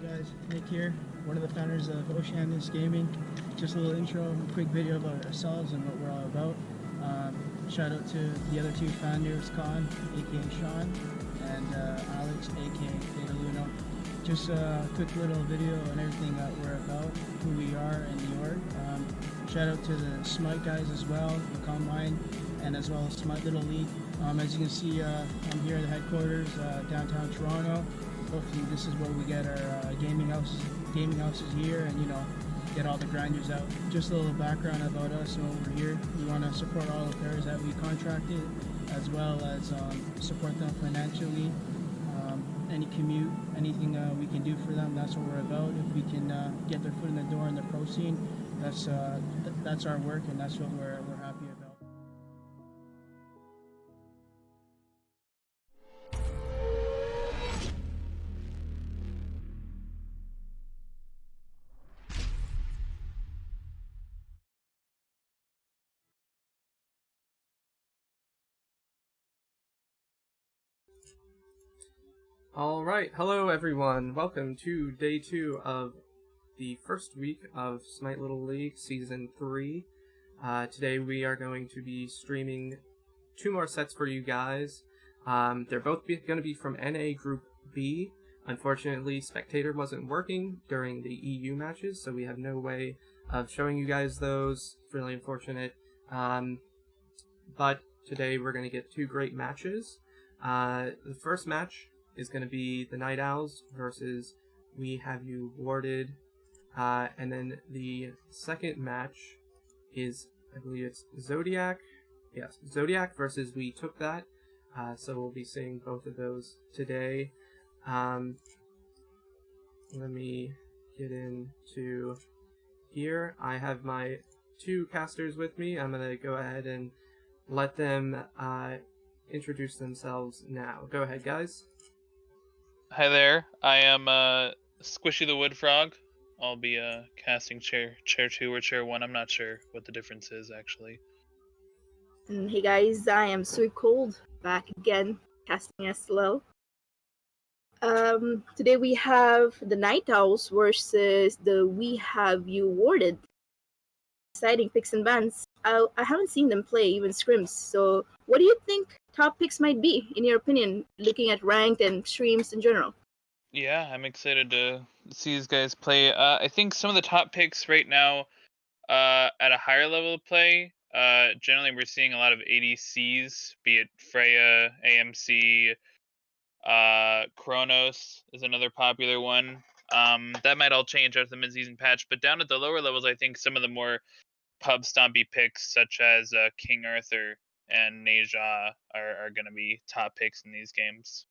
Hey guys, Nick here, one of the founders of Oceanus Gaming. Just a little intro, a quick video about ourselves and what we're all about. Shout out to the other two founders, Khan, aka Sean, and Alex, aka Fatal. Just a quick little video on everything that we're about, who we are, and the org. Shout out to the Smite guys as well, the Combine, and as well as Smite Little League. As you can see, I'm here at the headquarters, downtown Toronto. Hopefully this is where we get our gaming houses here, and get all the grinders out. Just a little background about us and what we're here. We want to support all the players that we contracted, as well as support them financially. Any commute, anything we can do for them, that's what we're about. If we can get their foot in the door in the pro scene, that's our work, and that's what we're happy about. Alright, hello everyone. Welcome to day 2 of the first week of Smite Little League Season 3. Today we are going to be streaming 2 more sets for you guys. They're both going to be from NA Group B. Unfortunately, Spectator wasn't working during the EU matches, so we have no way of showing you guys those. It's really unfortunate. But today we're going to get 2 great matches. The first match is going to be the Night Owls versus We Have You Warded. And then the second match is, I believe it's Zodiac. Yes, Zodiac versus We Took That. So we'll be seeing both of those today. Let me get into here. I have my 2 casters with me. I'm going to go ahead and let them introduce themselves now. Go ahead, guys. Hi there, I am Squishy the Wood Frog. I'll be casting chair 2 or chair 1. I'm not sure what the difference is actually. And hey guys, I am Sweet Cold, back again, casting SLL. Today we have the Night Owls versus the We Have You Warded. Exciting picks and bans. I haven't seen them play even scrims, so what do you think top picks might be, in your opinion, looking at ranked and streams in general? Yeah, I'm excited to see these guys play. I think some of the top picks right now at a higher level of play, generally we're seeing a lot of ADCs, be it Freya, AMC, Kronos is another popular one. That might all change after the mid-season patch, but down at the lower levels, I think some of the more pub stompy picks such as King Arthur and Neja are going to be top picks in these games.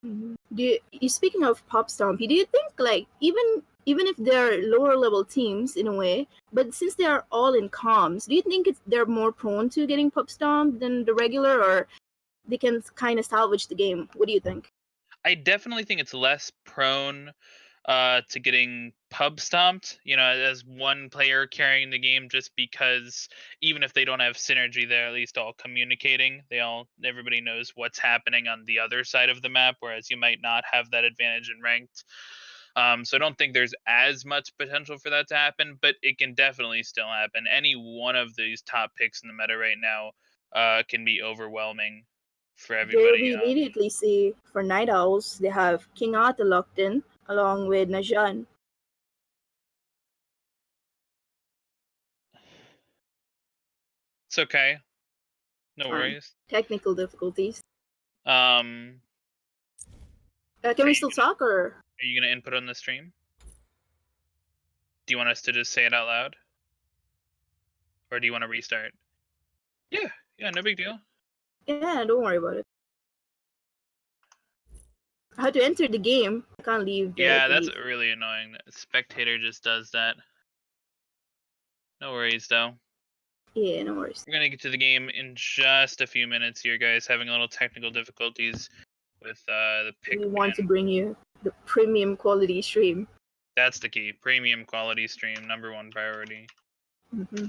Mm-hmm. Speaking of pop stompy, do you think even if they're lower level teams in a way, but since they are all in comms, do you think they're more prone to getting pop stomped than the regular, or they can kind of salvage the game? What do you think? I definitely think it's less prone to getting pub stomped, as one player carrying the game, just because even if they don't have synergy, they're at least all communicating. Everybody knows what's happening on the other side of the map, whereas you might not have that advantage in ranked. So I don't think there's as much potential for that to happen, but it can definitely still happen. Any one of these top picks in the meta right now can be overwhelming for everybody. There we immediately see for Night Owls, they have King Arthur locked in, along with Najan. It's okay. No worries. Technical difficulties. Can we still talk, or are you gonna input on the stream? Do you want us to just say it out loud, or do you want to restart? Yeah, no big deal. Yeah, don't worry about it. I had to enter the game. I can't leave. Yeah, that's really annoying. The Spectator just does that. No worries, though. Yeah, no worries. We're gonna get to the game in just a few minutes here, guys. Having a little technical difficulties with the pick. We want to bring you the premium quality stream. That's the key. Premium quality stream, #1 priority. Mm-hmm.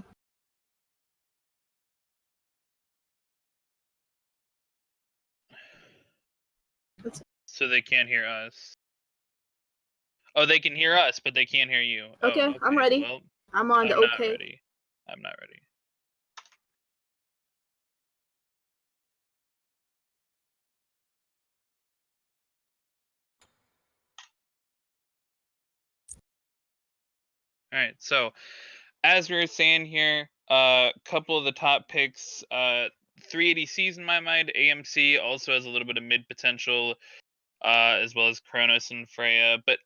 So they can't hear us. Oh, they can hear us, but they can't hear you. Okay, Oh, I'm ready. Well, I'm on the I'm not okay. ready. I'm not ready. All right, so as we were saying here, a couple of the top picks, 380Cs in my mind. AMC also has a little bit of mid potential, as well as Kronos and Freya. But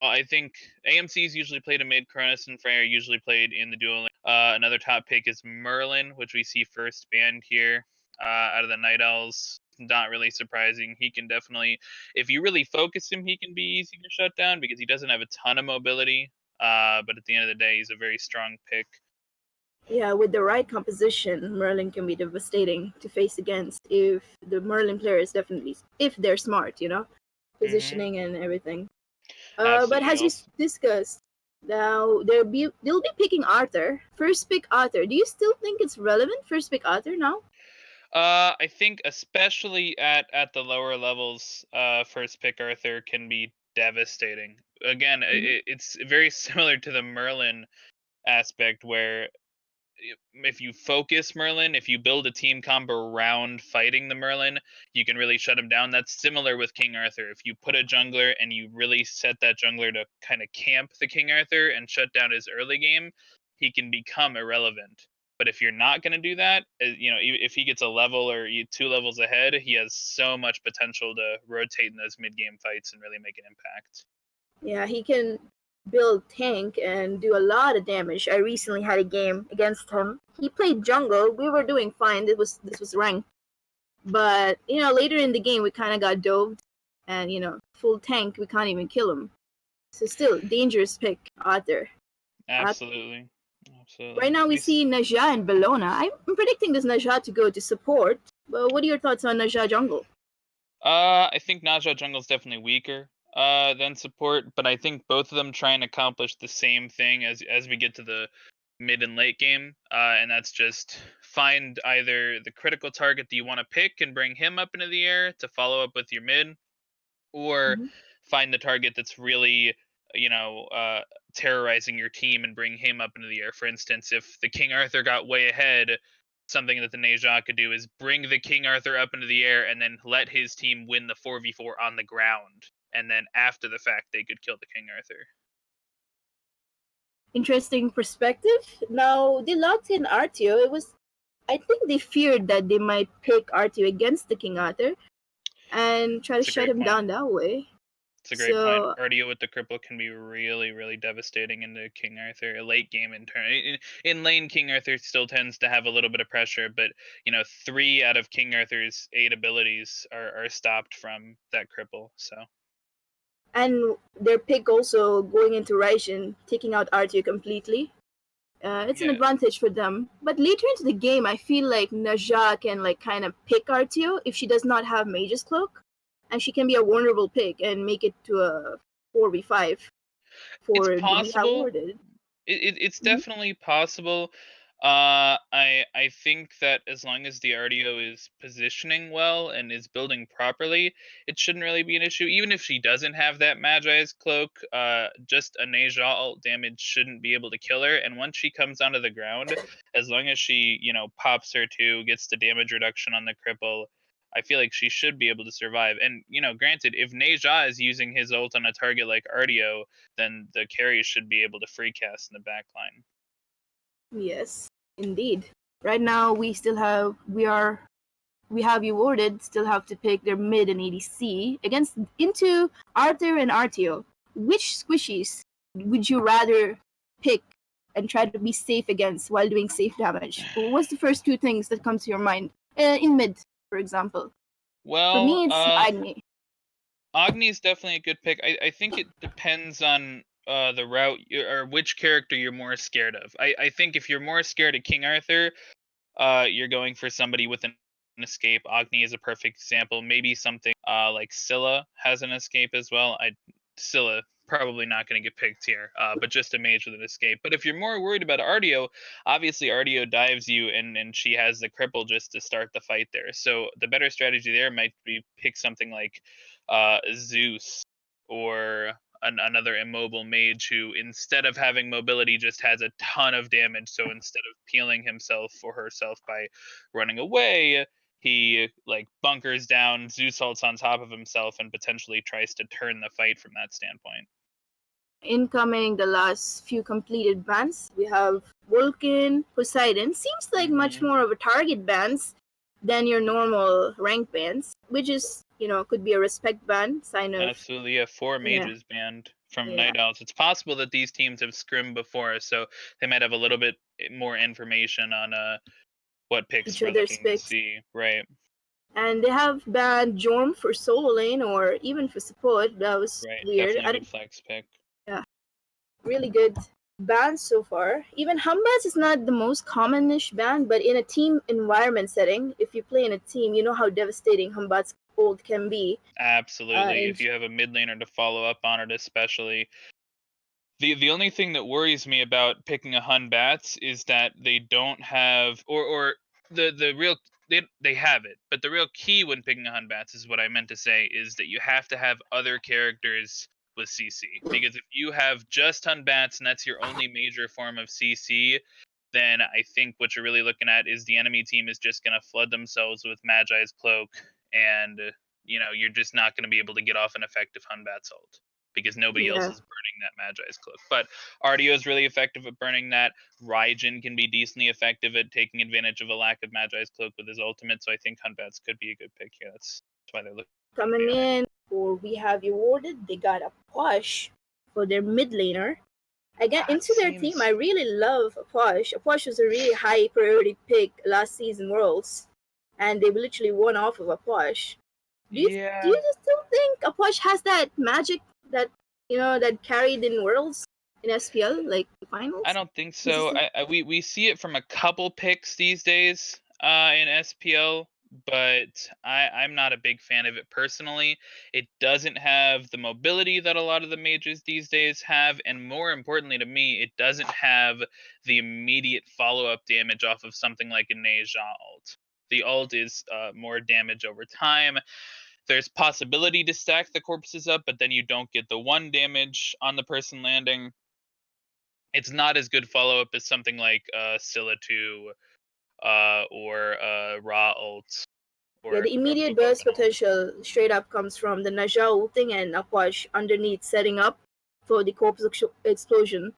I think AMC is usually played in mid. Kronos and Freya are usually played in the duel. Another top pick is Merlin, which we see first banned here out of the Night Owls. Not really surprising. He can definitely, if you really focus him, he can be easy to shut down because he doesn't have a ton of mobility. But at the end of the day, he's a very strong pick. Yeah, with the right composition, Merlin can be devastating to face against if the Merlin player is definitely, if they're smart, positioning and everything. But Absolutely. as we discussed, now they'll be picking Arthur. First pick Arthur. Do you still think it's relevant? First pick Arthur now? I think especially at the lower levels, first pick Arthur can be devastating. Again, it's very similar to the Merlin aspect where if you focus Merlin, if you build a team comp around fighting the Merlin, you can really shut him down. That's similar with King Arthur. If you put a jungler and you really set that jungler to kind of camp the King Arthur and shut down his early game, he can become irrelevant. But if you're not going to do that, if he gets a level or 2 levels ahead, he has so much potential to rotate in those mid game fights and really make an impact. Yeah, he can build tank and do a lot of damage. I recently had a game against him. He played jungle. We were doing fine. This was ranked. But later in the game we kind of got doved, and full tank we can't even kill him. So still dangerous pick Arthur. Absolutely. Right now we see Naja and Bellona. I'm predicting this Naja to go to support. But what are your thoughts on Naja jungle? I think Naja jungle is definitely weaker than support, but I think both of them try and accomplish the same thing as we get to the mid and late game, and that's just find either the critical target that you want to pick and bring him up into the air to follow up with your mid, or find the target that's really terrorizing your team and bring him up into the air. For instance, if the King Arthur got way ahead, something that the Neja could do is bring the King Arthur up into the air and then let his team win the 4v4 on the ground, and then after the fact they could kill the King Arthur. Interesting perspective. Now they locked in Artio. I think they feared that they might pick Artio against the King Arthur and try to shut him down that way. It's a great point. Artio with the cripple can be really, really devastating into King Arthur. A late game in turn. In lane, King Arthur still tends to have a little bit of pressure, but 3 out of King Arthur's 8 abilities are stopped from that cripple. So. And their pick also going into Raijin, taking out Artio completely. It's an advantage for them. But later into the game, I feel like Naja can kind of pick Artio if she does not have Mage's Cloak, and she can be a vulnerable pick and make it to a 4v5 for it's possible. awarded. It's definitely possible. I think that as long as the Artio is positioning well and is building properly, it shouldn't really be an issue. Even if she doesn't have that Magi's Cloak, just a Neja ult damage shouldn't be able to kill her. And once she comes onto the ground, as long as she, pops her 2, gets the damage reduction on the cripple, I feel like she should be able to survive. And, granted, if Neja is using his ult on a target like Artio, then the carries should be able to free cast in the backline. Yes, indeed. Right now we have awarded still have to pick their mid and ADC into Arthur and Artio. Which squishies would you rather pick and try to be safe against while doing safe damage? What's the first 2 things that come to your mind in mid, for example? Well, for me, it's Agni. Agni is definitely a good pick. I think it depends on the route or which character you're more scared of. I think if you're more scared of King Arthur, you're going for somebody with an escape. Agni is a perfect example. Maybe something like Scylla has an escape as well. Scylla probably not going to get picked here, but just a mage with an escape. But if you're more worried about Artio, obviously Artio dives you, and she has the cripple just to start the fight there. So the better strategy there might be pick something like Zeus or another immobile mage who, instead of having mobility, just has a ton of damage. So instead of peeling himself or herself by running away, he like bunkers down, Zeus ults on top of himself, and potentially tries to turn the fight from that standpoint. Incoming the last few completed bans, we have Vulcan, Poseidon. Seems like much more of a target bans than your normal rank bans, which is, could be a respect ban, sign of. Absolutely, yeah. 4 mages banned from Night Owls. It's possible that these teams have scrimmed before, so they might have a little bit more information on what picks Each we're other's looking to picks. see. Right. And they have banned Jorm for solo lane or even for support. That was weird. Definitely a good flex pick. Yeah, really good ban so far. Even Humbats is not the most common-ish ban, but in a team environment setting, if you play in a team, you know how devastating Humbats ult can be. Absolutely. If you have a mid laner to follow up on it, especially. The only thing that worries me about picking a Hun Bats is that they don't have or the real they have it, but the real key when picking a Hun Bats is what I meant to say is that you have to have other characters with CC, because if you have just Hun Bats and that's your only major form of CC, then I think what you're really looking at is the enemy team is just going to flood themselves with Magi's Cloak, and you're just not going to be able to get off an effective Hun Bats ult, because nobody else is burning that Magi's Cloak. But Artio is really effective at burning that. Raijin can be decently effective at taking advantage of a lack of Magi's Cloak with his ultimate, so I think Hun Bats could be a good pick here. That's why they're looking. Coming in, or we have awarded, they got a push for their mid laner. I get into their team. I really love Apache. Apache was a really high priority pick last season Worlds, and they literally won off of Apache. Do you just still think Apache has that magic that that carried in Worlds in SPL, like the finals? I don't think so. We see it from a couple picks these days in SPL, but I'm not a big fan of it personally. It doesn't have the mobility that a lot of the mages these days have, and more importantly to me, it doesn't have the immediate follow-up damage off of something like a Neja ult. The ult is more damage over time. There's possibility to stack the corpses up, but then you don't get the 1 damage on the person landing. It's not as good follow-up as something like Scylla 2 or Ra ult. Yeah, the immediate burst potential straight up comes from the Naja ulting and Apache underneath setting up for the corpse explosion.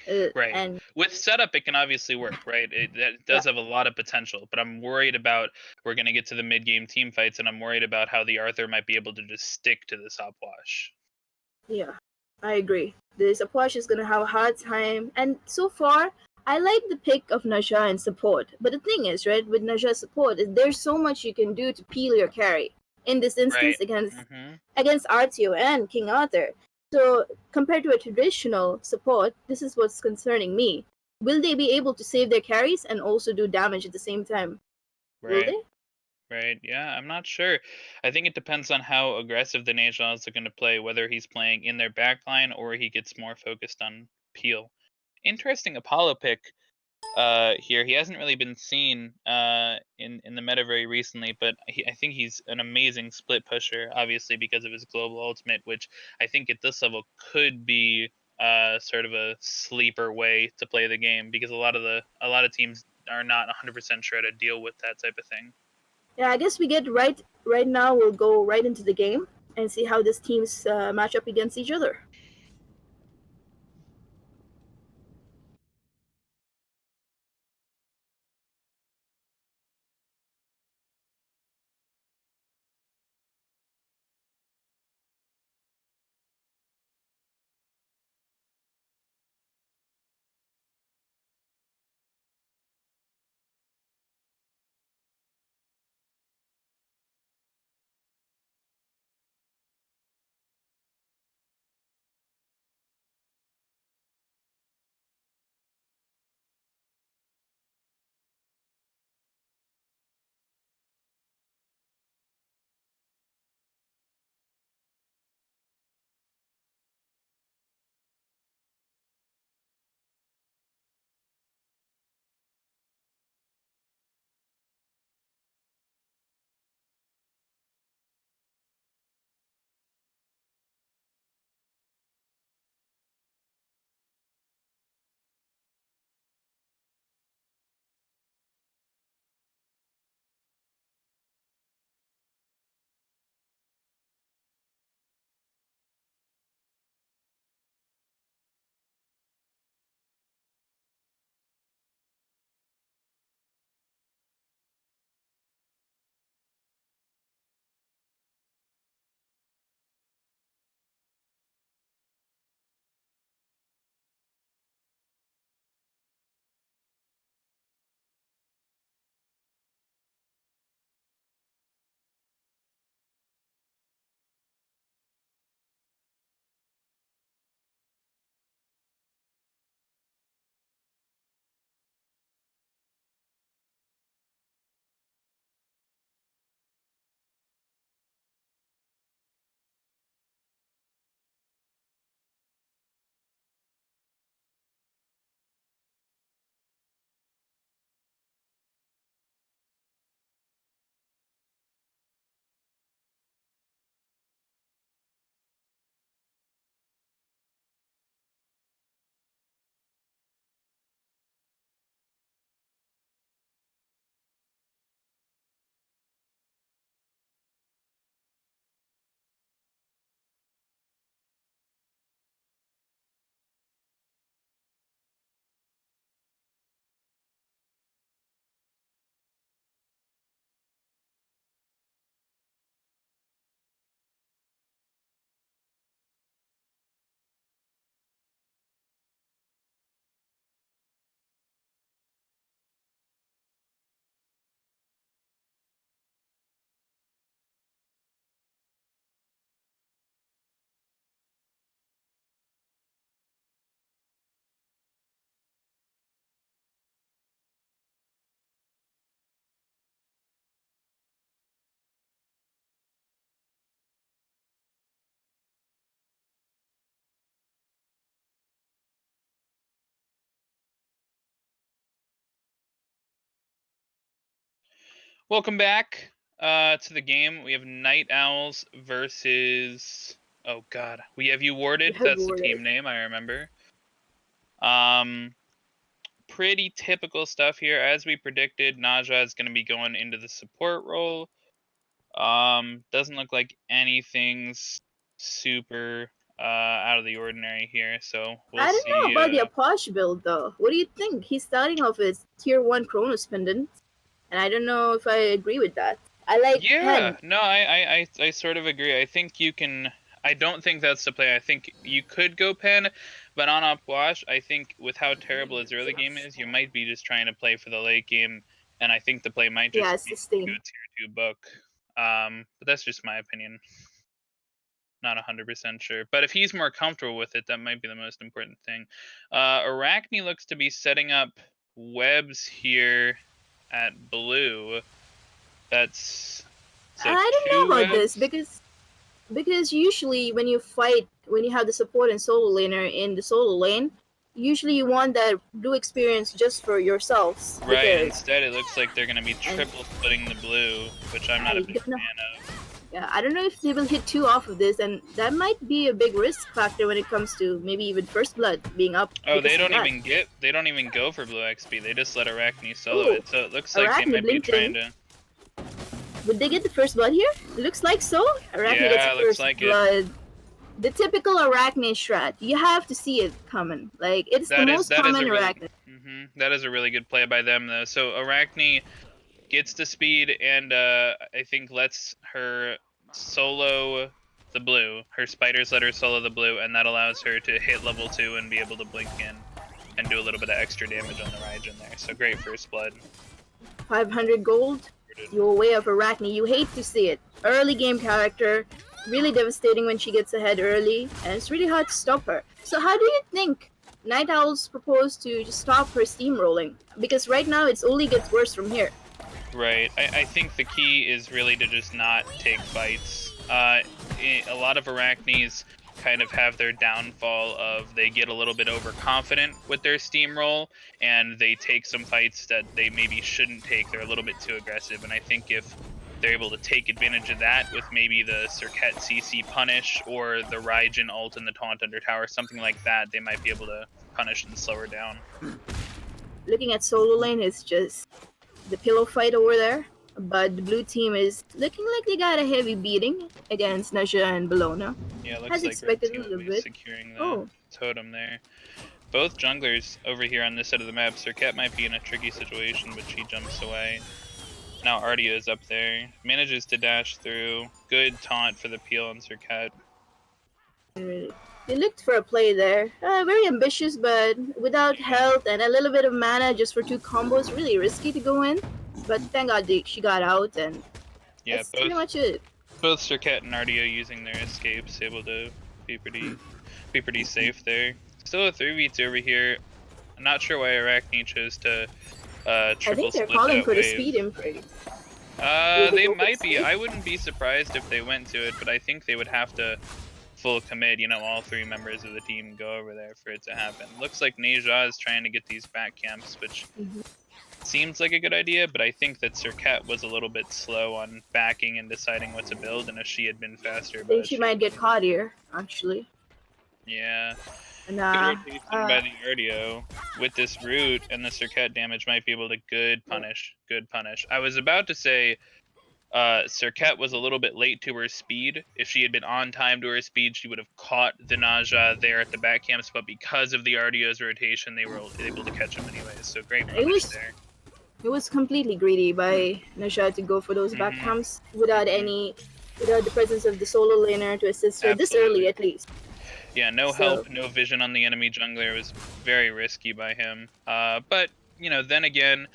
Right. And with setup, it can obviously work, right? It does have a lot of potential, but I'm worried about, we're going to get to the mid-game team fights, and I'm worried about how the Arthur might be able to just stick to this Apache. Yeah, I agree. This Apache is going to have a hard time. And so far, I like the pick of Naja and support. But the thing is, right, with Naja support, there's so much you can do to peel your carry. In this instance, against Artio and King Arthur. So compared to a traditional support, this is what's concerning me. Will they be able to save their carries and also do damage at the same time? Will they? Right, yeah, I'm not sure. I think it depends on how aggressive the Najals are going to play, whether he's playing in their backline or he gets more focused on peel. Interesting Apollo pick here. He hasn't really been seen in the meta very recently, but I think he's an amazing split pusher, obviously because of his global ultimate, which I think at this level could be sort of a sleeper way to play the game, because a lot of teams are not 100% sure how to deal with that type of thing. Yeah, I guess we get right now. We'll go right into the game and see how these teams match up against each other. Welcome back to the game. We have Night Owls versus... Oh god. We have You Warded. That's the team name, I remember. Pretty typical stuff here. As we predicted, Naja is going to be going into the support role. Doesn't look like anything's super out of the ordinary here, so we'll see. I don't know about the Apache build though. What do you think? He's starting off as tier 1 Chronos Pendant, and I don't know if I agree with that. I like Yeah, no, I sort of agree. I think you can... I don't think that's the play. I think you could go Pen, but on Upwash, I think with how terrible his early game is, you might be just trying to play for the late game, and I think the play might just be to go tier 2 book. But that's just my opinion. Not 100% sure. But if he's more comfortable with it, that might be the most important thing. Arachne looks to be setting up webs here at blue. That's... So I don't know about this because usually when you fight, when you have the support and solo laner in the solo lane, usually you want that blue experience just for yourselves. Right, instead it looks like they're going to be triple splitting the blue, which I'm not a big fan of. Yeah, I don't know if they will hit 2 off of this, and that might be a big risk factor when it comes to maybe even first blood being up. Oh, they don't even go for blue XP. They just let Arachne solo it. So it looks like they might be trying to... Would they get the first blood here? Looks like so. Arachne gets first blood. The typical Arachne strat. You have to see it coming. Like, it's the most common Arachne. That is a really good play by them, though. So Arachne gets the speed and I think lets her solo the blue. Her spiders let her solo the blue, and that allows her to hit level 2 and be able to blink in and do a little bit of extra damage on the Raijin there. So great first blood. 500 gold. Your way of Arachne. You hate to see it. Early game character. Really devastating when she gets ahead early, and it's really hard to stop her. So how do you think Night Owls propose to just stop her steamrolling? Because right now it only gets worse from here. Right. I think the key is really to just not take fights. A lot of Arachnes kind of have their downfall of they get a little bit overconfident with their steamroll, and they take some fights that they maybe shouldn't take. They're a little bit too aggressive, and I think if they're able to take advantage of that with maybe the Serket CC punish or the Raijin ult and the taunt under tower, something like that, they might be able to punish and slow her down. Looking at solo lane, it's just the pillow fight over there, but the blue team is looking like they got a heavy beating against Naja and Bologna. Yeah, it looks like expected a little bit. Securing the totem there. Both junglers over here on this side of the map. Serket might be in a tricky situation, but she jumps away. Now Ardia is up there. Manages to dash through. Good taunt for the peel on Serket. They looked for a play there. Very ambitious, but without health and a little bit of mana just for 2 combos. Really risky to go in. But thank God she got out, and yeah, that's pretty much it. Both Serket and Ardia using their escapes, able to be pretty safe there. Still a 3v2 over here. I'm not sure why Arachne chose to triple split. I think they're calling for the speed imprint. They might be. I wouldn't be surprised if they went to it, but I think they would have to full commit, you know, all 3 members of the team go over there for it to happen. Looks like Neja is trying to get these back camps, which seems like a good idea, but I think that Serket was a little bit slow on backing and deciding what to build, and if she had been faster... I think she might get caught here, actually. Yeah. Good rotation by the Ardio. With this root and the Serket damage might be able to good punish. I was about to say Serket was a little bit late to her speed. If she had been on time to her speed, she would have caught the Naja there at the back camps, but because of the Ardio's rotation, they were able to catch him anyways. So great punish there. It was completely greedy by Naja to go for those back camps without the presence of the solo laner to assist her this early at least. Yeah, no help, no vision on the enemy jungler. It was very risky by him. But, you know, then again,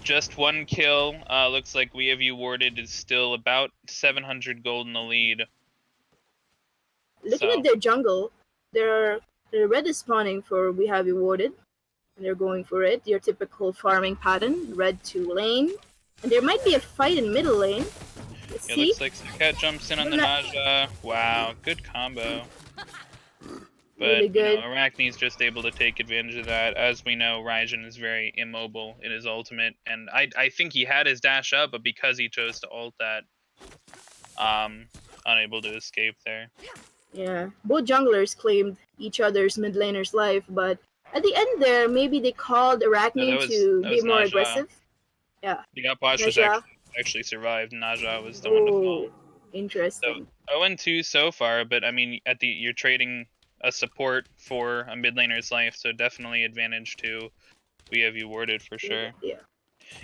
just 1 kill. Looks like We Have You Warded is still about 700 gold in the lead. Looking at their jungle, their red is spawning for We Have You Warded. They're going for it. Your typical farming pattern, red to lane. And there might be a fight in middle lane. Let's see. Looks like Serket jumps in on the Naja. Wow, good combo. But Really good. Arachne's just able to take advantage of that. As we know, Raijin is very immobile in his ultimate, and I think he had his dash up, but because he chose to ult that, unable to escape there. Yeah, both junglers claimed each other's mid laner's life, but at the end there, maybe they called No, Arachne to that be was more Naja. aggressive. Yeah. The Upwash was Naja. actually survived. Naja was the one to fall. Oh, interesting. 0-2 so far, but I mean, you're trading a support for a mid laner's life, so definitely advantage to we have you warded for sure. Yeah.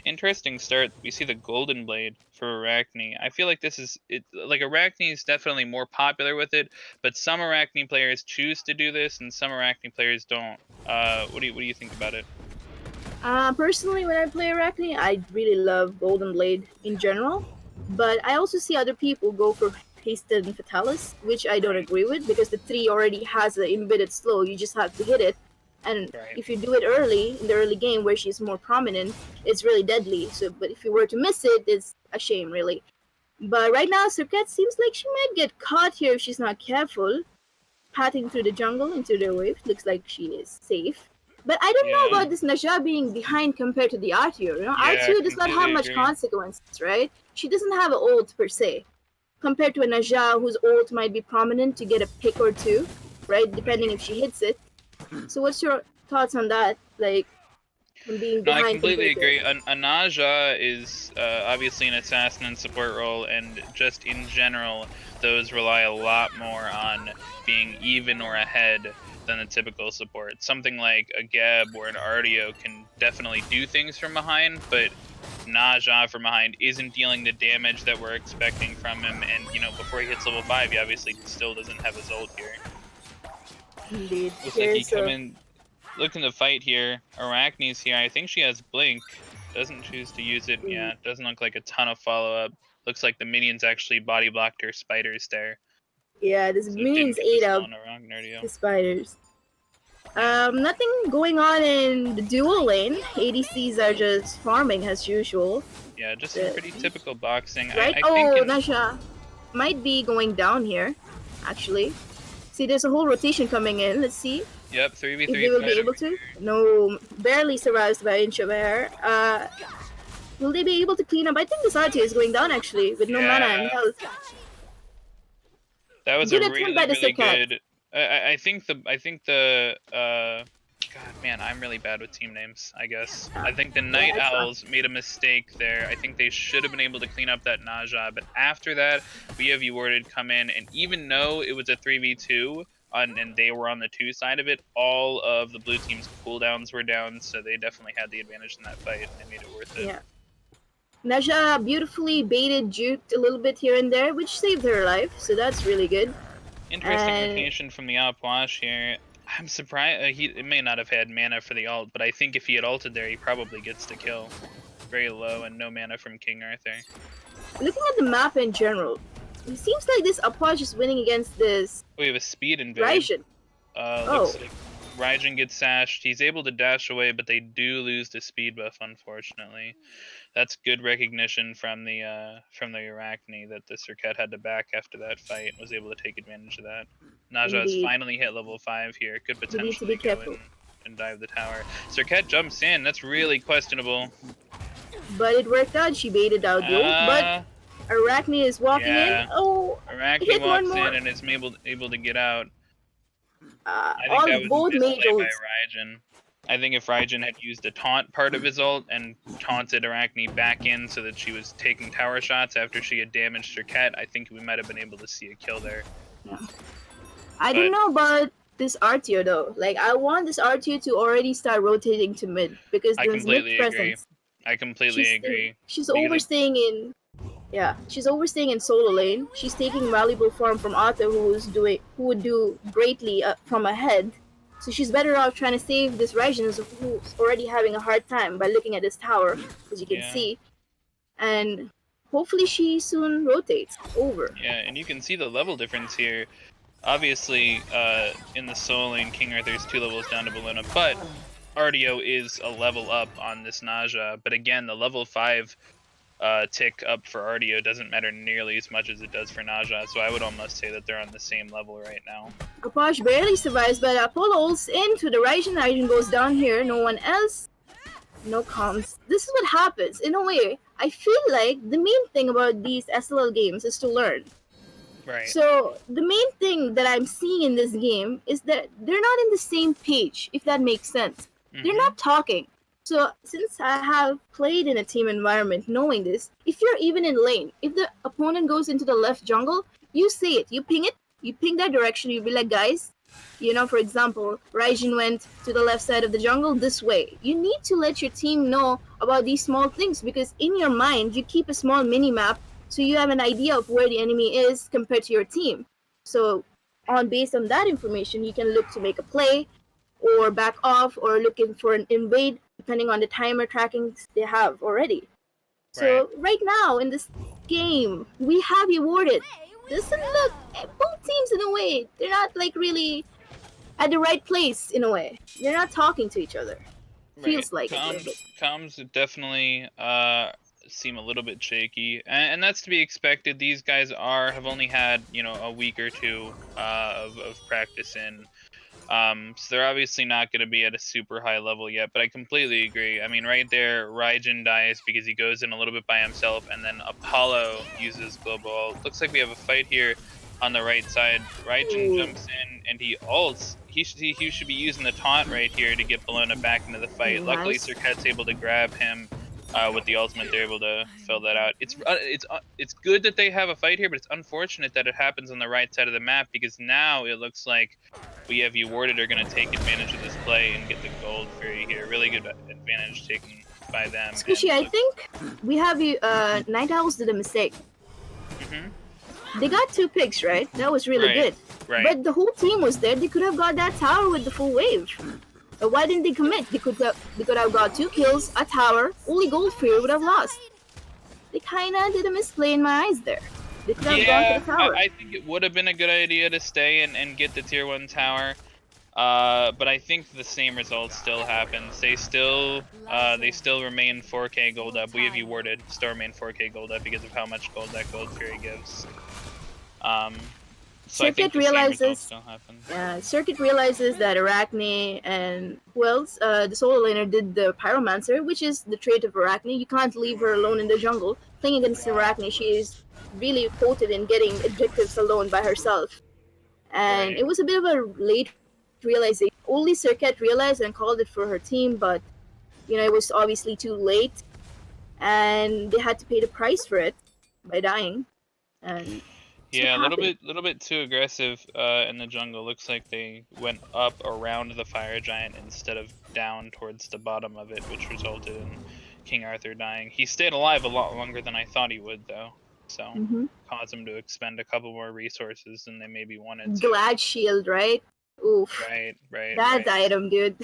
Interesting start. We see the Golden Blade for Arachne. I feel like this is it. Like Arachne is definitely more popular with it, but some Arachne players choose to do this, and some Arachne players don't. What do you think about it? Personally, when I play Arachne, I really love Golden Blade in general, but I also see other people go for Hasten Fatalis, which I don't agree with because the 3 already has an embedded slow. You just have to hit it, and Right. if you do it early in the early game where she's more prominent, it's really deadly. So, but if you were to miss it, it's a shame, really. But right now, Serket seems like she might get caught here if she's not careful. Patting through the jungle into the wave, looks like she is safe. But I don't know about this Naja being behind compared to the Artio. Yeah, Artio does not have completely much agree. consequences, right? She doesn't have an ult per se, compared to a Naja whose ult might be prominent to get a pick or two, right? Depending if she hits it. So what's your thoughts on that? Like, from being No, behind. I completely compared to- agree. A Naja is obviously an assassin and support role, and just in general, those rely a lot more on being even or ahead than a typical support. Something like a Geb or an Artio can definitely do things from behind, but Naja from behind isn't dealing the damage that we're expecting from him, and before he hits level 5, he obviously still doesn't have his ult here. Indeed. Looks like he Here's come a- in, looking to fight here. Arachne's here. I think she has Blink. Doesn't choose to use it. Yeah, it doesn't look like a ton of follow-up. Looks like the minions actually body blocked her spiders there. Yeah, this So minions didn't get ate the out stun around Nerdio. the spiders. Nothing going on in the dual lane. ADCs are just farming as usual. Yeah, just some pretty typical boxing. Right? I think Nasha might be going down here, actually. See, there's a whole rotation coming in. Let's see Yep, if 3v3 they will be fight. able to. No, barely survives by an inch of air. Will they be able to clean up? I think this Artio is going down, actually, with no mana and health. That was Good a attempt really, by the really Serket. good. I think the God, man, I'm really bad with team names, I guess. I think the Night that's fine. Owls made a mistake there. I think they should have been able to clean up that Naja, but after that, we have Warded come in, and even though it was a 3v2, and they were on the 2 side of it, all of the blue team's cooldowns were down, so they definitely had the advantage in that fight, and they made it worth it. Yeah. Naja beautifully baited, juked a little bit here and there, which saved her life, so that's really good. Interesting rotation from the Upwash here. I'm surprised he may not have had mana for the ult, but I think if he had ulted there, he probably gets the kill. Very low and no mana from King Arthur. Looking at the map in general, it seems like this Upwatch is winning against this We have a speed invade. Raijin. Looks like Raijin gets sashed. He's able to dash away, but they do lose the speed buff, unfortunately. That's good recognition from the Arachne that the Serket had to back after that fight and was able to take advantage of that. Naja has Indeed. finally hit level 5 here. Could You need to potentially be go careful. in and dive the tower. Serket jumps in. That's really questionable. But it worked out. She baited out the ult, but Arachne is walking yeah. in. Oh, Arachne hit one walks more. in and is able to get out. I think all that was both a mage misplay by ults. Raijin. I think if Raijin had used the taunt part of his ult and taunted Arachne back in so that she was taking tower shots after she had damaged Serket, I think we might have been able to see a kill there. I don't know about this Artio though. Like, I want this Artio to already start rotating to mid because I there's mid completely agree. presence. I completely agree. She's Because overstaying in. Yeah, she's overstaying in solo lane. She's taking valuable farm from Arthur, who would do greatly from ahead. So she's better off trying to save this Raijin who's already having a hard time by looking at this tower, as you can see. And hopefully she soon rotates over. Yeah, and you can see the level difference here. Obviously, in the solo lane, King Arthur's 2 levels down to Bologna, but Artio is a level up on this Naja. But again, the level 5 tick up for Artio doesn't matter nearly as much as it does for Naja, so I would almost say that they're on the same level right now. Apache barely survives, but Apollo ults into the Raijin. Raijin goes down here. No one else. No comms. This is what happens. In a way, I feel like the main thing about these SLL games is to learn. Right. So the main thing that I'm seeing in this game is that they're not in the same page, if that makes sense. They're not talking. So since I have played in a team environment knowing this, if you're even in lane, if the opponent goes into the left jungle, you say it, you ping that direction, you be like, guys, you know, for example, Raijin went to the left side of the jungle this way. You need to let your team know about these small things because in your mind, you keep a small mini map so you have an idea of where the enemy is compared to your team. So based on that information, you can look to make a play or back off or looking for an invade depending on the timer trackings they have already. So right now in this game, we have awarded. Doesn't look both teams in a way. They're not like really at the right place in a way. They're not talking to each other. Feels like comms definitely seem a little bit shaky, and that's to be expected. These guys have only had a week or two of practice in. So they're obviously not going to be at a super high level yet, but I completely agree. I mean, right there, Raijin dies because he goes in a little bit by himself, and then Apollo uses Global. Looks like we have a fight here on the right side. Raijin jumps in, and he ults. He should be using the taunt right here to get Bologna back into the fight. Nice. Luckily, Serket's able to grab him with the ultimate. They're able to fill that out. It's good that they have a fight here, but it's unfortunate that it happens on the right side of the map because now it looks like we have Warded are going to take advantage of this play and get the gold Fury here. Really good advantage taken by them. Squishy, I think we have Night Owls did a mistake. They got 2 picks, right? That was really good. Right. But the whole team was there. They could have got that tower with the full wave. But why didn't they commit? They could have got 2 kills, a tower, only gold Fury would have lost. They kind of did a misplay in my eyes there. They could have gone for the tower. I think it would have been a good idea to stay and get the tier 1 tower. But I think the same result still happens. They still remain 4K gold up. We have Warded still remain 4K gold up because of how much gold that gold Fury gives. So Circuit realizes that Arachne and who else? The solo laner did the Pyromancer, which is the trait of Arachne. You can't leave her alone in the jungle. Playing against Arachne, she is really quoted in getting objectives alone by herself. And it was a bit of a late realization. Only Circuit realized and called it for her team, but it was obviously too late. And they had to pay the price for it by dying. And yeah, a little bit too aggressive in the jungle. Looks like they went up around the fire giant instead of down towards the bottom of it, which resulted in King Arthur dying. He stayed alive a lot longer than I thought he would, though. So caused him to expend a couple more resources than they maybe wanted to. Glad shield, right? Oof. Right. That item, dude.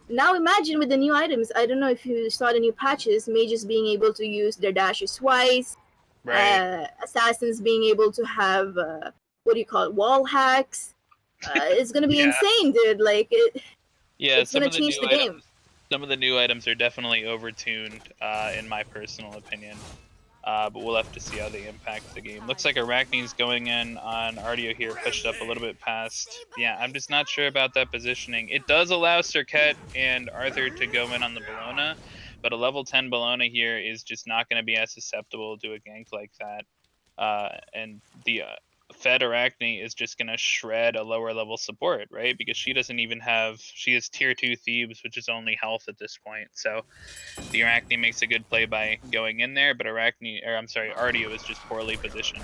Now imagine with the new items. I don't know if you saw the new patches. Mages being able to use their dashes twice. Assassins being able to have wall hacks. It's gonna be insane, dude. Like it's gonna change the game. Some of the new items are definitely overtuned, in my personal opinion. But we'll have to see how they impact the game. Looks like Arachne's going in on Artio here, pushed up a little bit past. Yeah, I'm just not sure about that positioning. It does allow Serket and Arthur to go in on the Bologna, but a level 10 Bologna here is just not going to be as susceptible to a gank like that. And the Fed Arachne is just going to shred a lower level support, right? Because she doesn't even have... She has tier 2 Thebes, which is only health at this point. So the Arachne makes a good play by going in there, but Artio is just poorly positioned.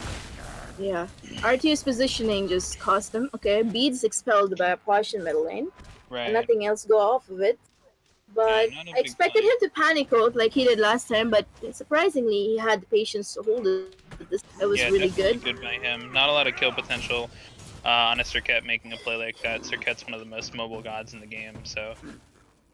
Yeah. Artio's positioning just cost them. Okay, Beads expelled by a Potion middle lane. Right. And nothing else go off of it. But I expected him to panic out like he did last time, but surprisingly, he had the patience to hold it. That was really good. Good by him. Not a lot of kill potential on a Serket making a play like that. Serket's one of the most mobile gods in the game, so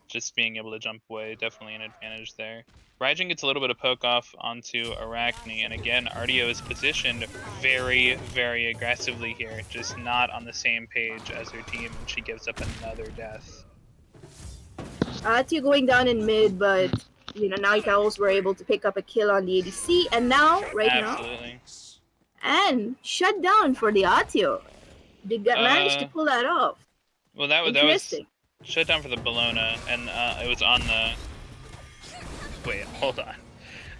just being able to jump away, definitely an advantage there. Raijin gets a little bit of poke off onto Arachne, and again, Artio is positioned very, very aggressively here, just not on the same page as her team, and she gives up another death. Artio going down in mid, but Night Owls were able to pick up a kill on the ADC, and now, Absolutely. and shut down for the Atio. They managed to pull that off. Well, that was Interesting. shut down for the Bologna, and it was on the. Wait, hold on.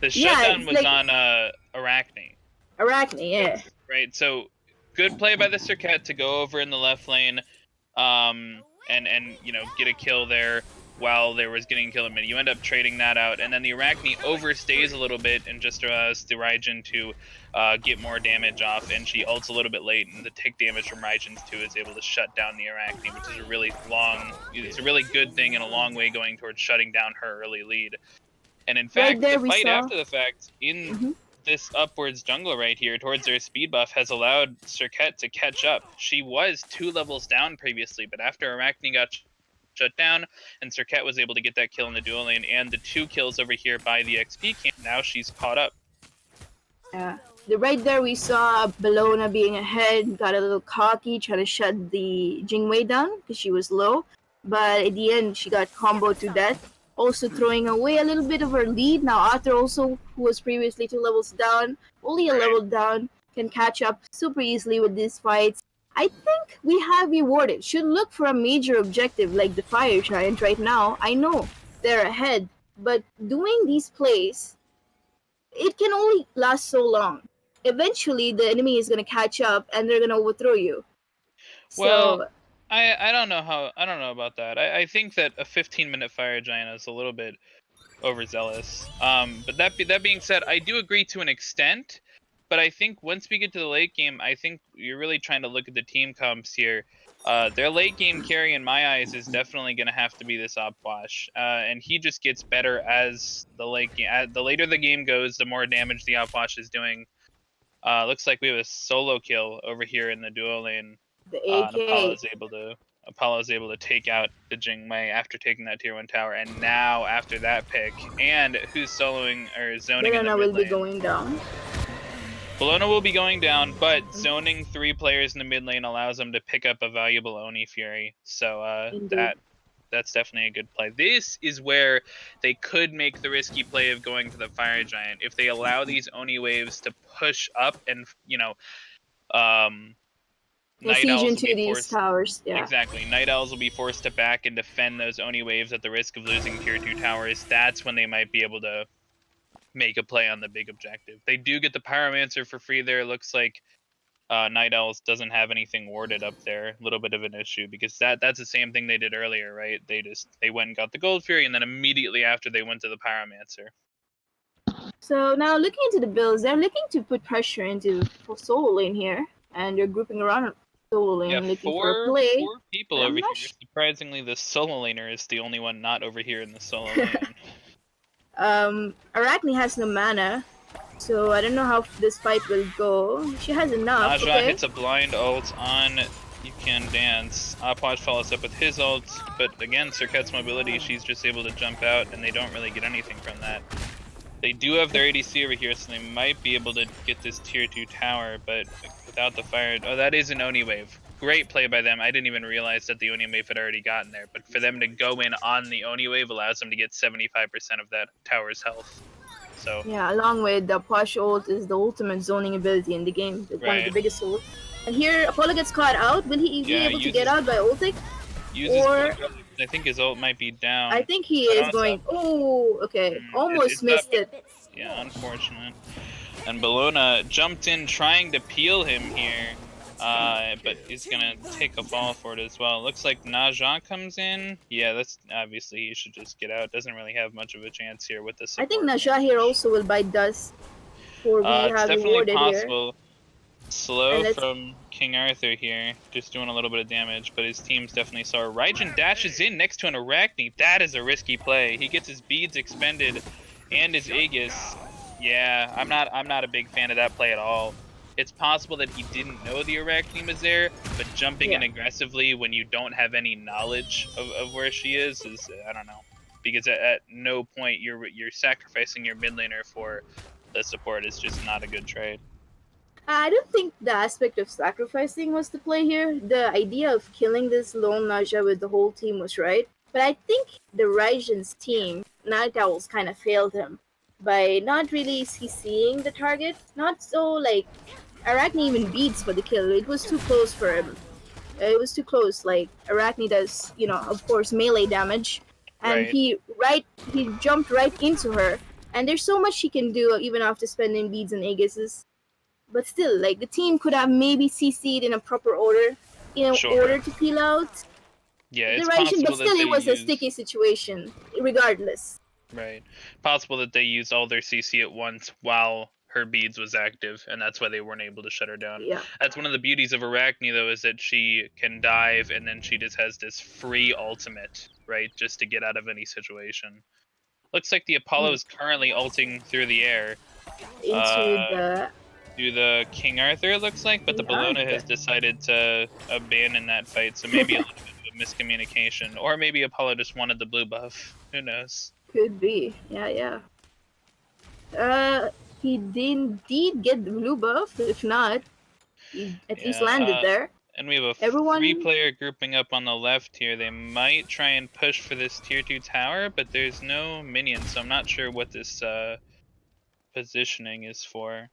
The shutdown was on Arachne. Arachne, yeah. Right. So, good play by the Serket to go over in the left lane, and get a kill there while there was getting killed in mid. You end up trading that out, and then the Arachne overstays a little bit and just allows the Raijin to get more damage off, and she ults a little bit late, and the take damage from Raijin's 2 is able to shut down the Arachne, which is it's a really good thing and a long way going towards shutting down her early lead. And in fact, the fight after the fact in this upwards jungle right here towards their speed buff has allowed Serket to catch up. She was 2 levels down previously, but after Arachne got shut down and Serket was able to get that kill in the dual lane and the 2 kills over here by the XP camp, now she's caught up. Yeah. Right there we saw Bologna being ahead, got a little cocky, trying to shut the Jingwei down because she was low. But at the end, she got comboed to death, also throwing away a little bit of her lead. Now Arthur also, who was previously 2 levels down, only a level down, can catch up super easily with these fights. I think we have rewarded. Should look for a major objective like the Fire Giant right now. I know they're ahead, but doing these plays, it can only last so long. Eventually, the enemy is going to catch up and they're going to overthrow you. Well, I don't know about that. I think that a 15-minute Fire Giant is a little bit overzealous. But that being said, I do agree to an extent. But I think once we get to the late game, I think you're really trying to look at the team comps here. Their late game carry, in my eyes, is definitely going to have to be this Opwash. And he just gets better as the late game. The later the game goes, the more damage the Opwash is doing. Looks like we have a solo kill over here in the duo lane. The AK. Apollo's able to take out the Jingmei after taking that tier 1 tower, and now after that pick, and who's soloing or zoning in the mid lane? Bologna will be going down. Bologna will be going down, but zoning 3 players in the mid lane allows them to pick up a valuable Oni Fury. So that's definitely a good play. This is where they could make the risky play of going to the Fire Giant. If they allow these Oni waves to push up and, Night Owls into these towers. Yeah. Exactly. Night Owls will be forced to back and defend those Oni waves at the risk of losing tier 2 towers. That's when they might be able to make a play on the big objective. They do get the Pyromancer for free there. It looks like Night Owls doesn't have anything warded up there. A little bit of an issue because that's the same thing they did earlier, right? They went and got the Gold Fury, and then immediately after they went to the Pyromancer. So now looking into the builds, they're looking to put pressure into solo lane here, and they're grouping around solo lane looking for a play. 4 people over here. Surprisingly, the solo laner is the only one not over here in the solo lane. Arachne has no mana, so I don't know how this fight will go. She has enough. Naja hits a blind ult on You Can Dance. Opwash follows up with his ult, but again, Serket's mobility, she's just able to jump out, and they don't really get anything from that. They do have their ADC over here, so they might be able to get this tier 2 tower, but without the fire... Oh, that is an Oni wave. Great play by them. I didn't even realize that the Oni wave had already gotten there, but for them to go in on the Oni wave allows them to get 75% of that tower's health. So yeah, along with the Push ult is the ultimate zoning ability in the game. It's one of the biggest ult. And here, Apollo gets caught out. Will he be able to get out by ulting? I think his ult might be down. I think he is going... Oh, okay. Almost missed it. Yeah, unfortunate. And Bologna jumped in trying to peel him here. But he's gonna take a fall for it as well. Looks like Naja comes in. Yeah, that's obviously he should just get out. Doesn't really have much of a chance here with this. I think Naja here also will bite dust. For we it's have definitely possible. Here. Slow from King Arthur here, just doing a little bit of damage, but his team's definitely sore. Raijin dashes in next to an Arachne. That is a risky play. He gets his beads expended and his Aegis. Yeah, I'm not a big fan of that play at all. It's possible that he didn't know the Arachne was there, but jumping in aggressively when you don't have any knowledge of where she is I don't know. Because at no point you're sacrificing your mid laner for the support is just not a good trade. I don't think the aspect of sacrificing was the play here. The idea of killing this lone Naja with the whole team was right. But I think the Ryzen's team, Night Owls, kind of failed him by not really CCing the target. Not so like Arachne even beats for the kill. It was too close for him. It was too close. Like Arachne does, of course, melee damage, and Right. he jumped right into her. And there's so much he can do even after spending beads and Aegises. But still, like the team could have maybe CC'd in a proper order, Sure. order to peel out Yeah, the it's Ryzen. But possible that still, they it was a used sticky situation, regardless. right. Possible that they used all their CC at once while her beads was active, and that's why they weren't able to shut her down. Yeah. That's one of the beauties of Arachne, though, is that she can dive, and then she just has this free ultimate, right, just to get out of any situation. Looks like the Apollo is currently ulting through the air. Into the Do the King Arthur, it looks like, but the King Bellona Arthur. has decided to abandon that fight, so maybe a little bit of miscommunication. Or maybe Apollo just wanted the blue buff. Who knows? Could be. Yeah. He did indeed get the blue buff. If not, he at least landed there. And we have a Everyone- 3-player grouping up on the left here. They might try and push for this tier 2 tower, but there's no minions, so I'm not sure what this positioning is for.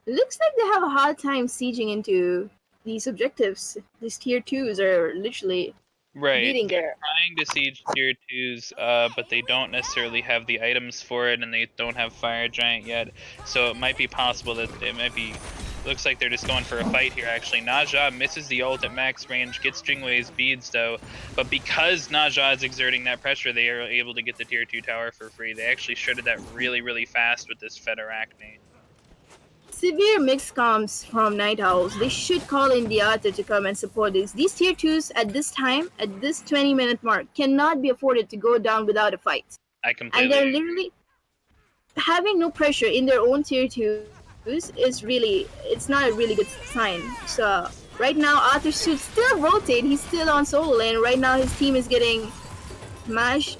It looks like they have a hard time sieging into these objectives. These tier 2s are literally Right. beating They're there. trying to siege tier 2s, but they don't necessarily have the items for it, and they don't have Fire Giant yet. So it might be possible that it might be. Looks like they're just going for a fight here, actually. Naja misses the ult at max range, gets Jingwei's beads, though. But because Naja is exerting that pressure, they are able to get the tier 2 tower for free. They actually shredded that really, really fast with this Fed Arachne. Severe mixed comms from Night Owls. They should call in the Arthur to come and support this. These tier 2s at this time, at this 20-minute mark, cannot be afforded to go down without a fight. I completely And they're agree. literally having no pressure in their own tier 2s is really, it's not a really good sign. So right now Arthur should still rotate. He's still on solo lane. Right now his team is getting mashed.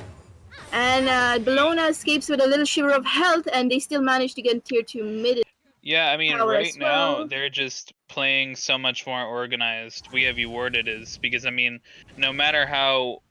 And Bellona escapes with a little shiver of health, and they still manage to get tier 2 mid. Yeah, I mean, Tower right as now well. they're just playing so much more organized. We have you worded is because I mean, no matter how,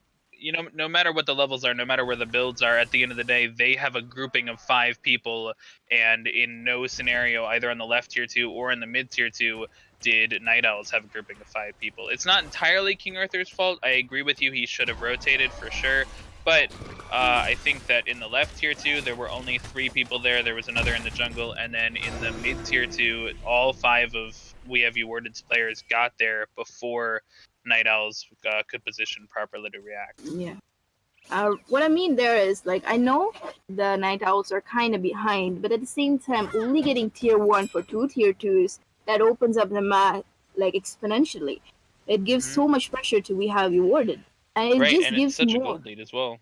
no matter what the levels are, no matter where the builds are, at the end of the day, they have a grouping of 5 people, and in no scenario, either on the left tier 2 or in the mid tier 2, did Night Owls have a grouping of 5 people. It's not entirely King Arthur's fault. I agree with you; he should have rotated for sure. But I think that in the left tier 2, there were only 3 people there. There was another in the jungle, and then in the mid tier 2, all 5 of We Have You Worded's players got there before Night Owls could position properly to react. Yeah. What I mean there is, like, I know the Night Owls are kind of behind, but at the same time, only getting tier 1 for 2 tier 2s, that opens up the map, like, exponentially. It gives so much pressure to We Have You Worded. And it Right, just and gives it's such more. a gold lead as well.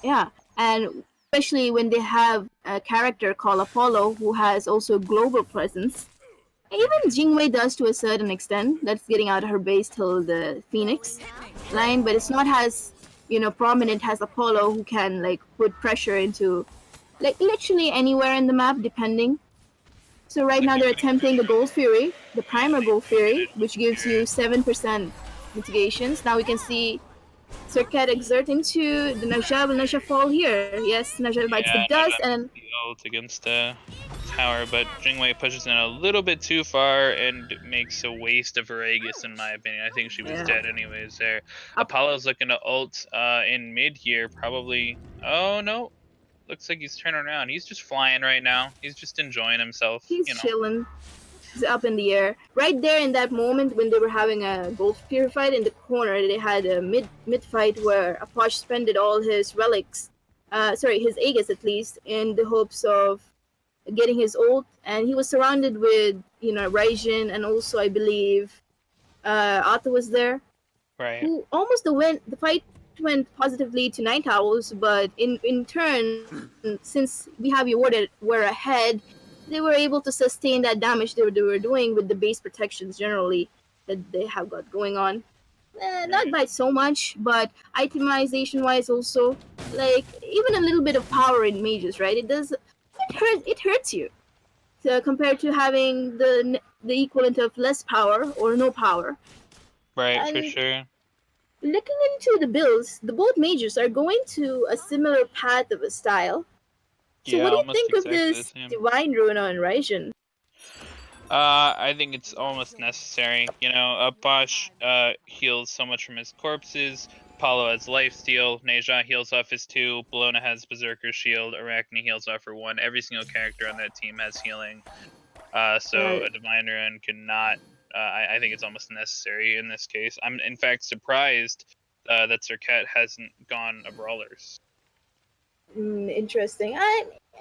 Yeah, and especially when they have a character called Apollo who has also global presence. Even Jingwei does to a certain extent. That's getting out of her base till the Phoenix line, but it's not as prominent as Apollo, who can like put pressure into like literally anywhere in the map, depending. So right now they're attempting the Gold Fury, the Primer Gold Fury, which gives you 7% mitigations. Now we can see Circuit exert into the Naja. Will Naja fall here? Yes, Naja bites the dust and the ult against the tower, but Jingwei pushes in a little bit too far and makes a waste of her Aegis, in my opinion. I think she was dead anyways there. Apollo's looking to ult in mid here, probably. Oh no, looks like he's turning around. He's just flying right now. He's just enjoying himself. he's chilling. He's up in the air. Right there in that moment when they were having a Gold Fury fight in the corner, they had a mid fight where Aposh spended all his relics, his Aegis at least, in the hopes of getting his ult, and he was surrounded with Raijin, and also I believe Arthur was there, Right. who almost the fight went positively to Night Owls, but in turn, since We Have You Worded were ahead, they were able to sustain that damage they were doing with the base protections generally that they have got going on. Not by so much, but itemization wise also, like even a little bit of power in mages, right? It hurts you. So compared to having the equivalent of less power or no power. Right, And for sure. looking into the builds, the both majors are going to a similar path of a style. So Yeah, what do you almost think of exactly the this same. Divine Rune on Raijin? I think it's almost necessary. Bosch heals so much from his corpses. Apollo has lifesteal. Neja heals off his 2. Bologna has Berserker Shield. Arachne heals off her 1. Every single character on that team has healing. So Right. a Divine Rune cannot. I think it's almost necessary in this case. I'm in fact surprised that Serket hasn't gone a Brawlers. Interesting.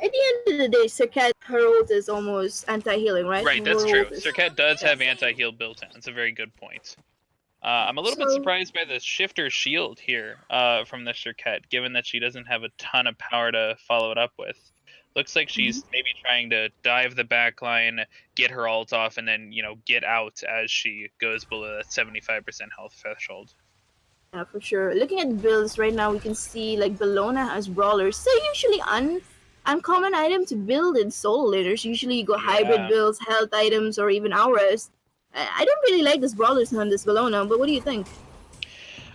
At the end of the day, Serket Herald is almost anti-healing, right? Right, that's true. Herald is. Serket does Yeah. have anti-heal built in. That's a very good point. I'm a little bit So surprised by the shifter shield here from the Serket, given that she doesn't have a ton of power to follow it up with. Looks like she's maybe trying to dive the back line, get her ult off, and then, get out as she goes below that 75% health threshold. yeah, for sure. Looking at the builds right now, we can see like Bologna has brawlers. So usually uncommon item to build in solo laners. Usually you go hybrid Yeah. builds, health items, or even auras. I don't really like this brawlers on this Bologna, but what do you think?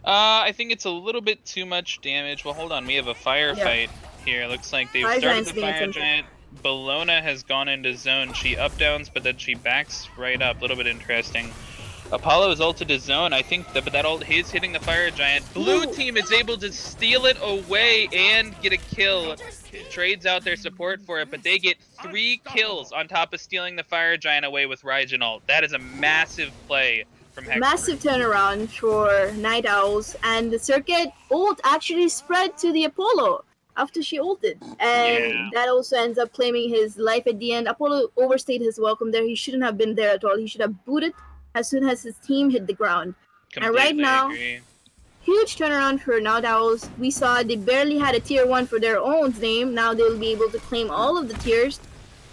I think it's a little bit too much damage. Well, hold on. We have a firefight here. Looks like they've Fire started Giant's the being fire attempted. giant. Bologna has gone into zone. She up downs, but then she backs right up. A little bit interesting. Apollo is ulted to zone. I think but that ult is hitting the fire giant. Blue Ooh. team is able to steal it away and get a kill. Trades out their support for it, but they get 3 kills on top of stealing the fire giant away with Raijin ult. That is a massive play from Hexer. Massive turnaround for Night Owls, and the circuit ult actually spread to the Apollo after she ulted. And that also ends up claiming his life at the end. Apollo overstayed his welcome there. He shouldn't have been there at all. He should have booted as soon as his team hit the ground. And right Completely now, agree. huge turnaround for Night Owls. We saw they barely had a tier 1 for their own name. Now they'll be able to claim all of the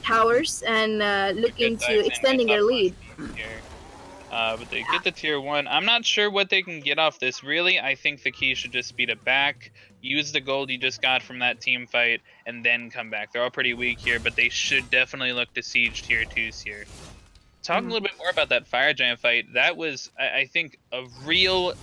towers, and look into extending their lead. But they get the tier 1. I'm not sure what they can get off this, really. I think the key should just be to back, use the gold you just got from that team fight, and then come back. They're all pretty weak here, but they should definitely look to siege tier 2s here. Talking a little bit more about that fire giant fight, that was, I think, a real,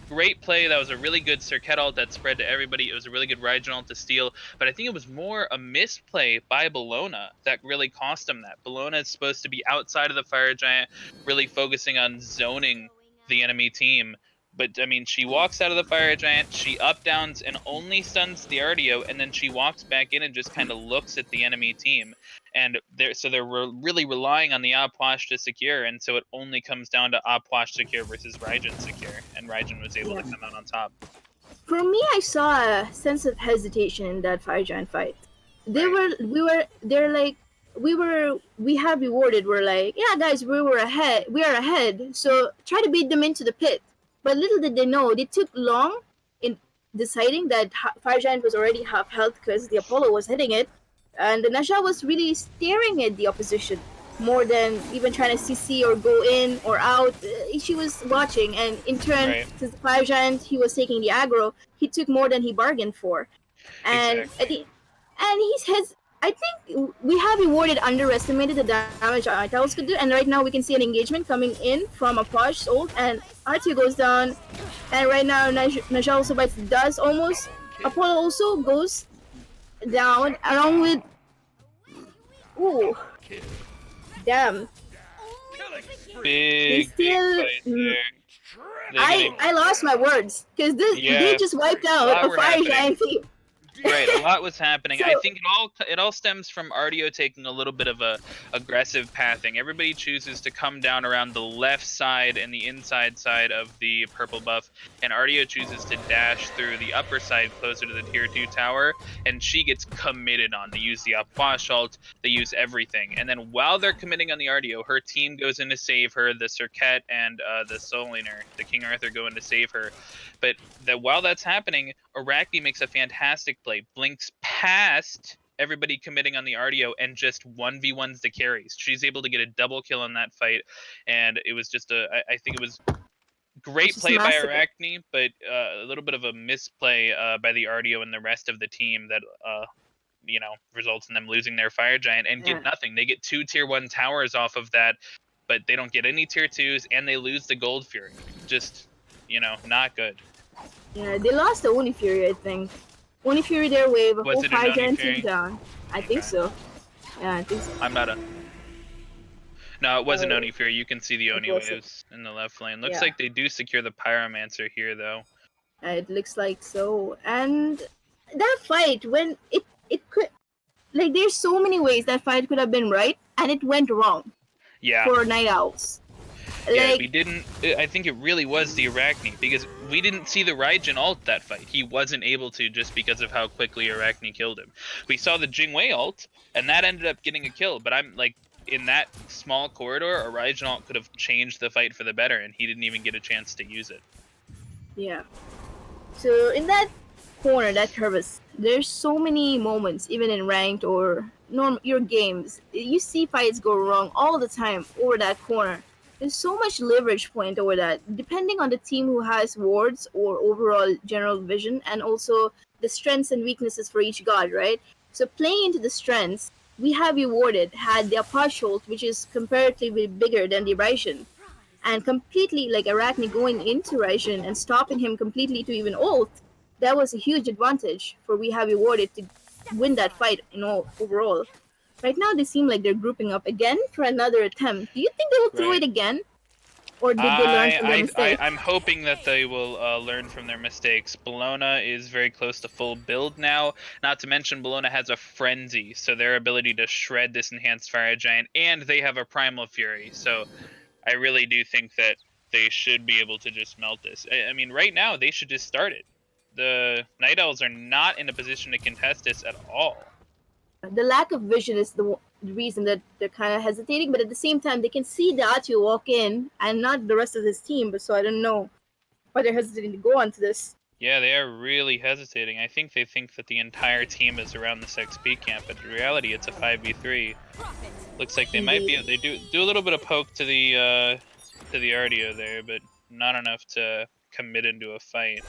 great play. That was a really good Serket ult that spread to everybody. It was a really good Raijin ult to steal, but I think it was more a misplay by Bologna that really cost him that. Bologna is supposed to be outside of the fire giant, really focusing on zoning the enemy team. But, I mean, she walks out of the fire giant, she up downs and only stuns the RDO, and then she walks back in and just kind of looks at the enemy team. And they're really relying on the Opwash to secure, and so it only comes down to Opwash secure versus Raijin secure, and Raijin was able to come out on top. For me, I saw a sense of hesitation in that fire giant fight. We have rewarded. We're like, yeah, guys, we are ahead. So try to beat them into the pit. But little did they know, they took long in deciding that fire giant was already half health because the Apollo was hitting it, and the Nasha was really staring at the opposition more than even trying to CC or go in or out. She was watching, and in turn, since the fire giant, he was taking the aggro, he took more than he bargained for. And I think we have rewarded underestimated the damage Itals could do, and right now we can see an engagement coming in from a push ult, and R2 goes down, and right now Najal also bites the dust almost. Apollo also goes down along with. Ooh. Damn. Big fight there. I lost my words because they just wiped out a fire giant team. Right, a lot was happening. I think it all stems from RDO taking a little bit of a aggressive pathing. Everybody chooses to come down around the left side and the inside side of the purple buff, and RDO chooses to dash through the upper side closer to the tier 2 tower, and she gets committed on. They use the Upwash ult, they use everything, and then while they're committing on the RDO, her team goes in to save her. The Serket and the Soliner, the King Arthur, go in to save her. But while that's happening, Arachne makes a fantastic play, blinks past everybody committing on the RDO and just 1v1s the carries. She's able to get a double kill in that fight, and it was just I think it was great play by Arachne, but a little bit of a misplay by the RDO and the rest of the team that results in them losing their fire giant and get nothing. They get 2 tier 1 towers off of that, but they don't get any tier 2s, and they lose the gold fury. Just not good. Yeah, they lost the Oni Fury, I think. Oni Fury, their wave, a Was whole it an fire Oni giant Fury? team down. I think Okay. so. Yeah, I think so. I'm not a. No, it wasn't Oh, Oni Fury. You can see the it Oni wasn't. waves in the left lane. Looks Yeah. like they do secure the Pyromancer here, though. It looks like so. And that fight, when it could, like, there's so many ways that fight could have been right, and it went wrong Yeah. for Night Owls. Yeah, Like, we didn't. I think it really was the Arachne because we didn't see the Raijin ult that fight. He wasn't able to just because of how quickly Arachne killed him. We saw the Jingwei ult, and that ended up getting a kill. But I'm like, in that small corridor, a Raijin ult could have changed the fight for the better, and he didn't even get a chance to use it. yeah. So in that corner, that crevice, there's so many moments, even in ranked or your games, you see fights go wrong all the time over that corner. There's so much leverage point over that, depending on the team who has wards or overall general vision, and also the strengths and weaknesses for each god, right? So playing into the strengths, we have rewarded had the Apache ult, which is comparatively bigger than the Raijin, and completely like Arachne going into Raijin and stopping him completely to even ult. That was a huge advantage for we have rewarded to win that fight overall. Right now, they seem like they're grouping up again for another attempt. Do you think they will throw Right. it again? Or did they learn from their mistake? I'm hoping that they will learn from their mistakes. Bologna is very close to full build now. Not to mention, Bologna has a Frenzy, so their ability to shred this enhanced Fire Giant, and they have a Primal Fury. So I really do think that they should be able to just melt this. I mean, right now, they should just start it. The Night Owls are not in a position to contest this at all. The lack of vision is the reason that they're kind of hesitating, but at the same time, they can see the Atio walk in and not the rest of his team, but so I don't know why they're hesitating to go on to this. Yeah, they are really hesitating. I think they think that the entire team is around this XP camp, but in reality, it's a 5v3. Looks like they might be. They do a little bit of poke to the RDO there, but not enough to commit into a fight.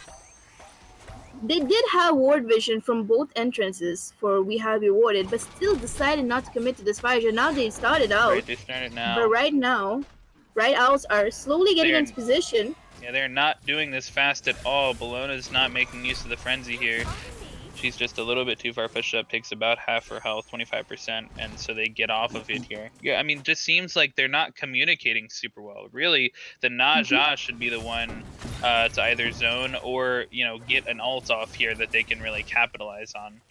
They did have ward vision from both entrances for we have rewarded, but still decided not to commit to this fire. Now they started out. Right, they started now. But right now, Right Owls are slowly getting into position. Yeah, they're not doing this fast at all. Bologna's not making use of the frenzy here. She's just a little bit too far pushed up, takes about half her health, 25%, and so they get off of it here. Yeah, I mean, just seems like they're not communicating super well. Really, the Naja should be the one to either zone or, get an ult off here that they can really capitalize on.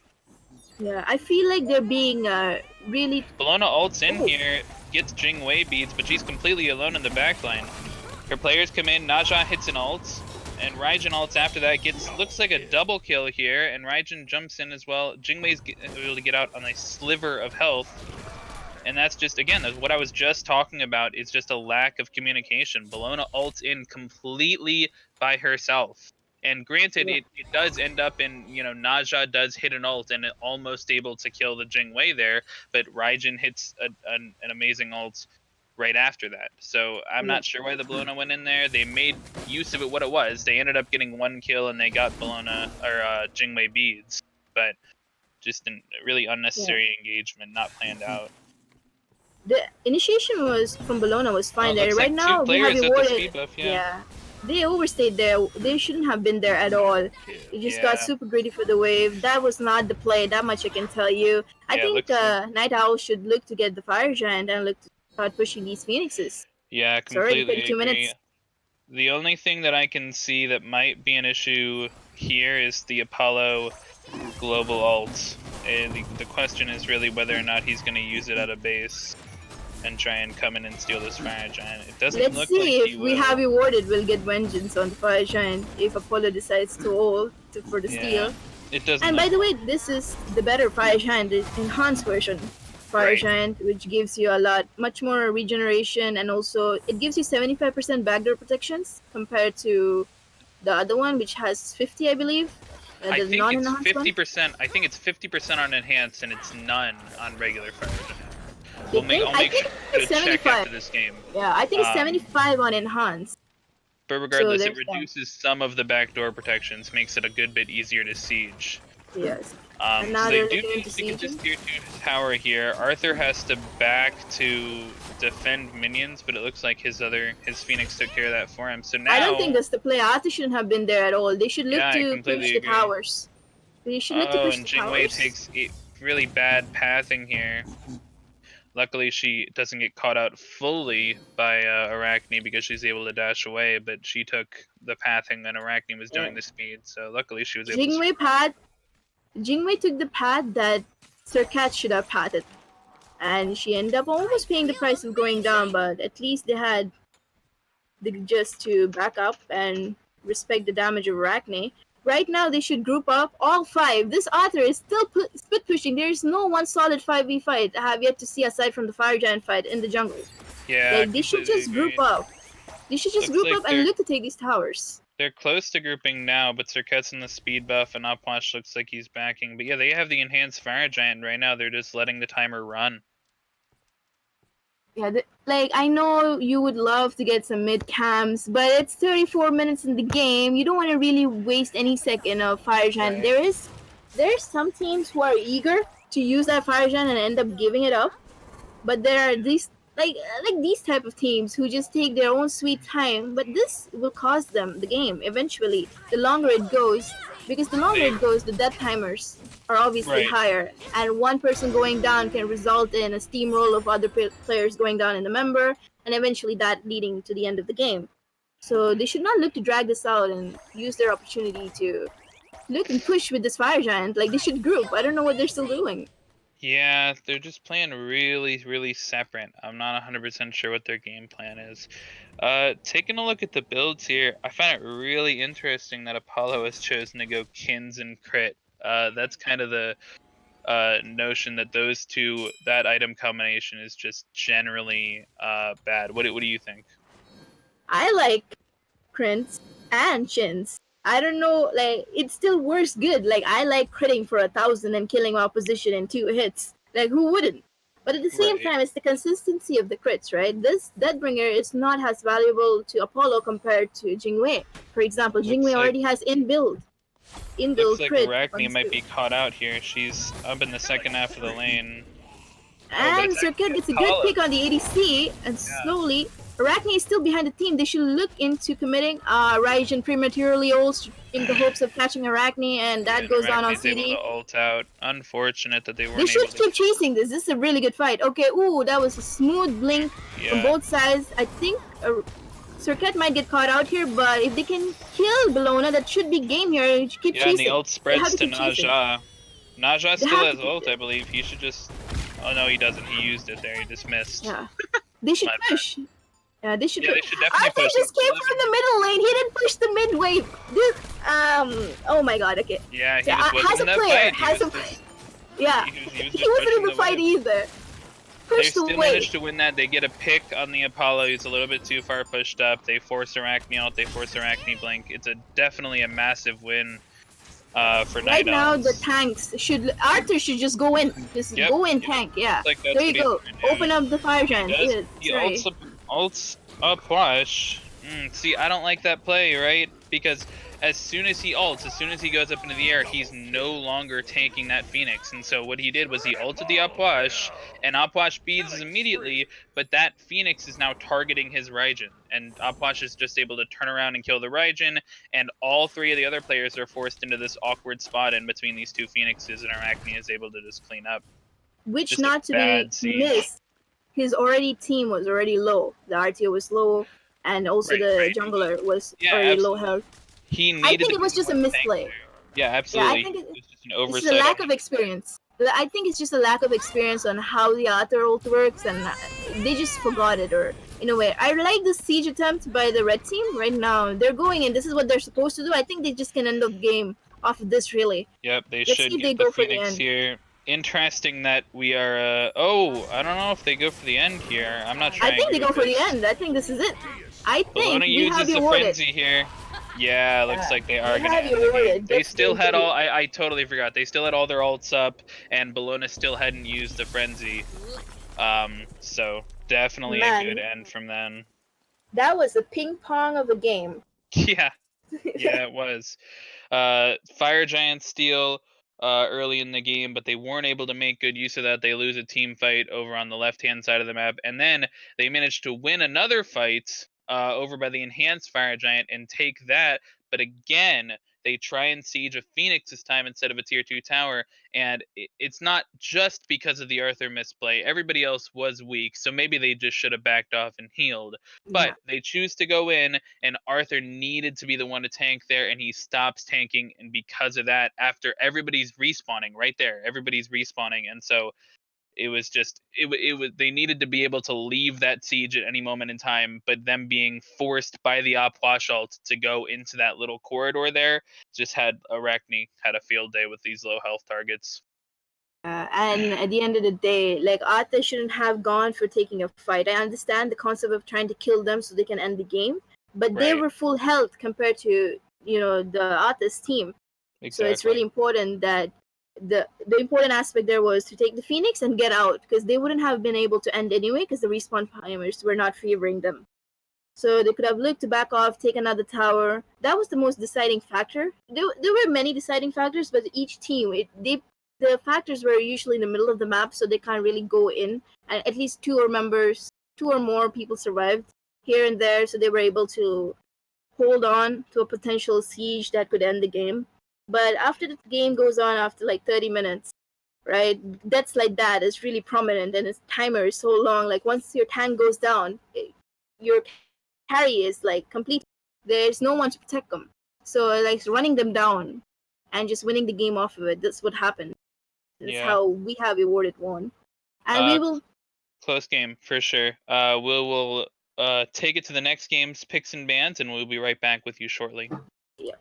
Yeah, I feel like they're being really... Bologna ults in here, gets Jingwei beads, but she's completely alone in the backline. Her players come in, Naja hits an ult, and Raijin ults after that, looks like a double kill here, and Raijin jumps in as well. Jingwei's able to get out on a sliver of health, and that's just, again, that's what I was just talking about, is just a lack of communication. Bologna ults in completely by herself. And granted, it does end up in, Naja does hit an ult and almost able to kill the Jingwei there, but Raijin hits an amazing ult right after that. So I'm not sure why the Bologna went in there. They made use of it what it was. They ended up getting one kill and they got Jingwei beads, but just a really unnecessary engagement, not planned out. The initiation was from Bologna was fine there. Right now, we have rewarded. Yeah, they overstayed there. They shouldn't have been there at all. They just got super greedy for the wave. That was not the play. That much I can tell you. I think Night Owl should look to get the Fire Giant and look to start pushing these Phoenixes. Yeah, completely agree. Minutes. The only thing that I can see that might be an issue here is the Apollo global ult. The question is really whether or not he's going to use it at a base and try and come in and steal this Fire Giant. It doesn't look like he will. Let's see if we have rewarded, we'll get vengeance on the Fire Giant if Apollo decides to ult for the steal. It doesn't. And by the way, this is the better Fire Giant, the enhanced version. Fire Giant, which gives you much more regeneration, and also it gives you 75% backdoor protections compared to the other one, which has 50, I believe. I think it's 50%. I think it's 50% on enhanced, and it's none on regular Fire Giant. I'll make sure to check after this game. Yeah, I think it's 75 on enhanced. But regardless, it reduces some of the backdoor protections, makes it a good bit easier to siege. Yes. So they do need to get this tier 2 tower here. Arthur has to back to defend minions, but it looks like his Phoenix took care of that for him. So now I don't think that's the play. Arthur shouldn't have been there at all. They should look Yeah, I to completely push the agree. towers. They should look to Oh, push and the Jingwei towers. takes really bad pathing here. Luckily, she doesn't get caught out fully by Arachne because she's able to dash away, but she took the pathing and Arachne was doing the speed, so luckily she was able to... Jingwei took the path that Sir Cat should have pathed. And she ended up almost paying the price of going down, but at least they had the just to back up and respect the damage of Arachne. Right now, they should group up all 5. This Arthur is still split pushing. There is no one solid 5v fight I have yet to see aside from the Fire Giant fight in the jungle. Yeah, like, they should just group up. They should just group up and look to take these towers. They're close to grouping now, but Circuit's in the speed buff and Opwash looks like he's backing. But yeah, they have the enhanced Fire Giant right now. They're just letting the timer run. Yeah, I know you would love to get some mid cams, but it's 34 minutes in the game. You don't want to really waste any second of Fire Giant. Right. There's some teams who are eager to use that Fire Giant and end up giving it up, but there are these like these type of teams who just take their own sweet time. But this will cost them the game eventually. The longer it goes, because the longer it goes, the death timers are obviously higher, and one person going down can result in a steamroll of other players going down in the member, and eventually that leading to the end of the game. So they should not look to drag this out and use their opportunity to look and push with this Fire Giant. Like, they should group. I don't know what they're still doing. Yeah, they're just playing really, really separate. I'm not 100% sure what their game plan is. Taking a look at the builds here, I find it really interesting that Apollo has chosen to go Kins and Crit. That's kind of the notion that those two, that item combination is just generally bad. What do you think? I like Crits and Chins. I don't know, like, it still works good. Like, I like critting for 1,000 and killing my opposition in 2 hits. Like, who wouldn't? But at the same time, it's the consistency of the crits, right? This Deathbringer is not as valuable to Apollo compared to Jingwei. For example, Jingwei already has inbuilt looks like crit. Arachne might be caught out here. She's up in the second half of the lane. And Circuit gets a good pick on the ADC, and slowly, Arachne is still behind the team. They should look into committing Raijin prematurely ults in the hopes of catching Arachne, and that goes down on CD. Able to ult out. Unfortunate that they weren't They should keep chasing this. This is a really good fight. Okay, ooh, that was a smooth blink from both sides. I think Circuit might get caught out here, but if they can kill Bellona, that should be game here. Keep chasing. And the ult spreads to Naja. Naja still has ult, I believe. He should just... Oh, no, he doesn't. He used it there. He just missed. Yeah. They should push. Yeah, they should. They should definitely Arthur push. just came from the middle lane. He didn't push the mid wave. Dude, oh my god. Okay. Yeah, he just wasn't in that fight. Yeah, he wasn't in the fight either. They still managed to win that. They get a pick on the Apollo. He's a little bit too far pushed up. They force Arachne out. They force Arachne blink. It's definitely a massive win for Night Right now, the tanks Arthur should just go in. Just go in, tank. Yeah. Like there you go. Open up the Fire Giant. He ults up Wash. See, I don't like that play, right? Because as soon as he ults, as soon as he goes up into the air, he's no longer tanking that Phoenix. And so what he did was he ulted the Upwash, and Upwash beads immediately, but that Phoenix is now targeting his Raijin. And Upwash is just able to turn around and kill the Raijin, and all 3 of the other players are forced into this awkward spot in between these 2 Phoenixes, and Arachne is able to just clean up. Which, just not to be missed, his team was already low. The RTO was low, and also the jungler was already low health. I think it was just a misplay. Yeah, absolutely. Yeah, I think it's just an oversight. It's a lack of experience. I think it's just a lack of experience on how the Arthur ult works, and they just forgot it, or in a way. I like the siege attempt by the red team right now. They're going in. This is what they're supposed to do. I think they just can end up game off of this, really. Yep, they should get the Phoenix here. Interesting that we are... I don't know if they go for the end here. I'm not sure. I think they go for the end. I think this is it. I think we have the awarded. frenzy here. Yeah, looks like they are gonna end the game. They still had all... I totally forgot. They still had all their ults up, and Bellona still hadn't used the frenzy. So definitely a good end from them. That was a ping pong of a game. Yeah, yeah, it was. Fire Giant steal. early in the game, but they weren't able to make good use of that. They lose a team fight over on the left-hand side of the map, and then they managed to win another fight over by the enhanced fire giant and take that. But again, they try and siege a phoenix this time instead of a tier 2 tower, and it's not just because of the Arthur misplay. Everybody else was weak, so maybe they just should have backed off and healed. But they choose to go in, and Arthur needed to be the one to tank there, and he stops tanking. And because of that, after everybody's respawning right there, everybody's respawning, and so it was just it was they needed to be able to leave that siege at any moment in time, but them being forced by the op wash ult to go into that little corridor there just had Arachne had a field day with these low health targets. And at the end of the day, like Arthur shouldn't have gone for taking a fight. I understand the concept of trying to kill them so they can end the game, but they Right. were full health compared to the Arthur's team. So it's really Exactly. important that the important aspect there was to take the Phoenix and get out, because they wouldn't have been able to end anyway because the respawn timers were not favoring them. So they could have looked to back off, take another tower. That was the most deciding factor. There were many deciding factors, but each team, the factors were usually in the middle of the map, so they can't really go in. And at least two or more people survived here and there, so they were able to hold on to a potential siege that could end the game. But after the game goes on, after like 30 minutes, right, deaths like that is really prominent, and its timer is so long. Like once your tank goes down, your carry is like complete. There's no one to protect them. So like running them down and just winning the game off of it. That's what happened. That's Yeah. how we have awarded one. And we Uh, will. Close game for sure. We'll take it to the next game's picks and bans, and we'll be right back with you shortly. Yeah.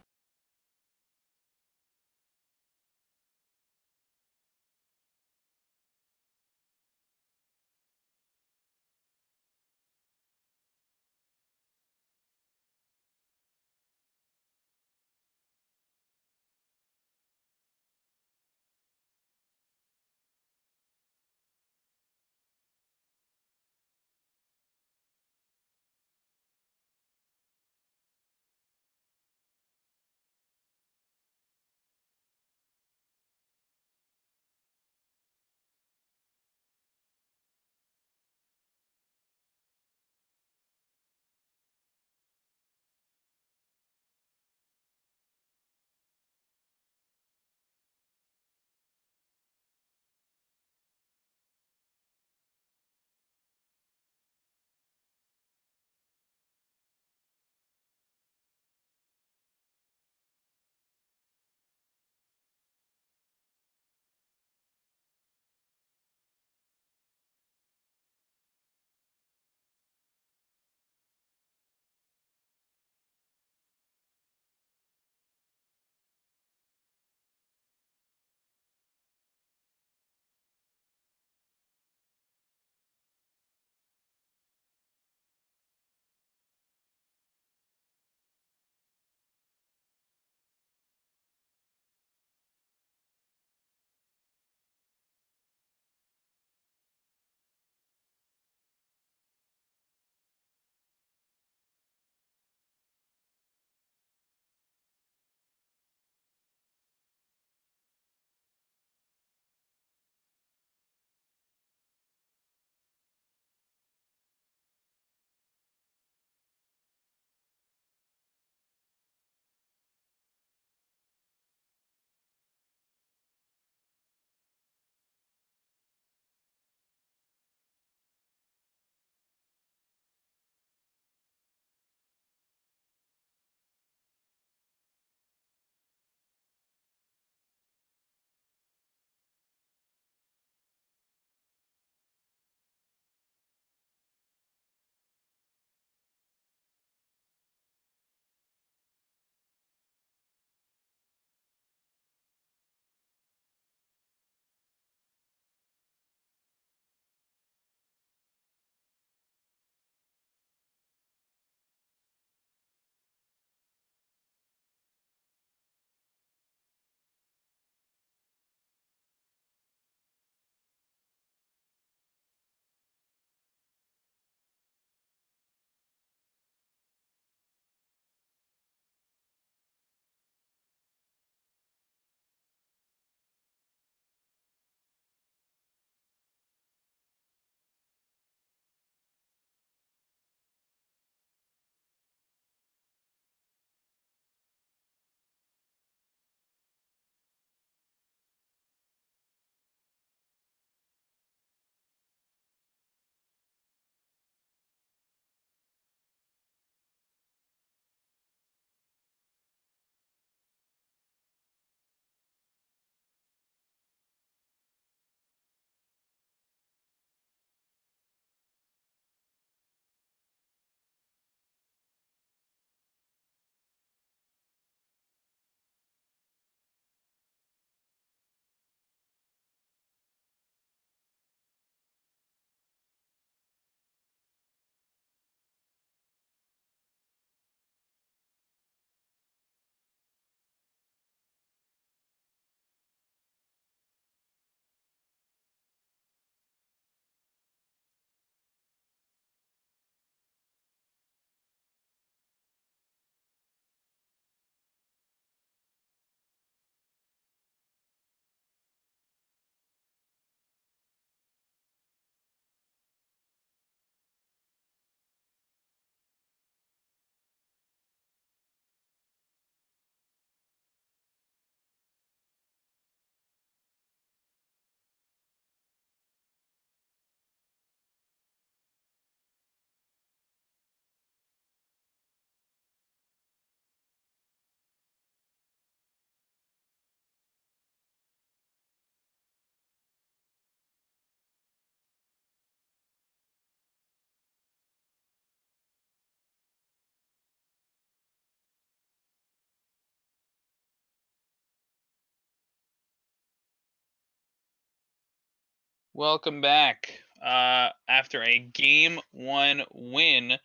Welcome back. After a game 1 win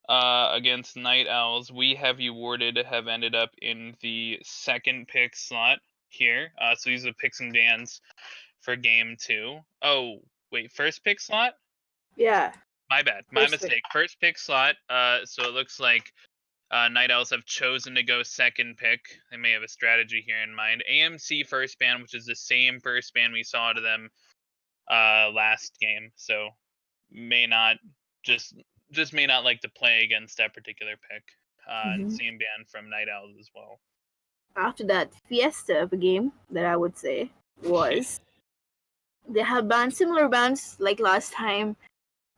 against Night Owls, we have ended up in the second pick slot here. So these are the picks and bans for game 2. Oh, wait, first pick slot? Yeah. My bad. My First pick. mistake. First pick slot. So it looks like Night Owls have chosen to go second pick. They may have a strategy here in mind. AMC first ban, which is the same first ban we saw to them last game, so may not just may not like to play against that particular pick. And same ban from Night Owls as well. After that fiesta of a game, that I would say was they have banned similar bans like last time.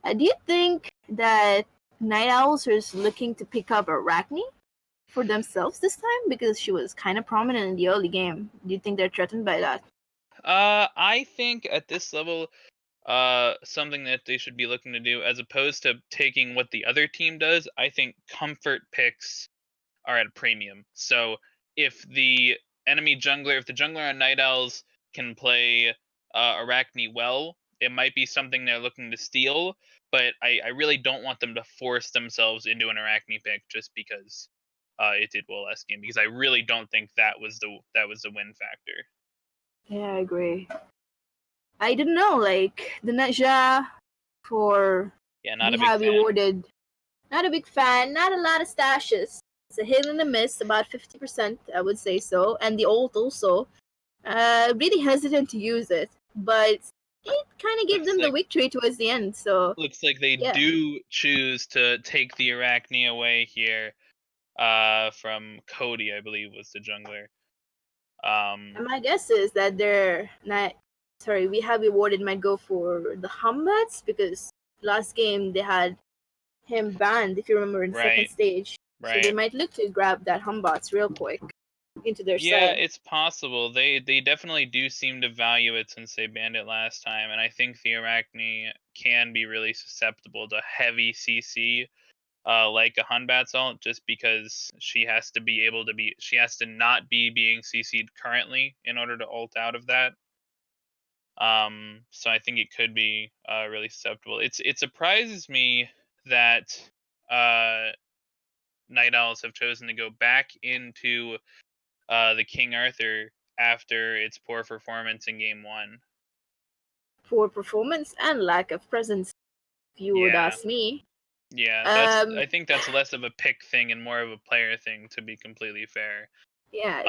Do you think that Night Owls is looking to pick up Arachne for themselves this time because she was kind of prominent in the early game? Do you think they're threatened by that? I think at this level, something that they should be looking to do, as opposed to taking what the other team does, I think comfort picks are at a premium. So if the jungler on Night Owls can play Arachne well, it might be something they're looking to steal. But I really don't want them to force themselves into an Arachne pick just because it did well last game, because I really don't think that was the win factor. Yeah, I agree. I didn't know, like the Naja for Not we a big have fan. awarded. Not a big fan. Not a lot of stashes. It's a hit and a miss, about 50%, I would say so. And the ult also. Really hesitant to use it, but it kind of gave them the victory towards the end. So looks like they do choose to take the Arachne away here. From Cody, I believe, was the jungler. And my guess is that they're not. Sorry, we have awarded might go for the Humbats because last game they had him banned, if you remember, in second stage. So they might look to grab that Humbats real quick into their side. Yeah, it's possible. They definitely do seem to value it since they banned it last time, and I think the Arachne can be really susceptible to heavy CC, like a Hunbat's ult, just because she has to not be being CC'd currently in order to ult out of that. So I think it could be really susceptible. It surprises me that Night Owls have chosen to go back into the King Arthur after its poor performance in game 1. Poor performance and lack of presence, if you would ask me. Yeah, I think that's less of a pick thing and more of a player thing, to be completely fair. Yeah.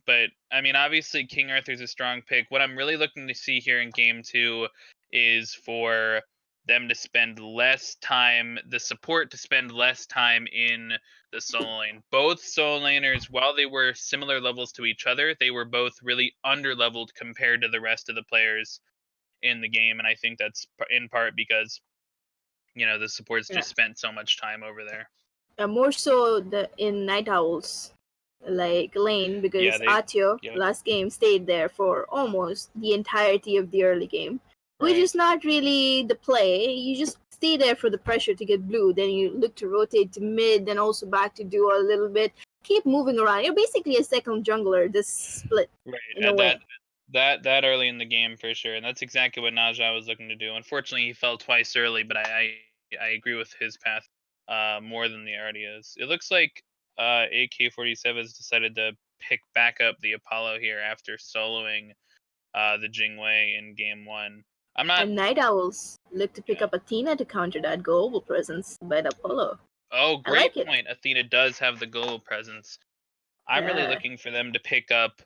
But I mean, obviously King Arthur's a strong pick. What I'm really looking to see here in game 2 is for them to spend less time, the support to spend less time in the solo lane. Both solo laners, while they were similar levels to each other, they were both really under-leveled compared to the rest of the players in the game, and I think that's in part because, the supports just spent so much time over there. More so in Night Owls like lane, because Atio last game stayed there for almost the entirety of the early game, which is not really the play. You just stay there for the pressure to get blue, then you look to rotate to mid, then also back to duo a little bit, keep moving around. You're basically a second jungler, this split in a way. That early in the game for sure, and that's exactly what Naja was looking to do. Unfortunately, he fell twice early, but I agree with his path more than the already is. It looks like AK-47 has decided to pick back up the Apollo here after soloing the Jingwei in game 1. And Night Owls look to pick up Athena to counter that global presence by the Apollo. Oh, great point. Athena does have the global presence. I'm really looking for them to pick up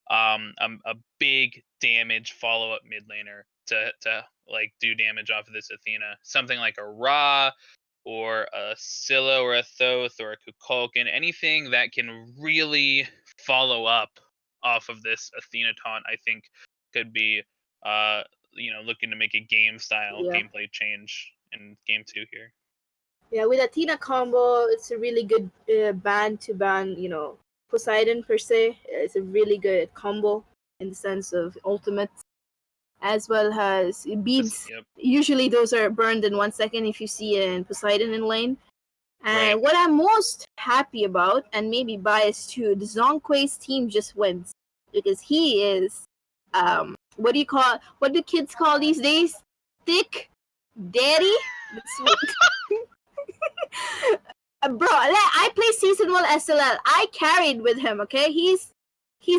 a big damage follow-up mid laner to like do damage off of this Athena. Something like a Ra or a Scylla or a Thoth or a Kukulkan, anything that can really follow up off of this Athena taunt, I think could be looking to make a gameplay change in game 2 here. Yeah, with Athena combo, it's a really good ban to ban, Poseidon per se. It's a really good combo in the sense of ultimates, as well as beads. Usually those are burned in 1 second if you see Poseidon in lane. And what I'm most happy about, and maybe biased too, the Zhongkui's team just wins, because he is what do kids call these days? Thick daddy. That's what. Bro, I play season 1 SLL. I carried with him. Okay, he's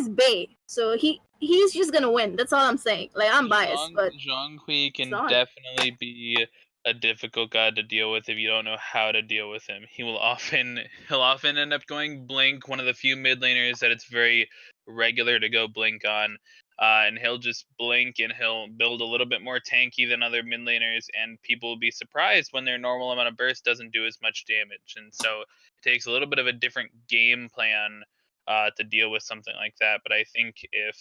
Bay, so he's just gonna win. That's all I'm saying. Like, I'm biased, but Zhonghui it's can on. definitely be a difficult guy to deal with if you don't know how to deal with him. He'll often end up going blink, one of the few mid laners that it's very regular to go blink on. And he'll just blink and he'll build a little bit more tanky than other mid laners, and people will be surprised when their normal amount of burst doesn't do as much damage. And so it takes a little bit of a different game plan to deal with something like that. But I think if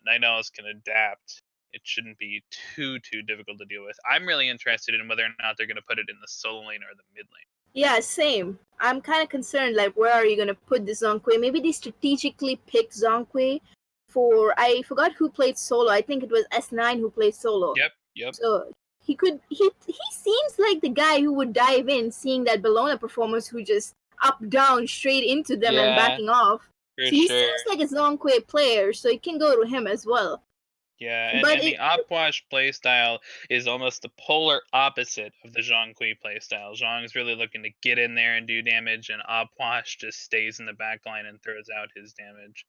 Night Owls can adapt, it shouldn't be too difficult to deal with. I'm really interested in whether or not they're going to put it in the solo lane or the mid lane. Yeah, same. I'm kind of concerned, like, where are you going to put the Zhonghui? Maybe they strategically picked Zhonghui for, I forgot who played solo. I think it was S9 who played solo. Yep. So he seems like the guy who would dive in, seeing that Bellona performance, who just up, down, straight into them and Yeah, backing off. for So he sure. seems like a Zhonghui player, so it can go to him as well. Yeah, and But the Opwash playstyle is almost the polar opposite of the Zhonghui playstyle. Zhong's really looking to get in there and do damage, and Opwash just stays in the backline and throws out his damage.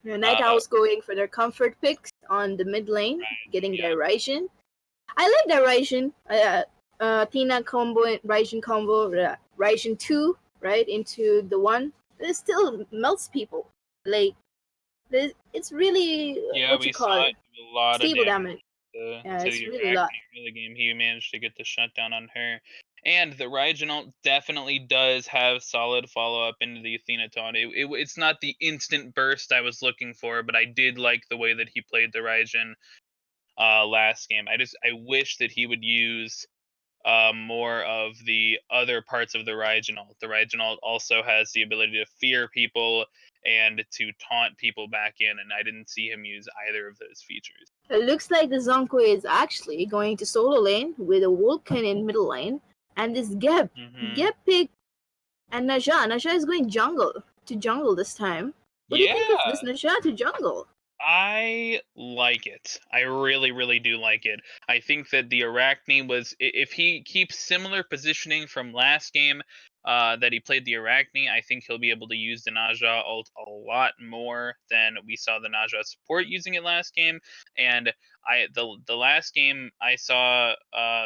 Night Owls going for their comfort picks on the mid lane, getting their Raijin. I like their Raijin. Athena combo, Raijin combo, Raijin 2, right, into the 1. It still melts people. Like, it's really, what you call it? A lot Stable of damage. to It's the really a lot. early game. He managed to get the shutdown on her. And the Raijin ult definitely does have solid follow-up into the Athena taunt. It's not the instant burst I was looking for, but I did like the way that he played the Raijin last game. I wish that he would use more of the other parts of the Raijin ult. The Raijin ult also has the ability to fear people and to taunt people back in, and I didn't see him use either of those features. It looks like the Zhonghui is actually going to solo lane with a Vulcan in middle lane, and this Geb pick, and Naja is going to jungle this time. What do you think of this Naja to jungle? I like it. I really do like it. I think that the Arachne was, if he keeps similar positioning from last game that he played the Arachne, I think he'll be able to use the Naja ult a lot more than we saw the Naja support using it last game. And the last game I saw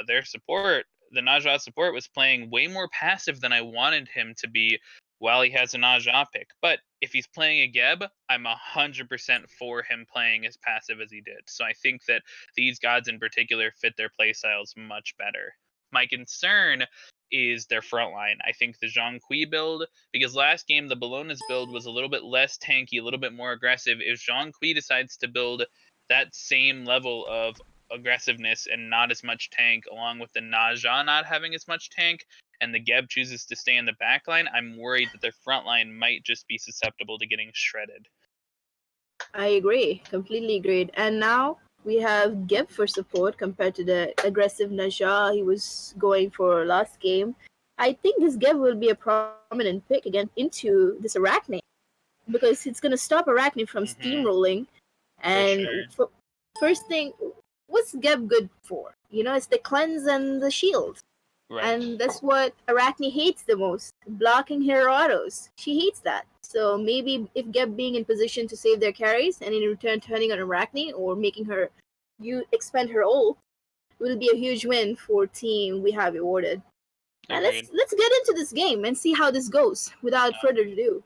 their support, the Naja support was playing way more passive than I wanted him to be while he has a Naja pick. But if he's playing a Geb, I'm 100% for him playing as passive as he did. So I think that these gods in particular fit their playstyles much better. My concern is their front line. I think the Zhonghui build, because last game the Bellona's build was a little bit less tanky, a little bit more aggressive. If Zhonghui decides to build that same level of aggressiveness and not as much tank, along with the Naja not having as much tank, and the Geb chooses to stay in the back line, I'm worried that their front line might just be susceptible to getting shredded. I agree. Completely agreed. And now we have Geb for support compared to the aggressive Naja he was going for last game. I think this Geb will be a prominent pick again into this Arachne, because it's going to stop Arachne from steamrolling. And first thing, what's Geb good for? It's the cleanse and the shield. Right. And that's what Arachne hates the most, blocking her autos. She hates that. So maybe if Geb being in position to save their carries and in return turning on Arachne or making her expend her ult will be a huge win for team we have awarded. And let's get into this game and see how this goes without further ado.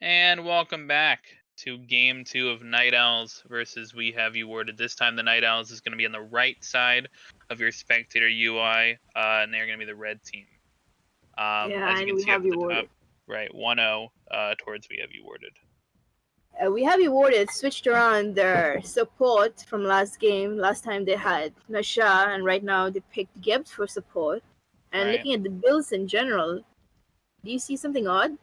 And welcome back to Game 2 of Night Owls versus We Have You Warded. This time the Night Owls is going to be on the right side of your spectator UI, and they're going to be the red team. As you can we see up have you the top, warded. right, 1-0 towards We Have You Warded. We have you warded switched around their support from last game. Last time they had Nasha, and right now they picked Gibbs for support. And Right. looking at the builds in general, do you see something odd?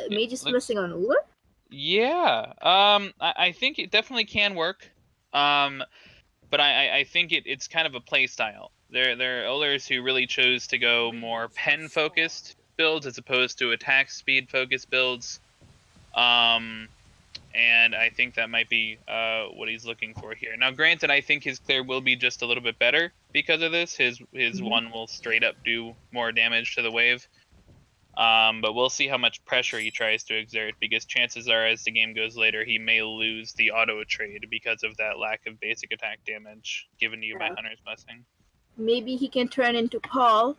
Mage is missing on Uller? Yeah, I think it definitely can work, but I think it's kind of a play style. There are Ullers who really chose to go more pen focused builds as opposed to attack speed focused builds, and I think that might be what he's looking for here. Now, granted, I think his clear will be just a little bit better because of this. His one will straight up do more damage to the wave. But we'll see how much pressure he tries to exert, because chances are, as the game goes later, he may lose the auto trade because of that lack of basic attack damage given to you by Hunter's Blessing. Maybe he can turn into Paul,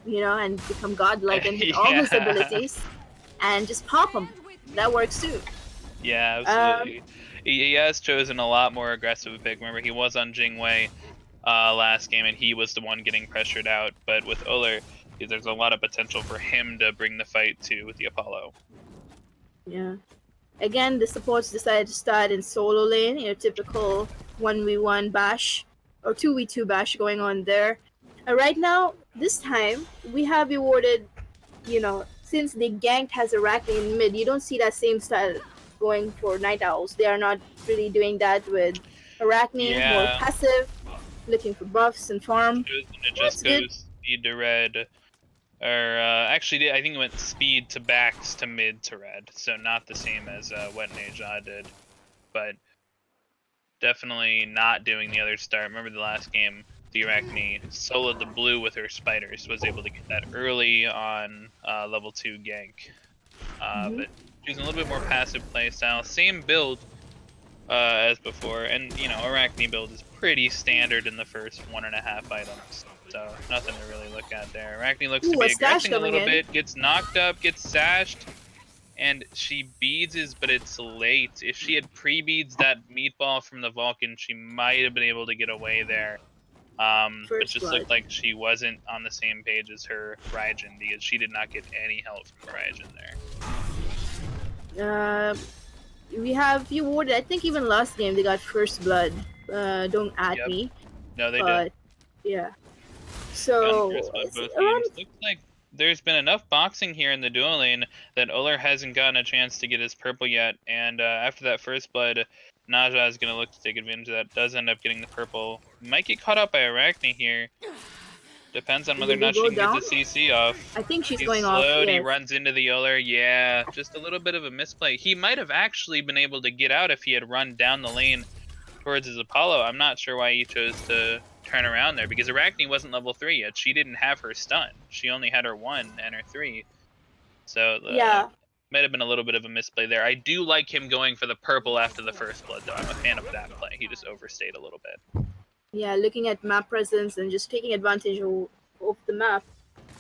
and become godlike and hit all his abilities, and just pop him. That works too. Yeah, absolutely. He has chosen a lot more aggressive pick. Remember, he was on Jingwei last game, and he was the one getting pressured out. But with Uller, there's a lot of potential for him to bring the fight to with the Apollo. Yeah. Again, the supports decided to start in solo lane, typical 1v1 bash or 2v2 bash going on there. Right now, this time, we have awarded, since they ganked has Arachne in mid, you don't see that same style going for Night Owls. They are not really doing that with Arachne, more passive, looking for buffs and farm. It just goes speed to red. Or actually, I think it went speed to backs to mid to red, so not the same as what Neja did, but definitely not doing the other start. Remember the last game, the Arachne soloed the blue with her spiders, was able to get that early on level 2 gank, but using a little bit more passive playstyle, same build as before, and Arachne build is pretty standard in the first 1.5 items. So nothing to really look at there. Arachne looks to be aggressing a little bit, gets knocked up, gets sashed, and she beadses, but it's late. If she had pre-beads that meatball from the Vulcan, she might have been able to get away there. But just looked like she wasn't on the same page as her Raijin, because she did not get any help from Raijin there. We have you warded. I think even last game they got first blood. Don't add me. No, they did. Yeah. So looks like there's been enough boxing here in the dual lane that Uller hasn't gotten a chance to get his purple yet, and after that first blood, Naja is going to look to take advantage of that. Does end up getting the purple. Might get caught up by Arachne here. Depends on whether or not she can get the CC off. I think she's He's going slowed, off. He runs into the Uller. Yeah, just a little bit of a misplay. He might have actually been able to get out if he had run down the lane towards his Apollo. I'm not sure why he chose to turn around there, because Arachne wasn't level 3 yet. She didn't have her stun. She only had her 1 and her 3. So might have been a little bit of a misplay there. I do like him going for the purple after the first blood, though. I'm a fan of that play. He just overstayed a little bit. Yeah, looking at map presence and just taking advantage of the map.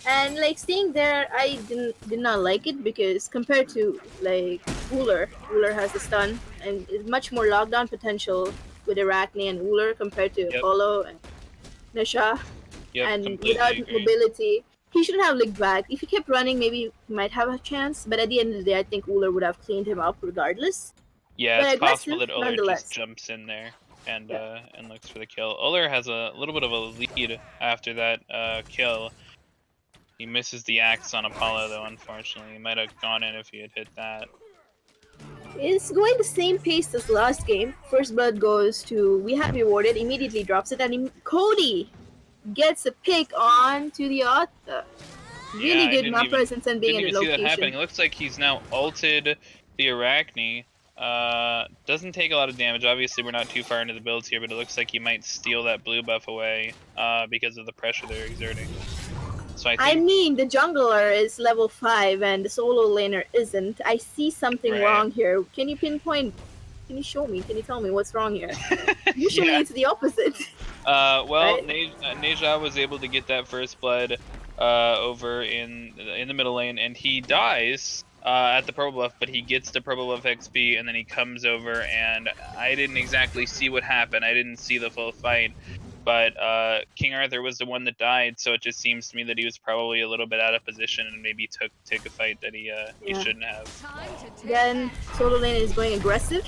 And staying there, I did not like it, because compared to Uller has the stun and is much more lockdown potential with Arachne and Uller compared to Apollo and Nasha. And without mobility, he shouldn't have looked back. If he kept running, maybe he might have a chance. But at the end of the day, I think Uller would have cleaned him up regardless. Yeah, it's possible that Uller just jumps in there and looks for the kill. Uller has a little bit of a lead after that kill. He misses the axe on Apollo, though, unfortunately. He might have gone in if he had hit that. It's going the same pace as last game. First blood goes to We Have You Warded, immediately drops it, and Cody gets a pick on to the Otta. Really good map presence and being in a location. See that happening. It looks like he's now ulted the Arachne. Doesn't take a lot of damage. Obviously, we're not too far into the builds here, but it looks like he might steal that blue buff away because of the pressure they're exerting. So I mean, the jungler is level 5 and the solo laner isn't. I see something wrong here. Can you pinpoint? Can you show me? Can you tell me what's wrong here? Usually it's the opposite. Neja was able to get that first blood over in the middle lane, and he dies at the purple buff, but he gets the purple buff XP, and then he comes over, and I didn't exactly see what happened. I didn't see the full fight, but King Arthur was the one that died, so it just seems to me that he was probably a little bit out of position and maybe took a fight that he shouldn't have. Then solo lane is going aggressive.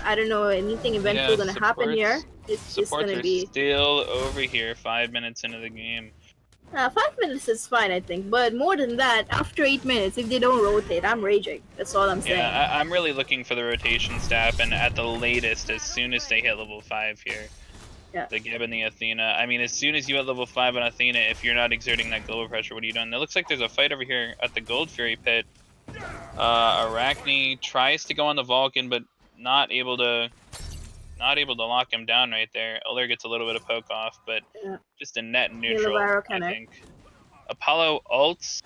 I don't know anything eventful gonna happen here. It's just Supports gonna are be still over here 5 minutes into the game. 5 minutes is fine, I think. But more than that, after 8 minutes, if they don't rotate, I'm raging. That's all I'm saying. Yeah, I'm really looking for the rotation staff, and at the latest, as soon as they hit level 5 here. Yeah. The Gib and the Athena. I mean, as soon as you hit level 5 on Athena, if you're not exerting that global pressure, what are you doing? It looks like there's a fight over here at the Gold Fury pit. Arachne tries to go on the Vulcan, but not able to lock him down right there. Uller gets a little bit of poke off, but just a net neutral, I think. Apollo ults,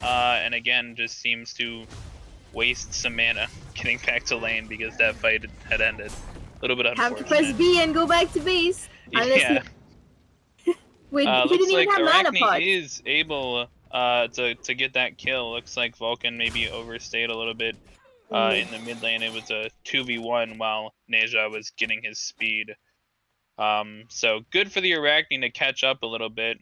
and again, just seems to waste some mana getting back to lane because that fight had ended. A little bit unfortunate. Have to press B and go back to base. Yeah. Wait, he Looks didn't even like have mana Arachne pot. is able to get that kill. Looks like Vulcan maybe overstayed a little bit in the mid lane. It was a 2v1 while Neja was getting his speed. So good for the Arachne to catch up a little bit.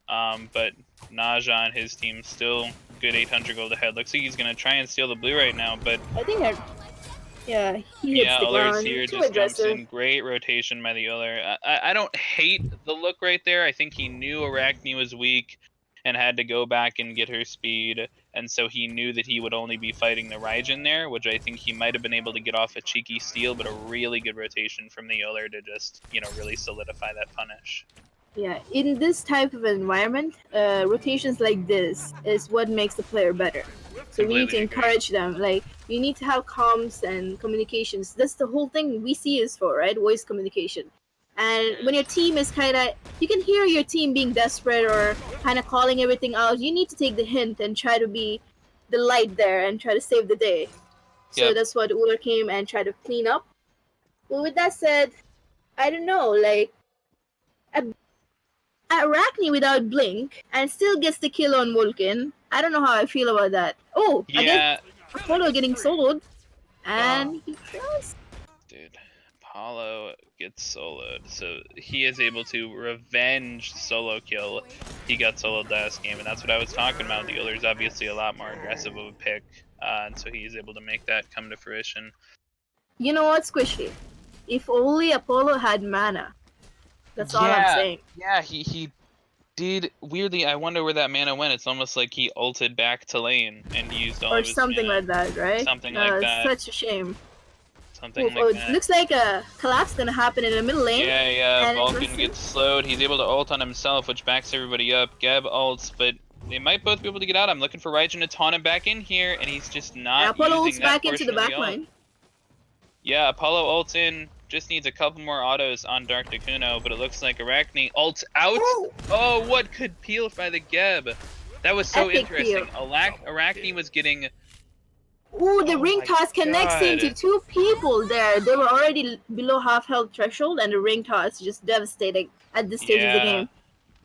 But Naja and his team still good 800 gold ahead. Looks like he's gonna try and steal the blue right now, but I think he hits the Uller's ground. here, Too just jumps aggressive. in. Great rotation by the Uller. I don't hate the look right there. I think he knew Arachne was weak and had to go back and get her speed, and so he knew that he would only be fighting the Raijin there, which I think he might have been able to get off a cheeky steal, but a really good rotation from the Uller to just, really solidify that punish. Yeah, in this type of environment, rotations like this is what makes the player better. So we need to encourage them. Like, you need to have comms and communications. That's the whole thing VC is for, right? Voice communication. And when your team is you can hear your team being desperate or kind of calling everything out. You need to take the hint and try to be the light there and try to save the day. So that's what Uller came and tried to clean up. Well, with that said, I don't know, like, Arachne without blink and still gets the kill on Vulcan. I don't know how I feel about that. Oh, I guess Apollo getting soloed, and he does. Dude, Apollo gets soloed, so he is able to revenge solo kill. He got soloed last game, and that's what I was talking about. The Uller's obviously a lot more aggressive of a pick, and so he's able to make that come to fruition. You know what, Squishy? If only Apollo had mana. That's all I'm saying. Yeah, he did. Weirdly, I wonder where that mana went. It's almost like he ulted back to lane and used all of his something mana. like that, right? Something like that. Such a shame. Something like that. Looks like a collapse gonna happen in the middle lane. Yeah, Vulcan gets slowed. He's able to ult on himself, which backs everybody up. Geb ults, but they might both be able to get out. I'm looking for Raijin to taunt him back in here, and he's just not Apollo using ults that back into portion the of back ult. line. Yeah, Apollo ults in. Just needs a couple more autos on Dark Dakuno, but it looks like Arachne ults out. Oh, what could peel by the Geb? That was so Epic interesting. peel. Arachne was getting... Ooh, the ring toss connects him to two people there. They were already below half health threshold, and the ring toss just devastating at this stage of the game.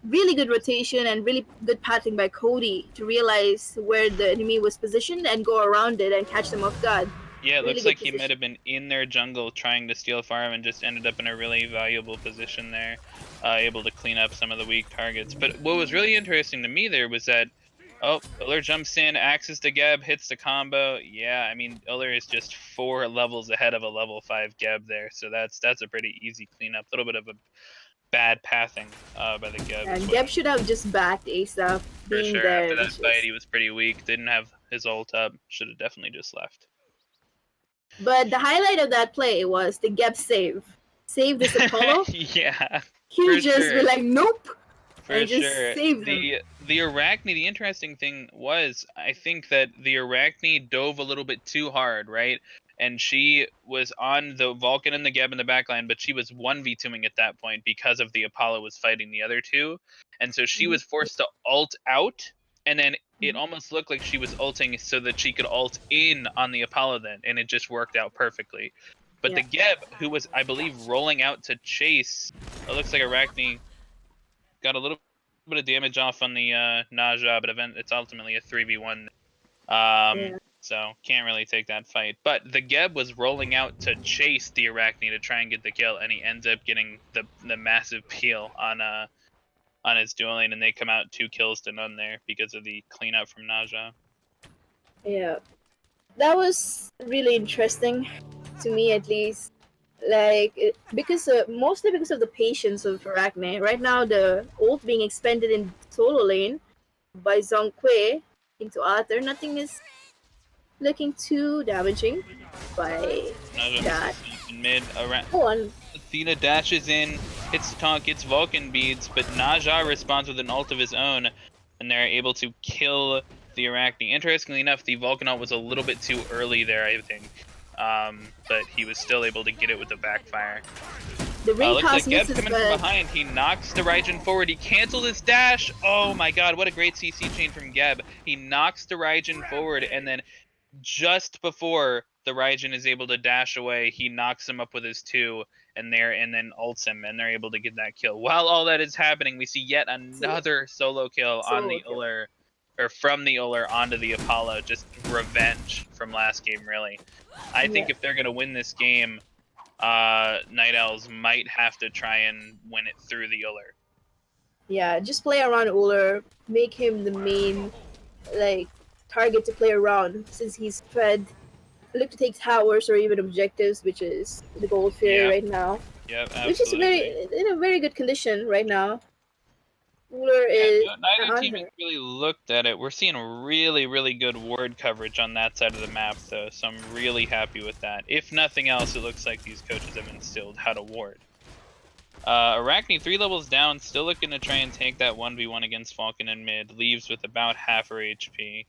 Really good rotation and really good pathing by Cody to realize where the enemy was positioned and go around it and catch them off guard. Yeah, it Really looks good like he might have been in their jungle trying to steal farm and just ended up in a really valuable position there, able to clean up some of the weak targets. But what was really interesting to me there was that, Uller jumps in, axes to Geb, hits the combo. Yeah, I mean, Uller is just 4 levels ahead of a level 5 Geb there, so that's a pretty easy cleanup. A little bit of a bad pathing by the Geb. And Geb should have just backed ASAP. For sure, after that fight, he was pretty weak, didn't have his ult up, should have definitely just left. But the highlight of that play was the Geb save. Save this Apollo. Yeah. He just be like, nope. For just sure. saved him. The Arachne, the interesting thing was, I think that the Arachne dove a little bit too hard, right? And she was on the Vulcan and the Geb in the backline, but she was 1v2ing at that point because of the Apollo was fighting the other two. And so she was forced to ult out, and then it almost looked like she was ulting so that she could ult in on the Apollo then, and it just worked out perfectly. But the Geb, who was, I believe, rolling out to chase, it looks like Arachne got a little bit of damage off on the Naja, but it's ultimately a 3v1. So can't really take that fight. But the Geb was rolling out to chase the Arachne to try and get the kill, and he ends up getting the massive peel on his dual lane, and they come out 2 kills to none there because of the cleanup from Naja. Yeah, that was really interesting to me, at least. Mostly because of the patience of Arachne. Right now, the ult being expended in solo lane by Zhonghui into Arthur, nothing is looking too damaging by Naja that. in mid around. Go on. Athena dashes in, hits the taunt, gets Vulcan beads, but Naja responds with an ult of his own, and they're able to kill the Arachne. Interestingly enough, the Vulcan ult was a little bit too early there, I think. But he was still able to get it with the backfire. The ring Looks like toss Geb's misses, coming from but behind. He knocks the Raijin forward. He canceled his dash. Oh my god, what a great CC chain from Geb. He knocks the Raijin forward, and then just before the Raijin is able to dash away, he knocks him up with his 2, and then ults him, and they're able to get that kill. While all that is happening, we see yet another solo kill on the Ullr, or from the Ullr onto the Apollo. Just revenge from last game, really. I think if they're going to win this game, Night Owls might have to try and win it through the Ullr. yeah, just play around Ullr, make him the main target to play around, since he's fed. Look to take towers or even objectives, which is the gold fairy right now. Yep, absolutely. Which is in a very good condition right now. Ullr is neither on team her. has really looked at it. We're seeing really, really good ward coverage on that side of the map, though, so I'm really happy with that. If nothing else, it looks like these coaches have instilled how to ward. Arachne 3 levels down, still looking to try and take that 1v1 against Falcon in mid. Leaves with about half her HP.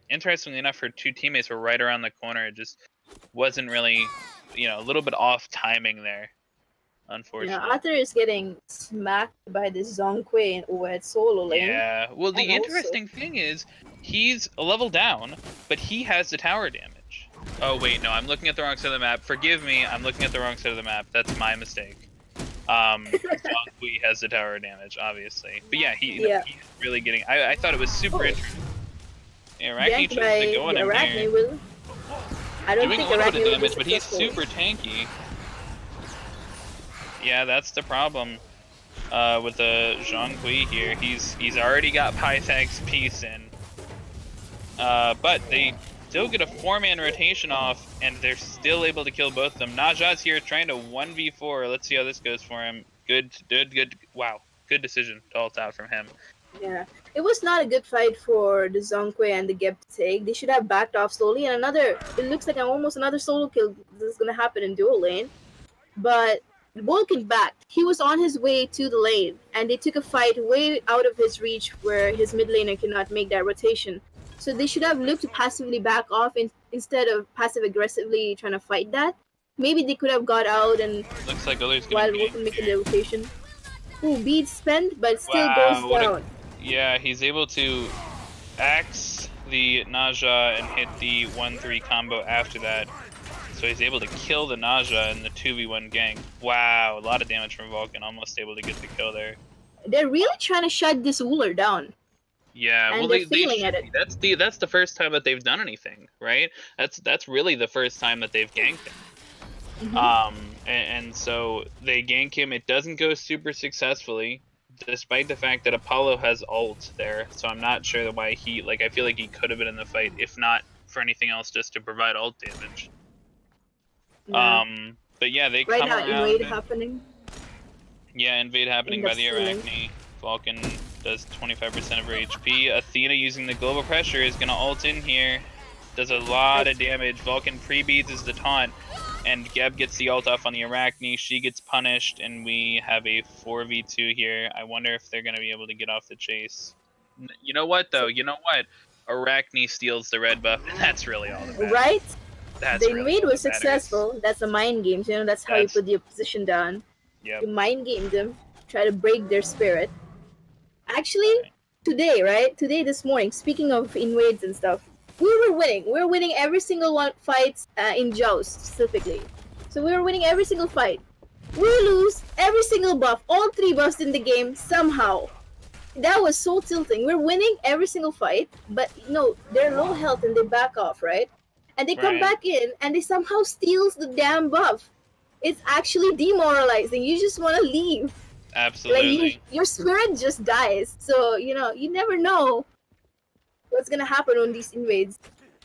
Interestingly enough, her 2 teammates were right around the corner. It just wasn't really, a little bit off timing there. Unfortunately. Yeah, Arthur is getting smacked by this Zhonghui in Uwed solo lane. Yeah, well, the And interesting thing is, he's a level down, but he has the tower damage. Oh, wait, no, I'm looking at the wrong side of the map. Forgive me, I'm looking at the wrong side of the map. That's my mistake. Zhonghui has the tower damage, obviously. But yeah, he's really getting... I thought it was super interesting. Yeah, Arachne chose to go on him here. I don't doing think a little Arachne bit of will damage, be but he's successful. super tanky. Yeah, that's the problem with the Zhonghui here. He's already got Pythag's piece in, but they still get a 4-man rotation off, and they're still able to kill both of them. Naja's here trying to 1v4. Let's see how this goes for him. Good. Wow, good decision to ult out from him. Yeah, it was not a good fight for the Zhonghui and the Geb to take. They should have backed off slowly, and it looks like almost another solo kill is gonna happen in dual lane. But Vulcan backed. He was on his way to the lane, and they took a fight way out of his reach where his mid laner cannot make that rotation. So they should have looked to passively back off instead of passive aggressively trying to fight that. Maybe they could have got out and looks like Ullr's while gonna Vulcan making the rotation. Ooh, beads spent, but still goes down. Yeah, he's able to axe the Naja and hit the 1-3 combo after that. So he's able to kill the Naja in the 2v1 gank. Wow, a lot of damage from Vulcan, almost able to get the kill there. They're really trying to shut this Ullr down. Yeah, and well, they're failing at it. That's the first time that they've done anything, right? That's really the first time that they've ganked him. Mm-hmm. And so they gank him. It doesn't go super successfully, despite the fact that Apollo has ult there. So I'm not sure why I feel like he could have been in the fight, if not for anything else, just to provide ult damage. Yeah. But yeah, they right come now, around. invade happening. Yeah, invade happening by the Arachne. Vulcan does 25% of her HP. Athena using the global pressure is gonna ult in here. Does a lot of damage. Vulcan pre-beads is the taunt. And Geb gets the ult off on the Arachne. She gets punished, and we have a 4v2 here. I wonder if they're going to be able to get off the chase. You know what, though? You know what? Arachne steals the red buff, and that's really all that matters. Right? That's the really invade was successful. That's a mind game. That's how you put the opposition down. Yep. You mind game them, try to break their spirit. Actually, today, this morning, speaking of invades and stuff, we were winning. We were winning every single fight in Joust specifically. So we were winning every single fight. We lose every single buff, all 3 buffs in the game somehow. That was so tilting. We're winning every single fight, but no, they're low health and they back off, right? And they come Right. back in and they somehow steals the damn buff. It's actually demoralizing. You just want to leave. Absolutely. Your spirit just dies. So you never know what's gonna happen on these invades.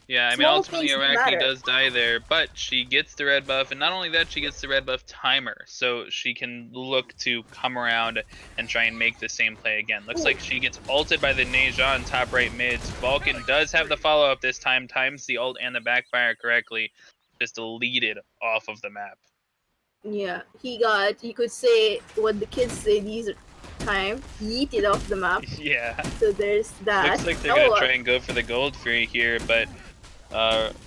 Yeah, I mean, Small ultimately, things Arachne matter. does die there, but she gets the red buff, and not only that, she gets the red buff timer, so she can look to come around and try and make the same play again. Looks like she gets ulted by the Neja in top right mids. Vulcan does have the follow-up this time, times the ult and the backfire correctly, just deleted off of the map. Yeah, he got, you could say what the kids say these time, yeeted off the map. Yeah. So there's that. Looks like they're gonna try and go for the Gold Fury here, but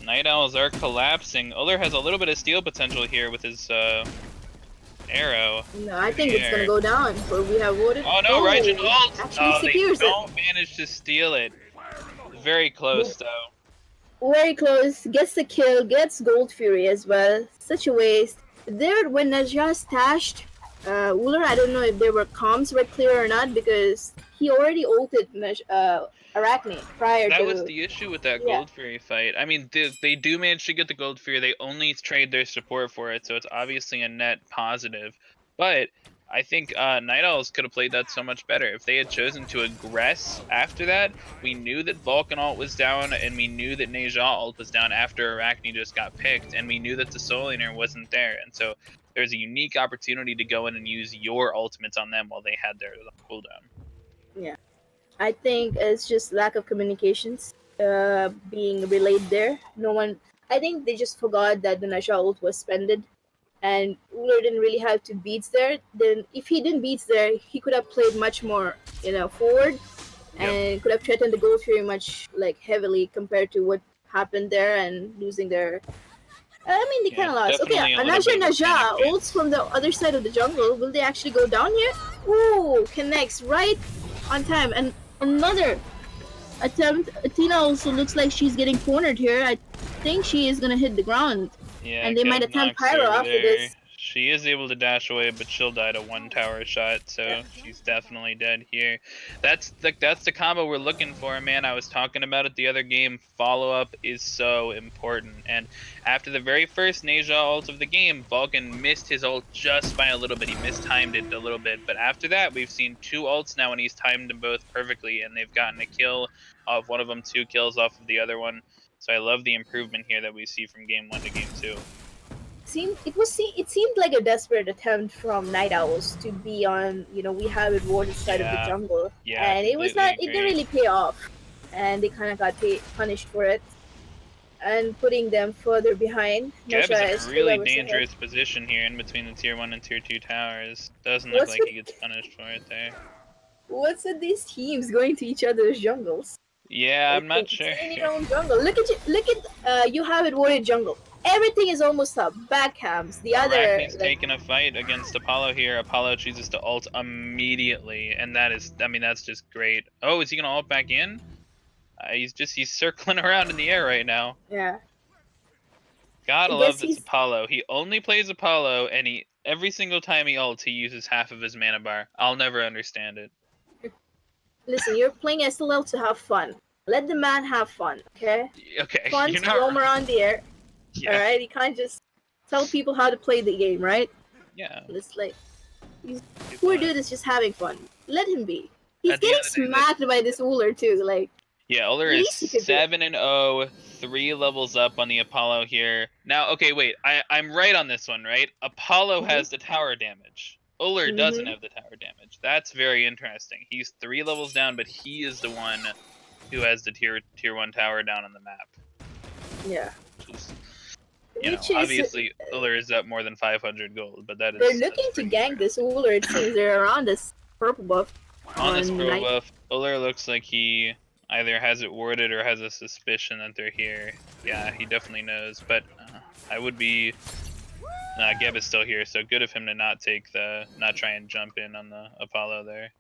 Night Owls are collapsing. Uller has a little bit of steal potential here with his arrow. No, I think it's gonna go down, but we have voted. Oh no, Raijin ult! Actually They secures it. don't manage to steal it. Very close though. Very close, gets the kill, gets Gold Fury as well. Such a waste. There, when Najah stashed Uller, I don't know if their comms were clear or not because he already ulted Arachne prior That to. was the issue with that Yeah. Gold Fury fight. I mean, they do manage to get the Gold Fury. They only trade their support for it, so it's obviously a net positive. But I think Night Owls could have played that so much better. If they had chosen to aggress after that, we knew that Vulcan ult was down, and we knew that Neja ult was down after Arachne just got picked, and we knew that the Soliner wasn't there. And so there's a unique opportunity to go in and use your ultimates on them while they had their cooldown. Yeah. I think it's just lack of communications being relayed there. No one. I think they just forgot that the Najah ult was spended, and Uller didn't really have to beats there. Then, if he didn't beats there, he could have played much more, forward, and could have threatened the Gold Fury much heavily compared to what happened there and losing their. I mean, they kind of lost. Okay, definitely a little bit of a Najah panic ults from the other side of the jungle. Will they actually go down here? Ooh, connects right on time. And another attempt. Athena also looks like she's getting cornered here. I think she is gonna hit the ground. Yeah, And they might Kev attempt knocks Pyro over after there. this. She is able to dash away, but she'll die to one tower shot, so Yeah. she's definitely dead here. That's the combo we're looking for, man. I was talking about it the other game. Follow-up is so important. And after the very first Neja ult of the game, Vulcan missed his ult just by a little bit. He mistimed it a little bit. But after that, we've seen 2 ults now, and he's timed them both perfectly, and they've gotten a kill off one of them, 2 kills off of the other one. So I love the improvement here that we see from game 1 to game 2. It seemed like a desperate attempt from Night Owls to be on, we have it warded side of the jungle. Yeah, And it was not, it didn't really pay off. And they kind of got punished for it. And putting them further behind. Geb Najah is in a really dangerous position here in between the tier 1 and tier 2 towers. Doesn't look like he gets punished for it there. What's with these teams going to each other's jungles? Yeah, I'm not sure. In your own jungle. Look at you have it warded jungle. Everything is almost up. Backcams. The other. Arachne's taking a fight against Apollo here. Apollo chooses to ult immediately, and that's just great. Oh, is he gonna ult back in? He's circling around in the air right now. Yeah. Gotta love this Apollo. He only plays Apollo, and every single time he ults, he uses half of his mana bar. I'll never understand it. Listen, you're playing SLL to have fun. Let the man have fun, okay? Okay. Fun to roam around the air. Yeah. Alright? You can't just tell people how to play the game, right? Yeah. It's like, poor dude is just having fun. Let him be. He's getting smacked by this Uller too, Yeah, Uller is 7-0, 3 levels up on the Apollo here. Now, okay, wait, I'm right on this one, right? Apollo has the tower damage. Uller doesn't have the tower damage. That's very interesting. He's 3 levels down, but he is the one who has the tier 1 tower down on the map. Yeah. Obviously, Uller is up more than 500 gold, but that is... They're looking to gank this Uller. It seems they're around this purple buff. On this purple buff, Uller looks like he either has it warded or has a suspicion that they're here. Yeah, he definitely knows, but I would be... Nah, Geb is still here, so good of him to not try and jump in on the Apollo there.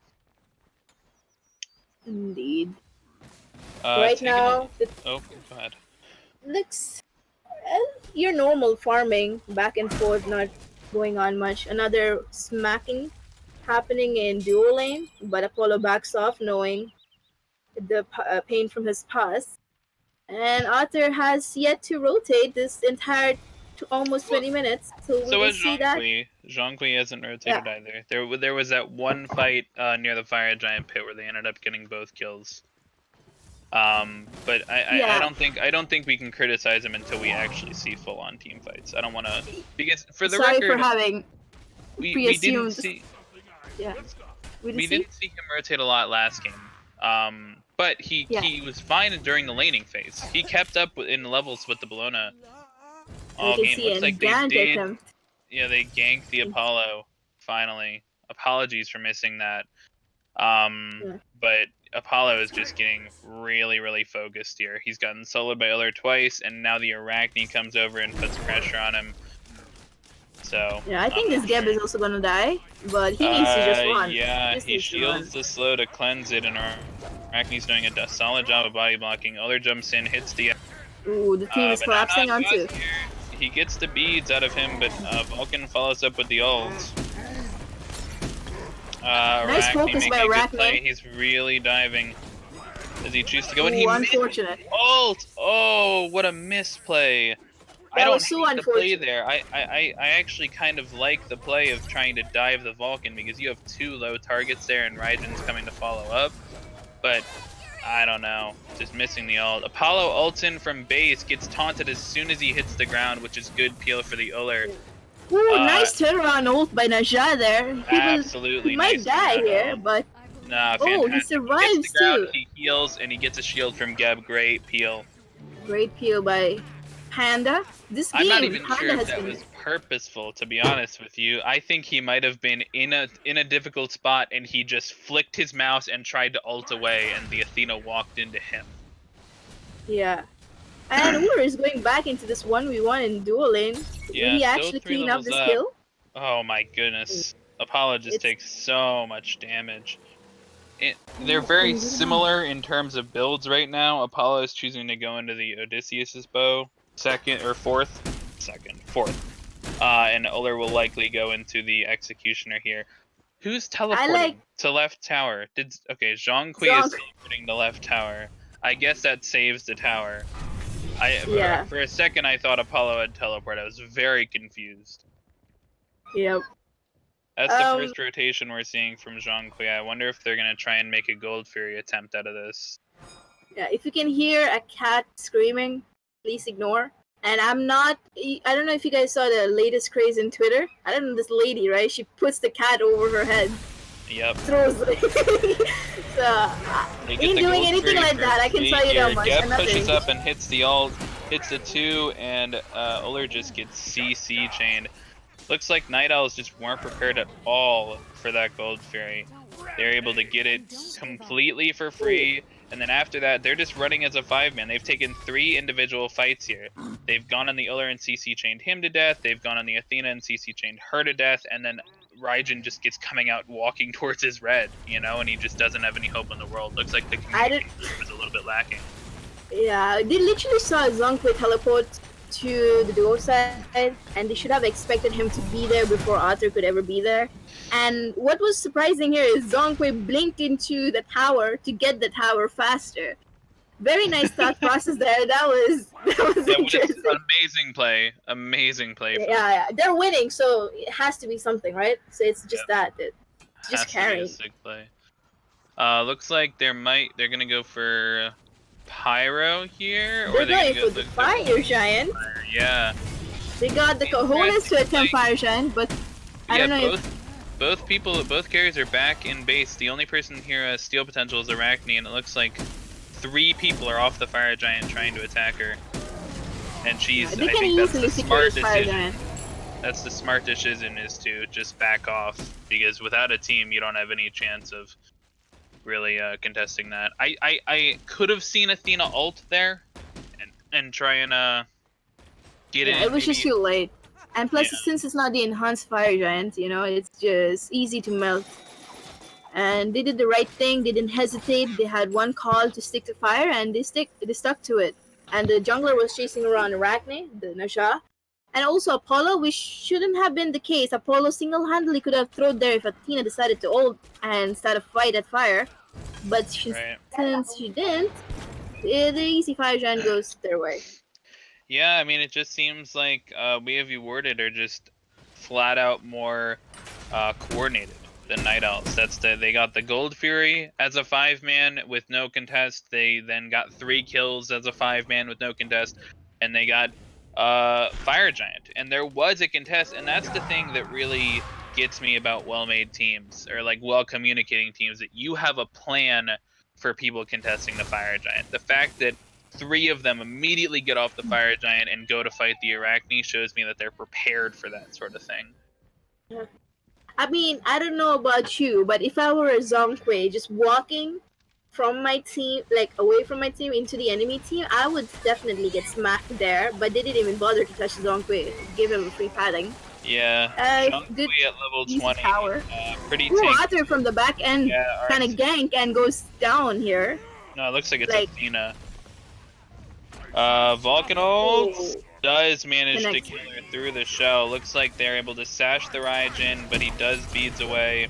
Indeed. Right now... Oh, go ahead. Looks... your normal farming, back and forth, not going on much. Another smacking happening in duo lane, but Apollo backs off knowing the pain from his past. And Arthur has yet to rotate this entire almost 20 minutes, so we So will has see that. Zhonghui hasn't rotated either. There was that one fight near the fire giant pit where they ended up getting both kills. But I don't think we can criticize him until we actually see full on team fights. I don't want to, because for the Sorry record, for having we didn't pre-assumed. see Yeah. we didn't see him rotate a lot last game. But he was fine during the laning phase. He kept up in levels with the Bologna all We can game. see Looks an like they advantage did. him. Yeah, they ganked the Apollo finally. Apologies for missing that. But Apollo is just getting really, really focused here. He's gotten soloed by Uller twice, and now the Arachne comes over and puts pressure on him. So Yeah, I think this Geb is also gonna die, but he needs to just run. Yeah, Just he needs to run. shields the slow to cleanse it, and Arachne's doing a solid job of body blocking. Uller jumps in, hits the. Ooh, the team is but collapsing not onto. here. He gets the beads out of him, but Vulcan follows up with the ult. Nice focus by Arachne. He's really diving. Does he choose to go? And Ooh, he unfortunate. Ult! Oh, what a misplay. I That don't was so hate the play unfortunate. there. I actually kind of like the play of trying to dive the Vulcan because you have two low targets there and Raijin's coming to follow up. But I don't know. Just missing the ult. Apollo ults in from base, gets taunted as soon as he hits the ground, which is good peel for the Uller. Ooh, nice turnaround ult by Naja there. Absolutely. He might nice die turnaround here, ult. but Nah, oh, fantastic. he survives He gets the ground, too. he heals, and he gets a shield from Geb. Great peel. Great peel by Panda. This game, I'm not even Panda sure if has that been. was purposeful, to be honest with you. I think he might have been in a difficult spot, and he just flicked his mouse and tried to ult away, and the Athena walked into him. Yeah. And Uller is going back into this 1v1 in dual lane. Yeah, Will he still actually 3 clean up levels this up. kill? Oh my goodness. Apollo just takes so much damage. They're very similar in terms of builds right now. Apollo is choosing to go into the Odysseus's bow, fourth. And Uller will likely go into the Executioner here. Who's teleporting to left tower? Zhong Kui is teleporting to left tower. I guess that saves the tower. For a second I thought Apollo had teleport. I was very confused. Yep. That's the first rotation we're seeing from Zhong Kui. I wonder if they're gonna try and make a Gold Fury attempt out of this. Yeah, if you can hear a cat screaming, please ignore. And I don't know if you guys saw the latest craze in Twitter. I don't know, this lady, right? She puts the cat over her head. Yep. Throws it. So, ain't doing anything like that, I can tell you that much. Geb pushes up and hits the ult, hits the 2, and Uller just gets CC chained. Looks like Night Owls just weren't prepared at all for that Gold Fury. They're able to get it completely for free, and then after that, they're just running as a 5-man. They've taken 3 individual fights here. They've gone on the Uller and CC chained him to death, they've gone on the Athena and CC chained her to death, and then Raijin just gets coming out walking towards his red, and he just doesn't have any hope in the world. Looks like the communication was a little bit lacking. Yeah, they literally saw Zhong Kui teleport to the duo side, and they should have expected him to be there before Arthur could ever be there. And what was surprising here is Zhong Kui blinked into the tower to get the tower faster. Very nice thought process there. That was interesting. Amazing play. Yeah, they're winning, so it has to be something, right? So it's just that. It's just carrying. Sick play. Looks like they're gonna go for Pyro here, They're going for the Fire Giant. Yeah. They got the cojones to attempt Fire Giant, but I don't know both carriers are back in base. The only person here has steal potential is Arachne, and it looks like 3 people are off the Fire Giant trying to attack her. And I think that's the smart decision. That's the smart decision, is to just back off, because without a team, you don't have any chance of really contesting that. I could have seen Athena ult there and try and get it. It was just too late. And plus, since it's not the enhanced Fire Giant, it's just easy to melt. And they did the right thing. They didn't hesitate. They had one call to stick to fire, and they stuck to it. And the jungler was chasing around Arachne, the Naja, And also Apollo, which shouldn't have been the case. Apollo single-handedly could have thrown there if Athena decided to ult and start a fight at fire. But since she didn't, the easy fire giant goes their way. Yeah, I mean, it just seems like We Have You Warded are just flat out more coordinated than Night Owls. They got the Gold Fury as a 5-man with no contest. They then got 3 kills as a 5-man with no contest, and they got Fire Giant. And there was a contest, and that's the thing that really gets me about well-made teams, or like well-communicating teams, that you have a plan for people contesting the Fire Giant. The fact that 3 of them immediately get off the Fire Giant and go to fight the Arachne shows me that they're prepared for that sort of thing. I mean, I don't know about you, but if I were a Zhonghui just walking from my team, like away from my team into the enemy team, I would definitely get smacked there. But they didn't even bother to touch Zhonghui, give him a free padding. Yeah, Good at level 20, power. pretty Arthur from the back end kind of gank and goes down here. No, it looks like it's Athena. Vulcan ult does manage to kill her through the shell. Looks like they're able to sash the Raijin, but he does beads away.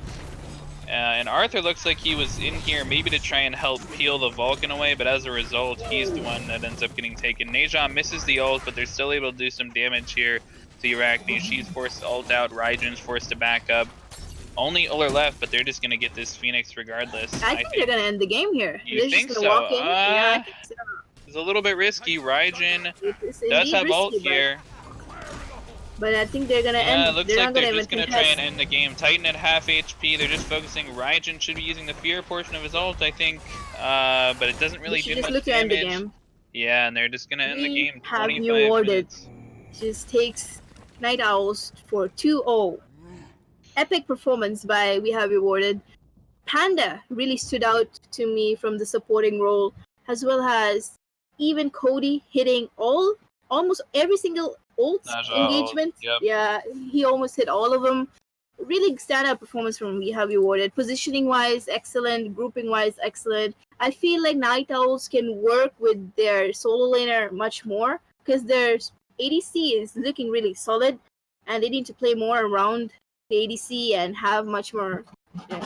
And Arthur looks like he was in here maybe to try and help peel the Vulcan away, but as a result, he's the one that ends up getting taken. Nejan misses the ult, but they're still able to do some damage here to the Arachne. She's forced to ult out, Raijin's forced to back up. Only Uller left, but they're just going to get this Phoenix regardless. I think they're going to end the game here. You think so? Yeah, I think so. It's a little bit risky. Raijin does have ult here. But I think they're going to end. It looks like they're just going to try and end the game. Titan at half HP. They're just focusing. Raijin should be using the fear portion of his ult, I think. But it doesn't really do much damage. To end the game. Yeah, and they're just going to end the game. Have you awarded? Just takes Night Owls for 2-0. Epic performance by We Have Rewarded. Panda really stood out to me from the supporting role, as well as even Cody hitting almost every single ult engagement. Yep. Yeah, he almost hit all of them. Really standout performance from We Have Rewarded. Positioning wise, excellent. Grouping wise, excellent. I feel like Night Owls can work with their solo laner much more because their ADC is looking really solid, and they need to play more around the ADC and have much more,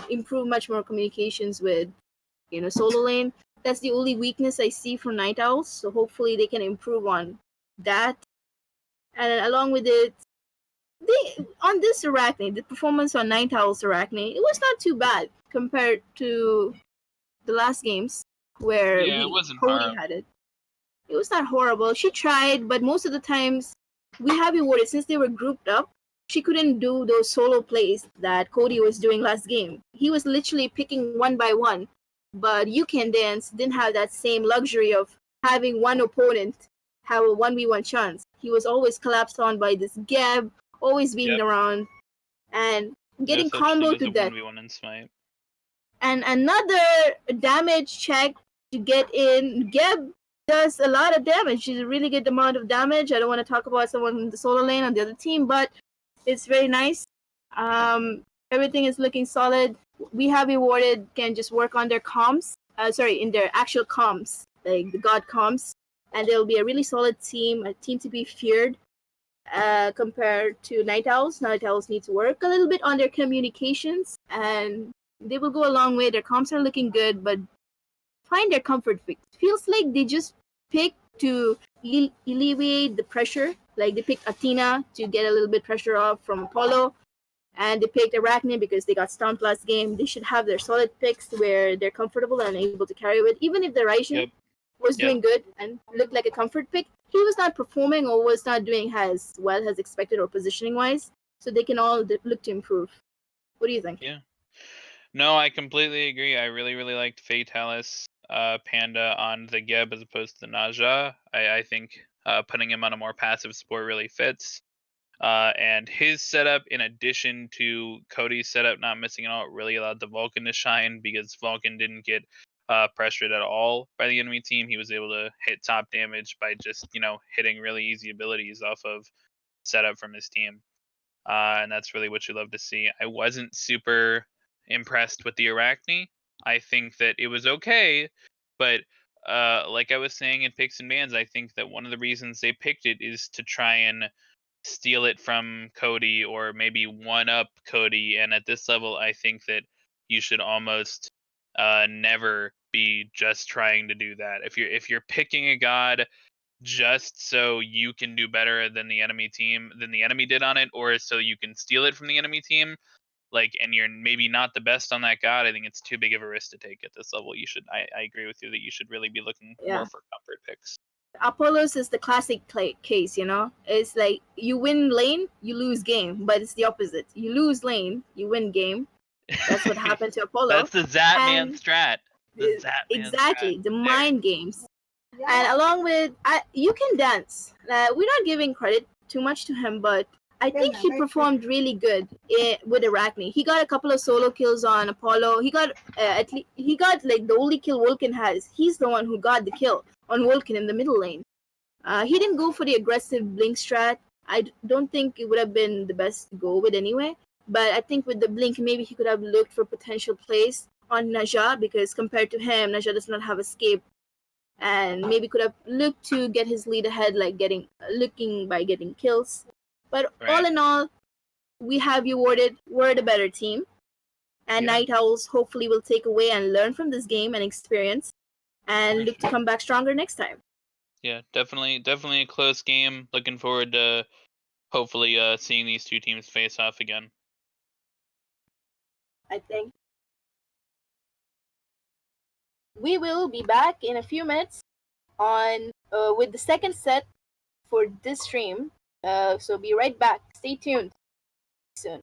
improve much more communications with, solo lane. That's the only weakness I see from Night Owls. So hopefully they can improve on that. And along with it, on this Arachne, the performance on Night Owl's Arachne, it was not too bad compared to the last games where Cody had it. It was not horrible. She tried, but most of the times We Have Rewarded, since they were grouped up, she couldn't do those solo plays that Cody was doing last game. He was literally picking one by one, but You Can Dance didn't have that same luxury of having one opponent have a 1v1 chance. He was always collapsed on by this Geb, always being around, and getting comboed to death. 1v1 in Smite. And another damage check to get in. Geb does a lot of damage. She's a really good amount of damage. I don't want to talk about someone in the solo lane on the other team, but it's very nice. Everything is looking solid. We Have Rewarded can just work on their comms. In their actual comms, like the god comms, and they'll be a really solid team, a team to be feared. Compared to Night Owls. Night Owls need to work a little bit on their communications, and they will go a long way. Their comms are looking good, but find their comfort fix. Feels like they just pick to alleviate the pressure. Like they picked Athena to get a little bit pressure off from Apollo, and they picked Arachne because they got stomped last game. They should have their solid picks where they're comfortable and able to carry it. Even if the Raijin was doing good and looked like a comfort pick, he was not performing or was not doing as well as expected or positioning wise. So they can all look to improve. What do you think? Yeah. No, I completely agree. I really, really liked Fatalis Panda on the Geb as opposed to the Naja. I think putting him on a more passive support really fits. And his setup, in addition to Cody's setup not missing out, really allowed the Vulcan to shine because Vulcan didn't get pressured at all by the enemy team. He was able to hit top damage by just, hitting really easy abilities off of setup from his team. And that's really what you love to see. I wasn't super impressed with the Arachne. I think that it was okay, but like I was saying in Picks and Bans, I think that one of the reasons they picked it is to try and steal it from Cody or maybe one up Cody. And at this level, I think that you should almost never be just trying to do that. If you're picking a god just so you can do better than the enemy did on it, or so you can steal it from the enemy team, like, and you're maybe not the best on that god, I think it's too big of a risk to take at this level. I agree with you that you should really be looking more for comfort picks. Apollos is the classic case, It's like you win lane, you lose game, but it's the opposite. You lose lane, you win game. That's what happened to Apollo. That's the Zatman strat. Exactly, the mind games. And along with, you can dance. We're not giving credit too much to him, but I think he performed really good with Arachne. He got a couple of solo kills on Apollo. He got like the only kill Vulcan has. He's the one who got the kill on Vulcan in the middle lane. He didn't go for the aggressive blink strat. I don't think it would have been the best to go with anyway. But I think with the blink, maybe he could have looked for potential plays on Naja, because compared to him, Naja does not have escape, and maybe could have looked to get his lead ahead, like getting kills. But all in all, we have you awarded we're the better team, and Night Owls hopefully will take away and learn from this game and experience, and look to come back stronger next time. Yeah, definitely a close game. Looking forward to hopefully seeing these two teams face off again. I think we will be back in a few minutes on with the second set for this stream. So be right back. Stay tuned. Soon.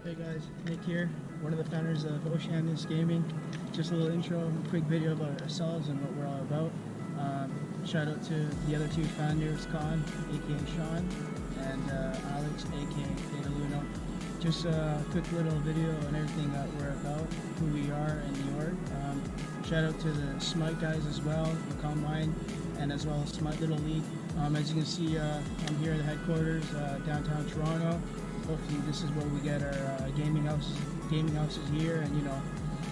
Hey guys, Nick here, one of the founders of Oceanus Gaming. Just a little intro, a quick video about ourselves and what we're all about. Shout out to the other two founders, Con, aka Sean, and Alex, aka Theta Luno. Just a quick little video on everything that we're about, who we are, and the org. Shout out to the Smite guys as well, the Combine, and as well as Smite Little League. As you can see, I'm here at the headquarters, downtown Toronto. Hopefully this is where we get our gaming houses here, and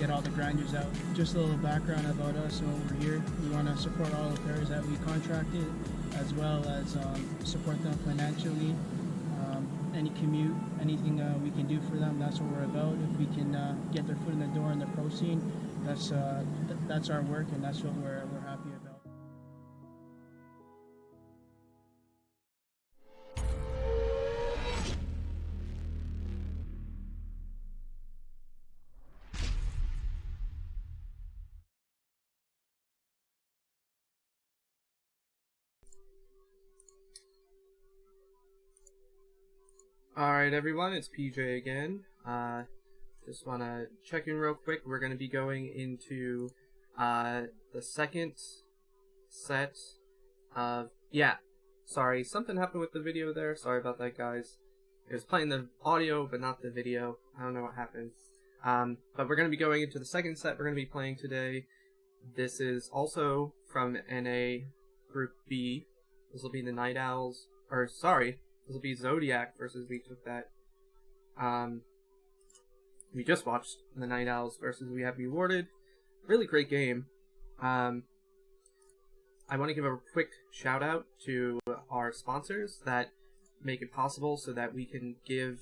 get all the grinders out. Just a little background about us and what we're here. We want to support all the players that we contracted, as well as support them financially. Any commute, anything we can do for them, that's what we're about. If we can get their foot in the door in the pro scene, that's our work, and that's what we're happy about. Alright everyone, it's PJ again. Just want to check in real quick. We're going to be going into the second set of... Yeah, sorry, something happened with the video there. Sorry about that, guys. It was playing the audio, but not the video. I don't know what happened. But we're going to be going into the second set we're going to be playing today. This is also from NA Group B. This will be the Night Owls, or sorry, this will be Zodiac versus We Took That. We just watched the Night Owls versus We Have Rewarded. Really great game. I want to give a quick shout out to our sponsors that make it possible so that we can give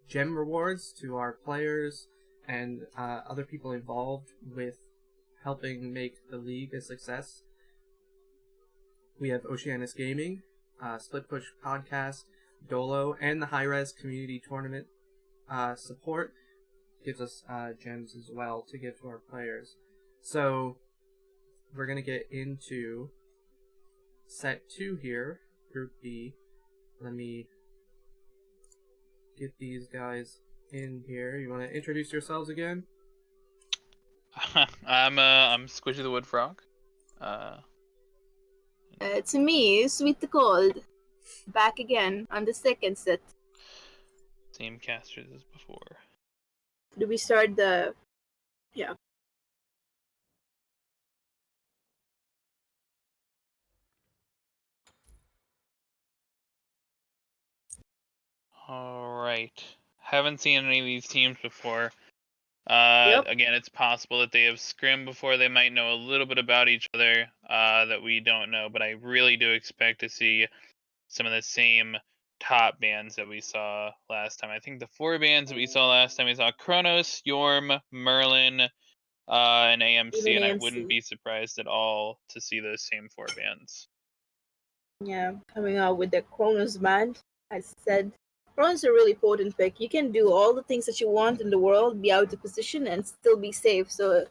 gem rewards to our players and other people involved with helping make the league a success. We have Oceanus Gaming, Split Push Podcast, Dolo, and the High Res Community Tournament support gives us gems as well to give to our players. So we're going to get into set 2 here, Group B. Let me get these guys in here. You want to introduce yourselves again? I'm Squishy the Wood Frog. To me, Sweet the Cold. Back again on the second set. Same casters as before. Do we start the... Yeah. Alright. Haven't seen any of these teams before. Yep. Again, it's possible that they have scrimmed before. They might know a little bit about each other that we don't know, but I really do expect to see some of the same top bands that we saw last time. I think the 4 bands that we saw last time, we saw Kronos, Yorm, Merlin, and AMC, Even and I AMC. wouldn't be surprised at all to see those same 4 bands. Yeah, coming out with the Kronos band. I said, Kronos is a really potent pick. You can do all the things that you want in the world, be out of position, and still be safe. So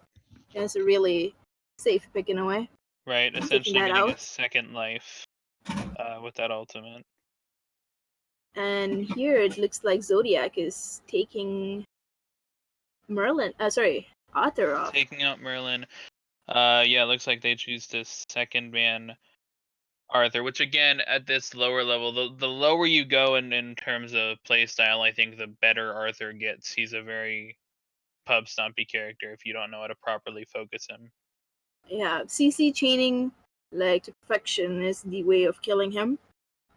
it's a really safe pick in a way. Right, I'm essentially taking that getting a out. second life with that ultimate. And here it looks like Zodiac is taking Merlin. Arthur off. Taking out Merlin. Yeah, it looks like they choose to second ban Arthur, which again, at this lower level, the lower you go in terms of playstyle, I think the better Arthur gets. He's a very pub stompy character if you don't know how to properly focus him. Yeah, CC chaining like to perfection is the way of killing him.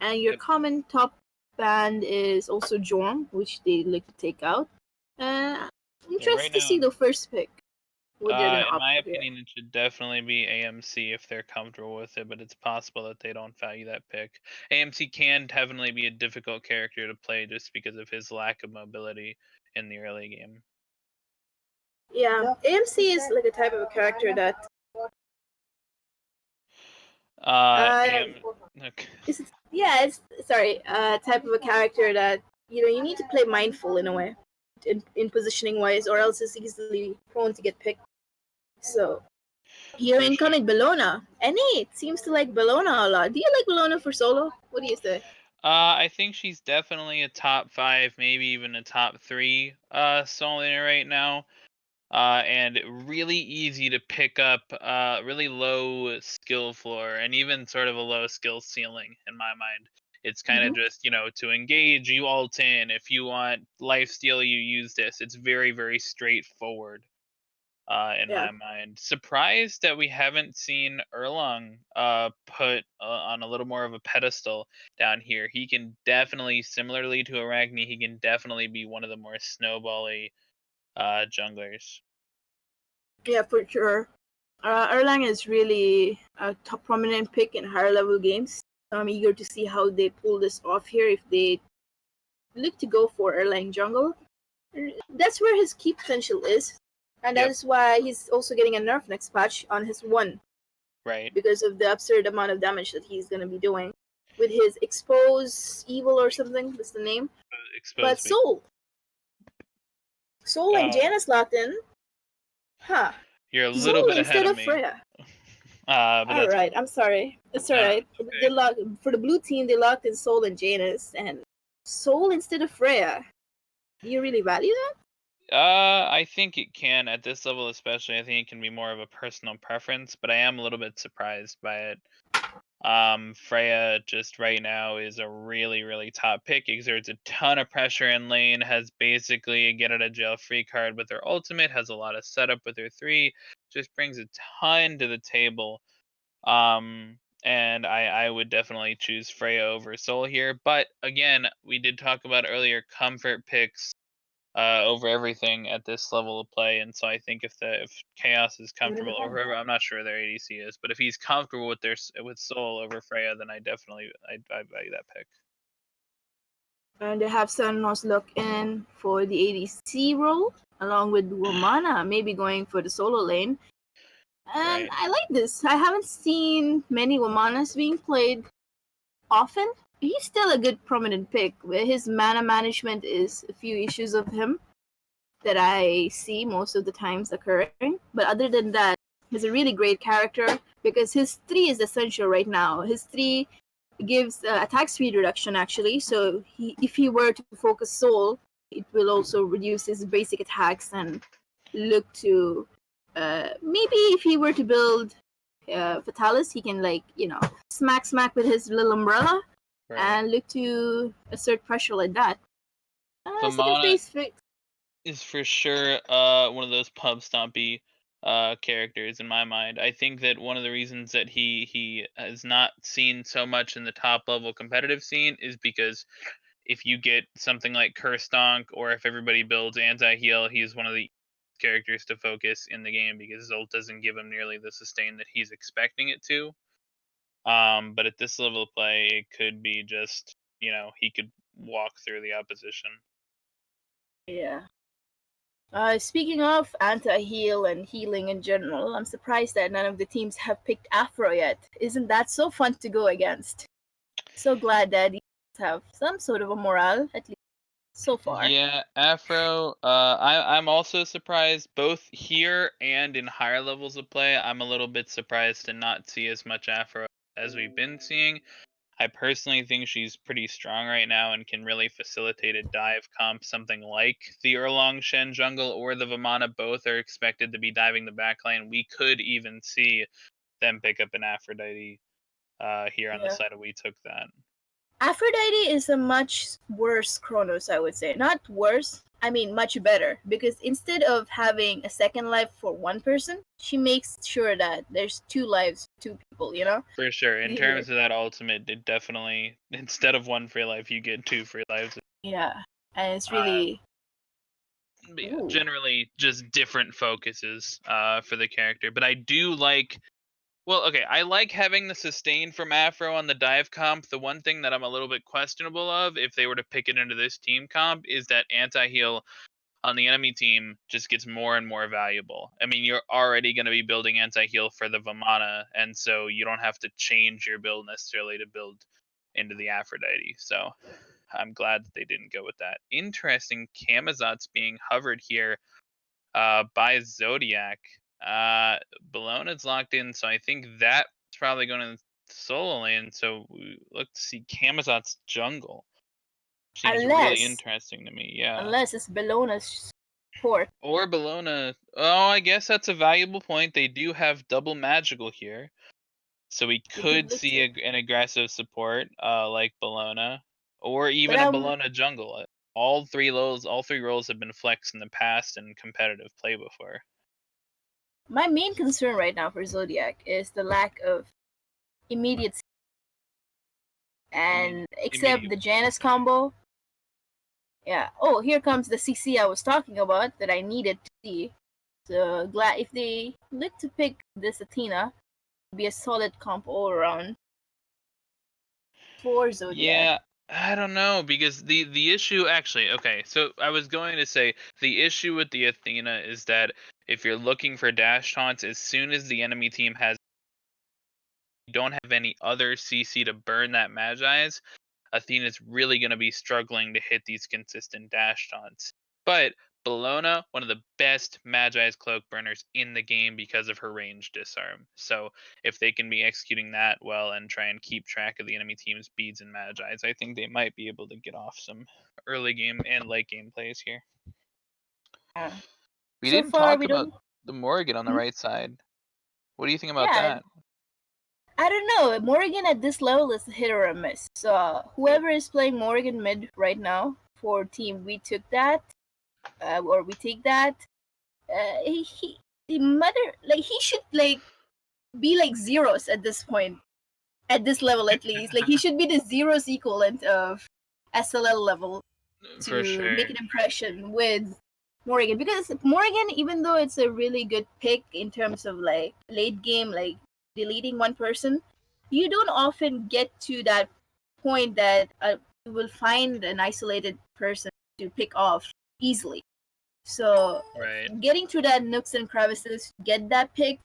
And your Yep. common top band is also Jorm, which they like to take out. I'm interested right to see now- the first pick. What they're gonna In my opt here. opinion, it should definitely be AMC if they're comfortable with it, but it's possible that they don't value that pick. AMC can definitely be a difficult character to play just because of his lack of mobility in the early game. Yeah, AMC is like a type of a character that Okay. it's type of a character that you need to play mindful in a way, in positioning wise, or else it's easily prone to get picked. So here For incoming Bellona. NA seems to like Bellona a lot. Do you like Bellona for solo? What do you say? I think she's definitely a top 5, maybe even a top 3 soul laner right now. And really easy to pick up, really low skill floor and even sort of a low skill ceiling in my mind. It's kind of Mhm. just, to engage, you ult in. If you want lifesteal, you use this. It's very, very straightforward in Yeah. my mind. Surprised that we haven't seen Erlong put on a little more of a pedestal down here. He can definitely, similarly to Arachne, he can definitely be one of the more snowbally junglers. Yeah, for sure. Erlang is really a top prominent pick in higher level games. I'm eager to see how they pull this off here if they look to go for Erlang jungle. That's where his key potential is. And that Yep. is why he's also getting a nerf next patch on his 1 Right. because of the absurd amount of damage that he's going to be doing with his Expose Evil or something. That's the name. But Expose me. Soul and Oh, Janus locked in. Huh. you're a little Soul bit ahead instead of of me. Freya. But All that's right, I'm sorry. It's all no, right. it's They okay. locked for the blue team. They locked in Soul and Janus, and Soul instead of Freya. Do you really value that? I think it can at this level, especially. I think it can be more of a personal preference, but I am a little bit surprised by it. Freya just right now is a really, really top pick. Exerts a ton of pressure in lane. Has basically a get out of jail free card with her ultimate. Has a lot of setup with her 3. Just brings a ton to the table. And I would definitely choose Freya over Soul here. But again, we did talk about earlier comfort picks over everything at this level of play. And so I think if Chaos is Even in the comfortable, or pen. whoever, I'm not sure their ADC is, but if he's comfortable with with Soul over Freya, then I value that pick. And they have Sunnos look in for the ADC role, along with Womana maybe going for the solo lane. And Right. I like this. I haven't seen many Womanas being played often. He's still a good prominent pick. Where his mana management is a few issues of him that I see most of the times occurring. But other than that, he's a really great character because his 3 is essential right now. His 3 gives attack speed reduction actually. So if he were to focus Soul, it will also reduce his basic attacks and look to maybe if he were to build Fatalis, he can smack with his little umbrella Right. and look to assert pressure like that. Second Vamana phase fix. is for sure one of those pub stompy characters in my mind. I think that one of the reasons that he has not seen so much in the top level competitive scene is because if you get something like Curse Donk, or if everybody builds anti-heal, he's one of the characters to focus in the game because Zolt doesn't give him nearly the sustain that he's expecting it to. But at this level of play, it could be just, he could walk through the opposition. Yeah. Speaking of anti-heal and healing in general, I'm surprised that none of the teams have picked Afro yet. Isn't that so fun to go against? So glad that these have some sort of a morale, at least so far. Yeah, Afro. I'm also surprised both here and in higher levels of play. I'm a little bit surprised to not see as much Afro as we've been seeing. I personally think she's pretty strong right now and can really facilitate a dive comp. Something like the Erlong Shen jungle or the Vamana both are expected to be diving the backline. We could even see them pick up an Aphrodite here on the Yeah. side of We Took That. Aphrodite is a much worse Chronos, I would say. Not worse, I mean much better. Because instead of having a second life for one person, she makes sure that there's 2 lives, 2 people, you know? For sure. In Yeah. terms of that ultimate, it definitely, instead of 1 free life, you get 2 free lives. Yeah. And it's Uh, really. but yeah, Ooh. generally just different focuses for the character. But I do like. Well, okay, I like having the sustain from Afro on the dive comp. The one thing that I'm a little bit questionable of, if they were to pick it into this team comp, is that anti-heal on the enemy team just gets more and more valuable. I mean, you're already going to be building anti-heal for the Vamana, and so you don't have to change your build necessarily to build into the Aphrodite. So I'm glad that they didn't go with that. Interesting, Camazot's being hovered here by Zodiac. Bologna's locked in, so I think that's probably going to solo lane, so we look to see Camazot's jungle. Seems really Unless interesting to me, yeah. unless it's Bellona's support. Or Bellona. Oh, I guess that's a valuable point. They do have double magical here. So we They could look see to- an aggressive support like Bellona. Or even But a Bellona jungle. All three roles have been flexed in the past in competitive play before. my main concern right now for Zodiac is the lack of immediate and except immediate- the Janus combo. Yeah. Oh, here comes the CC I was talking about that I needed to see. So glad if they look to pick this Athena, it'd be a solid comp all around for Zodiac. Yeah, I don't know because the issue actually, okay, so I was going to say the issue with the Athena is that if you're looking for dash taunts, as soon as the enemy team has don't have any other CC to burn that Magi's, Athena's really going to be struggling to hit these consistent dash taunts. But Bellona, one of the best Magi's cloak burners in the game because of her range disarm. So if they can be executing that well and try and keep track of the enemy team's beads and Magi's, I think they might be able to get off some early game and late game plays here. Yeah. We So didn't far, talk we about don't. the Morrigan on the Hmm? right side. What do you think about Yeah, that? I don't know. Morrigan at this level is a hit or a miss. So whoever is playing Morrigan mid right now for team, we took that, or we take that. The mother he should be like zeros at this point, at this level at least. Like he should be the zeros equivalent of SLL level For to sure. make an impression with Morrigan, because Morrigan, even though it's a really good pick in terms of like late game, like deleting one person, you don't often get to that point that you will find an isolated person to pick off easily. So Right. getting through that nooks and crevices, get that pick,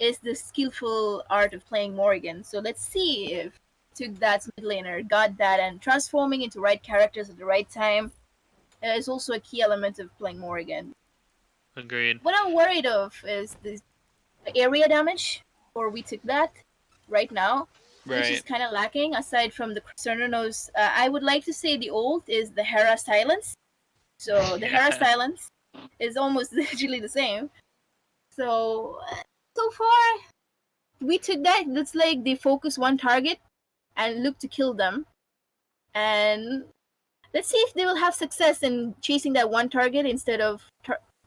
is the skillful art of playing Morrigan. So let's see if took that mid laner, got that, and transforming into right characters at the right time is also a key element of playing Morrigan. Agreed. What I'm worried of is the area damage, or we took that right now, which is Right. kind of lacking aside from the Cernanos. I would like to say the ult is the Hera Silence. So the Hera Yeah. Silence is almost literally the same. So far, we took that. That's like they focus one target and look to kill them. And let's see if they will have success in chasing that one target instead of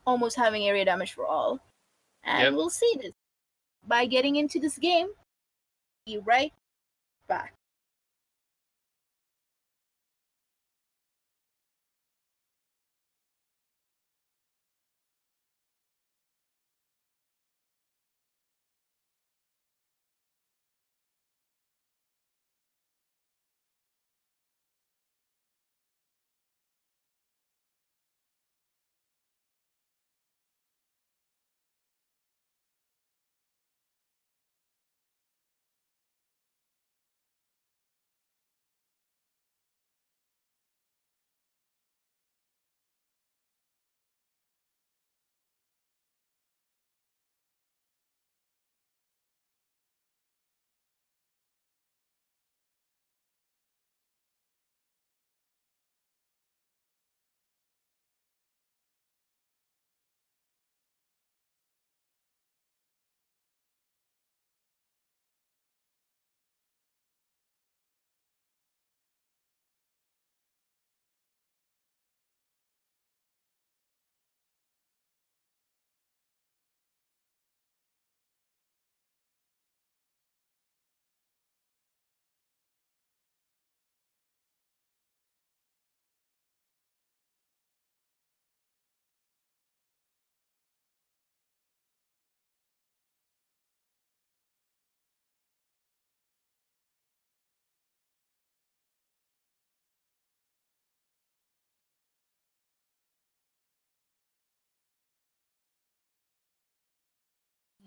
almost having area damage for all. And Yep. we'll see this. By getting into this game, be right back.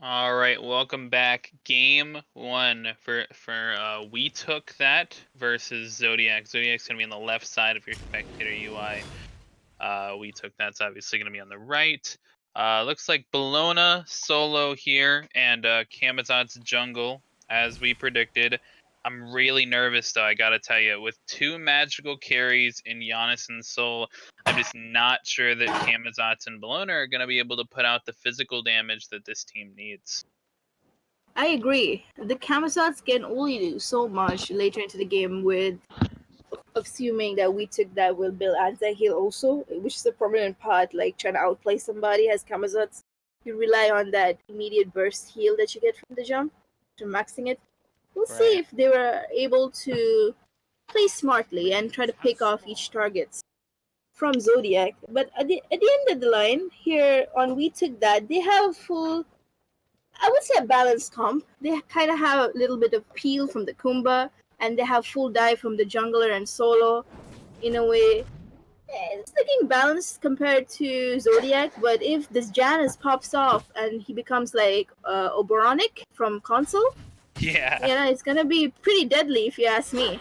All right, welcome back. Game 1 for We Took That versus Zodiac. Zodiac's gonna be on the left side of your spectator UI. We Took That's obviously gonna be on the right. Looks like Bellona solo here and Camazot's jungle, as we predicted. I'm really nervous though, I gotta tell you. With 2 magical carries in Giannis and Soul, I'm just not sure that Camazotz and Bologna are gonna be able to put out the physical damage that this team needs. I agree. The Camazotz can only do so much later into the game with assuming that we took that will build anti-heal also, which is a prominent part, like trying to outplay somebody as Camazotz. You rely on that immediate burst heal that you get from the jump, to maxing it. We'll see Right. if they were able to play smartly and try to pick off each target from Zodiac. But at the end of the line, here on We Took That, they have full, I would say, a balanced comp. They kind of have a little bit of peel from the Kumba, and they have full dive from the jungler and solo. In a way, it's looking balanced compared to Zodiac. But if this Janus pops off and he becomes like Oboronic from console, Yeah. it's gonna be pretty deadly if you ask me.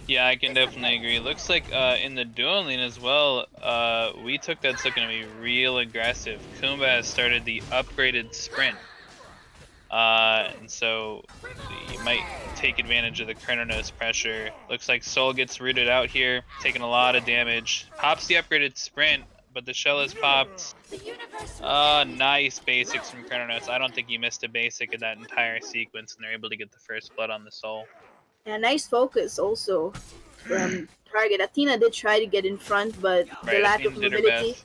Yeah, I can definitely agree. Looks like in the dual lane as well, We Took That's looking to be real aggressive. Kumba has started the upgraded sprint. And so you might take advantage of the Chronos pressure. Looks like Soul gets rooted out here, taking a lot of damage. Pops the upgraded sprint, but the shell is popped. Nice basics from Chronos. I don't think he missed a basic in that entire sequence, and they're able to get the first blood on the Soul. And nice focus also from target. Athena did try to get in front, but the Right, lack of Athena did her mobility. best.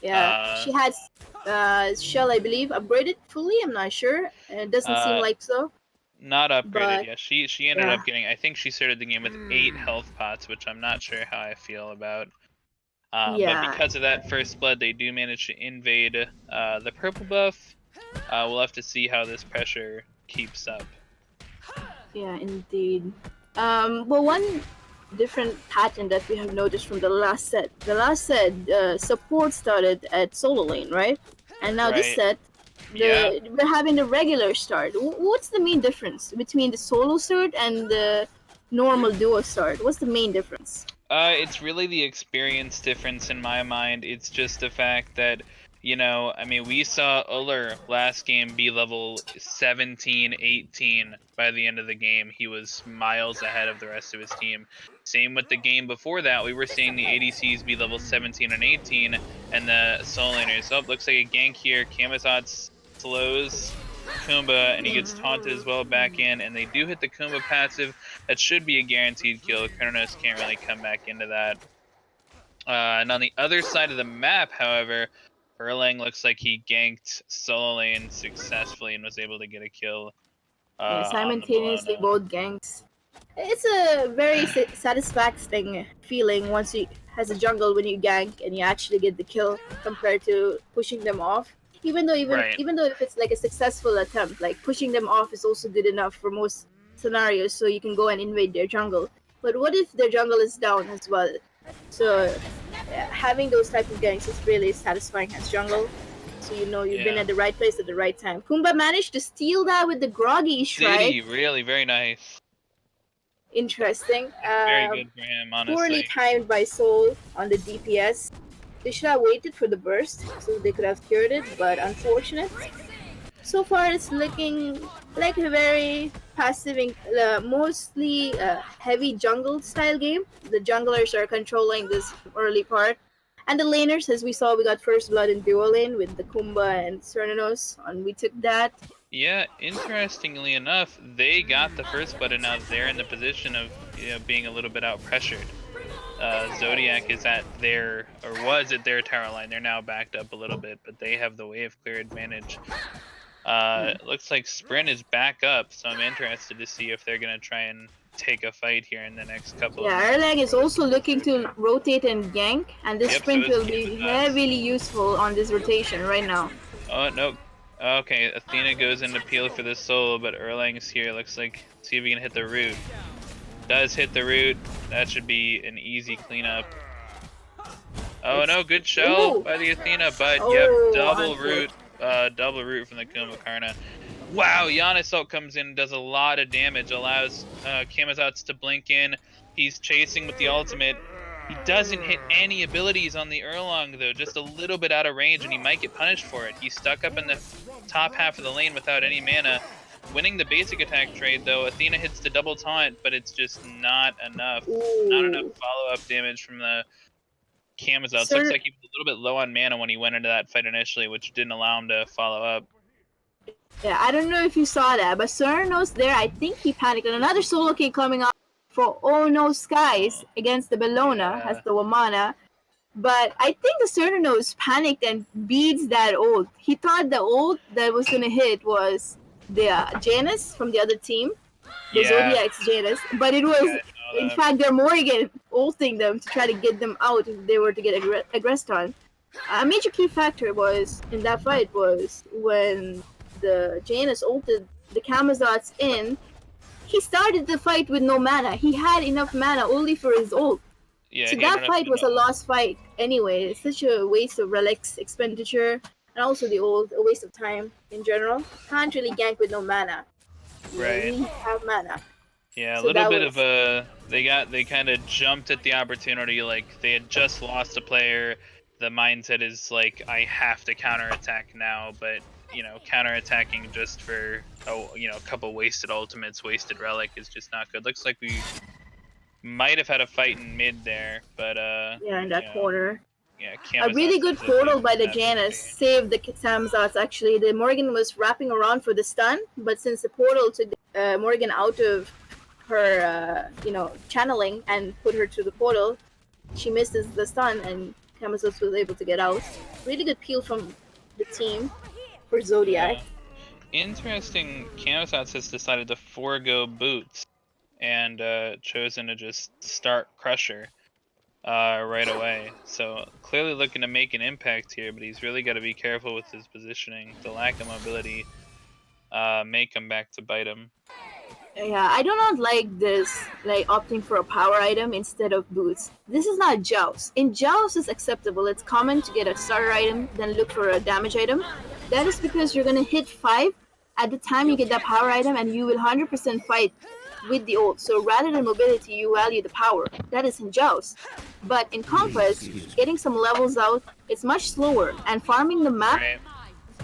Yeah, she has shell, I believe, upgraded fully. I'm not sure. It doesn't seem like so. Not upgraded, But yeah. She ended up getting, I think she started the game with 8 health pots, which I'm not sure how I feel about. But yeah, because of that first blood, they do manage to invade the purple buff. We'll have to see how this pressure keeps up. yeah, indeed. Well, one different pattern that we have noticed from the last set. The last set, support started at solo lane, right? And now this Right. set, Yeah. we're having the regular start. What's the main difference between the solo start and the normal duo start? What's the main difference? It's really the experience difference in my mind. It's just the fact that, I mean, we saw Uller last game be level 17, 18 by the end of the game. He was miles ahead of the rest of his team. Same with the game before that. We were seeing the ADCs be level 17 and 18, and the solo laners. Oh, looks like a gank here. Camazotz slows Kumba, and he gets taunted as well back in, and they do hit the Kumba passive. That should be a guaranteed kill. Kronos can't really come back into that. And on the other side of the map, however, Erlang looks like he ganked solo lane successfully and was able to get a kill. Simultaneously both ganks. It's a very satisfying feeling once you, as a jungle, when you gank and you actually get the kill compared to pushing them off. Even though if it's like a successful attempt, like pushing them off is also good enough for most scenarios, so you can go and invade their jungle. But what if their jungle is down as well? So having those type of ganks is really satisfying as jungle. So you've been at the right place at the right time. Kumba managed to steal that with the groggy strike. Really, very nice. Interesting. Very good for him, honestly. Poorly timed by Soul on the DPS. They should have waited for the burst so they could have cured it, but unfortunate. So far, it's looking like a very passive, mostly heavy jungle style game. The junglers are controlling this early part. And the laners, as we saw, we got first blood in duo lane with the Kumba and Cernanos, and we took that. Yeah, interestingly enough, they got the first blood, and now they're in the position of being a little bit out pressured. Zodiac is was at their tower line. They're now backed up a little bit, but they have the wave clear advantage. It looks like Sprint is back up, so I'm interested to see if they're gonna try and take a fight here in the next couple. Yeah, Erlang is also looking to rotate and gank, and this sprint will be heavily useful on this rotation right now. Oh no. Okay, Athena goes into peel for the solo, but Erlang's here. Looks like, see if he can hit the root. Does hit the root. That should be an easy cleanup. Oh no, good shell by the Athena, but double root from the Kumbhakarna. Wow, Giannis ult comes in and does a lot of damage, allows Camazotz to blink in. He's chasing with the ultimate. He doesn't hit any abilities on the Erlang though, just a little bit out of range, and he might get punished for it. He's stuck up in the top half of the lane without any mana. winning the basic attack trade though. Athena hits the double taunt, but it's just not enough. Ooh. Not enough follow-up damage from the Camazotz. Looks like he was a little bit low on mana when he went into that fight initially, which didn't allow him to follow up. Yeah, I don't know if you saw that, but Cernos there, I think he panicked. And another solo kill coming up for Oh No Skies against the Bellona as the Wamana. But I think the Cernos panicked and beats that ult. He thought the ult that was going to hit was the Janus from the other team, the Zodiac's Janus. But it was, in fact, their Morrigan ulting them to try to get them out if they were to get aggressed on. A major key factor was in that fight was when the Janus ulted the Camazotz in, he started the fight with no mana. He had enough mana only for his ult. Yeah, so that fight was a lost fight anyway. It's such a waste of relics expenditure and also the ult, a waste of time in general. Can't really gank with no mana. Right. You have mana. Yeah, a little bit of a they kind of jumped at the opportunity. Like they had just lost a player. The mindset is like, I have to counterattack now, but you know, counterattacking just for a couple wasted ultimates, wasted relic is just not good. Looks like we might have had a fight in mid there, but in that corner. Yeah, a really good portal by the Janus saved the Camazotz. Actually, the Morrigan was wrapping around for the stun, but since the portal took Morrigan out of her, channeling and put her to the portal, she misses the stun, and Camazotz was able to get out. Really good peel from the team for Zodiac. Yeah. Interesting. Camazotz has decided to forego boots and chosen to just start Crusher right away. So clearly looking to make an impact here, but he's really got to be careful with his positioning. The lack of mobility may come back to bite him. Yeah, I do not like this, like opting for a power item instead of boots. This is not Joust. In Joust, it's acceptable. It's common to get a starter item, then look for a damage item. That is because you're going to hit 5 at the time you get that power item, and you will 100% fight with the ult. So rather than mobility, you value the power. That is in Joust. But in Conquest, getting some levels out is much slower, and farming the map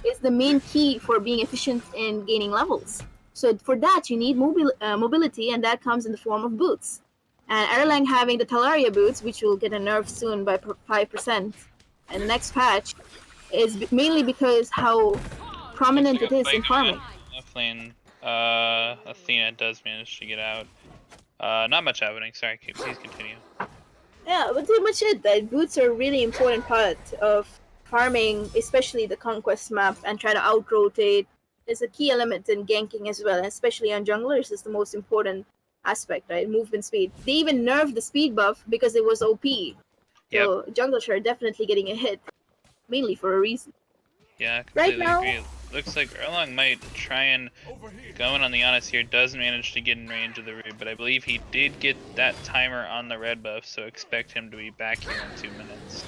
is the main key for being efficient in gaining levels. So for that, you need mobility, and that comes in the form of boots. And Erlang having the Talaria boots, which will get a nerf soon by 5% in the next patch, is mainly because how prominent it is in farming. Definitely, Athena does manage to get out. Not much happening. Sorry, please continue. Yeah, but pretty much it. That boots are a really important part of farming, especially the Conquest map, and try to out-rotate. Is a key element in ganking as well, especially on junglers is the most important aspect, right? Movement speed. They even nerfed the speed buff because it was OP. So junglers are definitely getting a hit, mainly for a reason. Yeah, completely agree. Looks like Erlang might try and go in on the Oceanus here. Does manage to get in range of the root, but I believe he did get that timer on the red buff, so expect him to be back here in 2 minutes.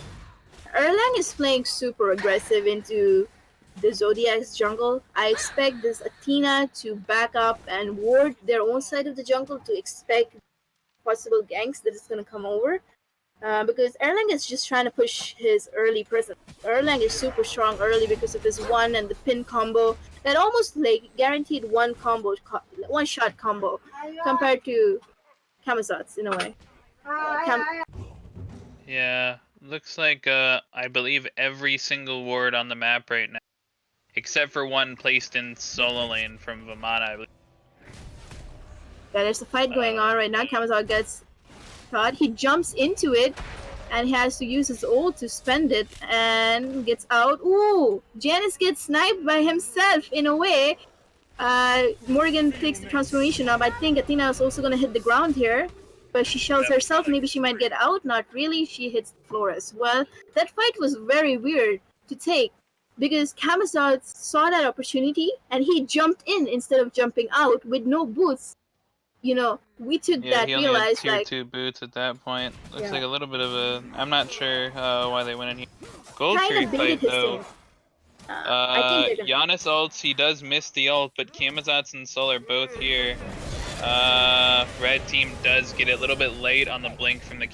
Erlang is playing super aggressive into the Zodiac's jungle. I expect this Athena to back up and ward their own side of the jungle to expect possible ganks that is going to come over. Because Erlang is just trying to push his early presence. Erlang is super strong early because of his 1 and the pin combo that almost like guaranteed one shot combo compared to Camazotz in a way. Yeah, looks like I believe every single ward on the map right now, except for one placed in solo lane from Vamana, I believe. Yeah, there's a fight going on right now. Camazotz gets caught. He jumps into it, and he has to use his ult to spend it, and gets out. Ooh! Janus gets sniped by himself in a way. Morrigan takes the transformation up. I think Athena is also going to hit the ground here. But she shells herself. Maybe she might get out. Not really. She hits the floor as well. That fight was very weird to take, because Camazotz saw that opportunity and he jumped in instead of jumping out with no boots. You know, we took that, he only realized had tier 2 boots at that point. Looks like a little bit of a... I'm not sure why they went in here. Gold tree fight though. Giannis ults, he does miss the ult, but Camazotz and Sol are both here. Red team does get it a little bit late on the blink from the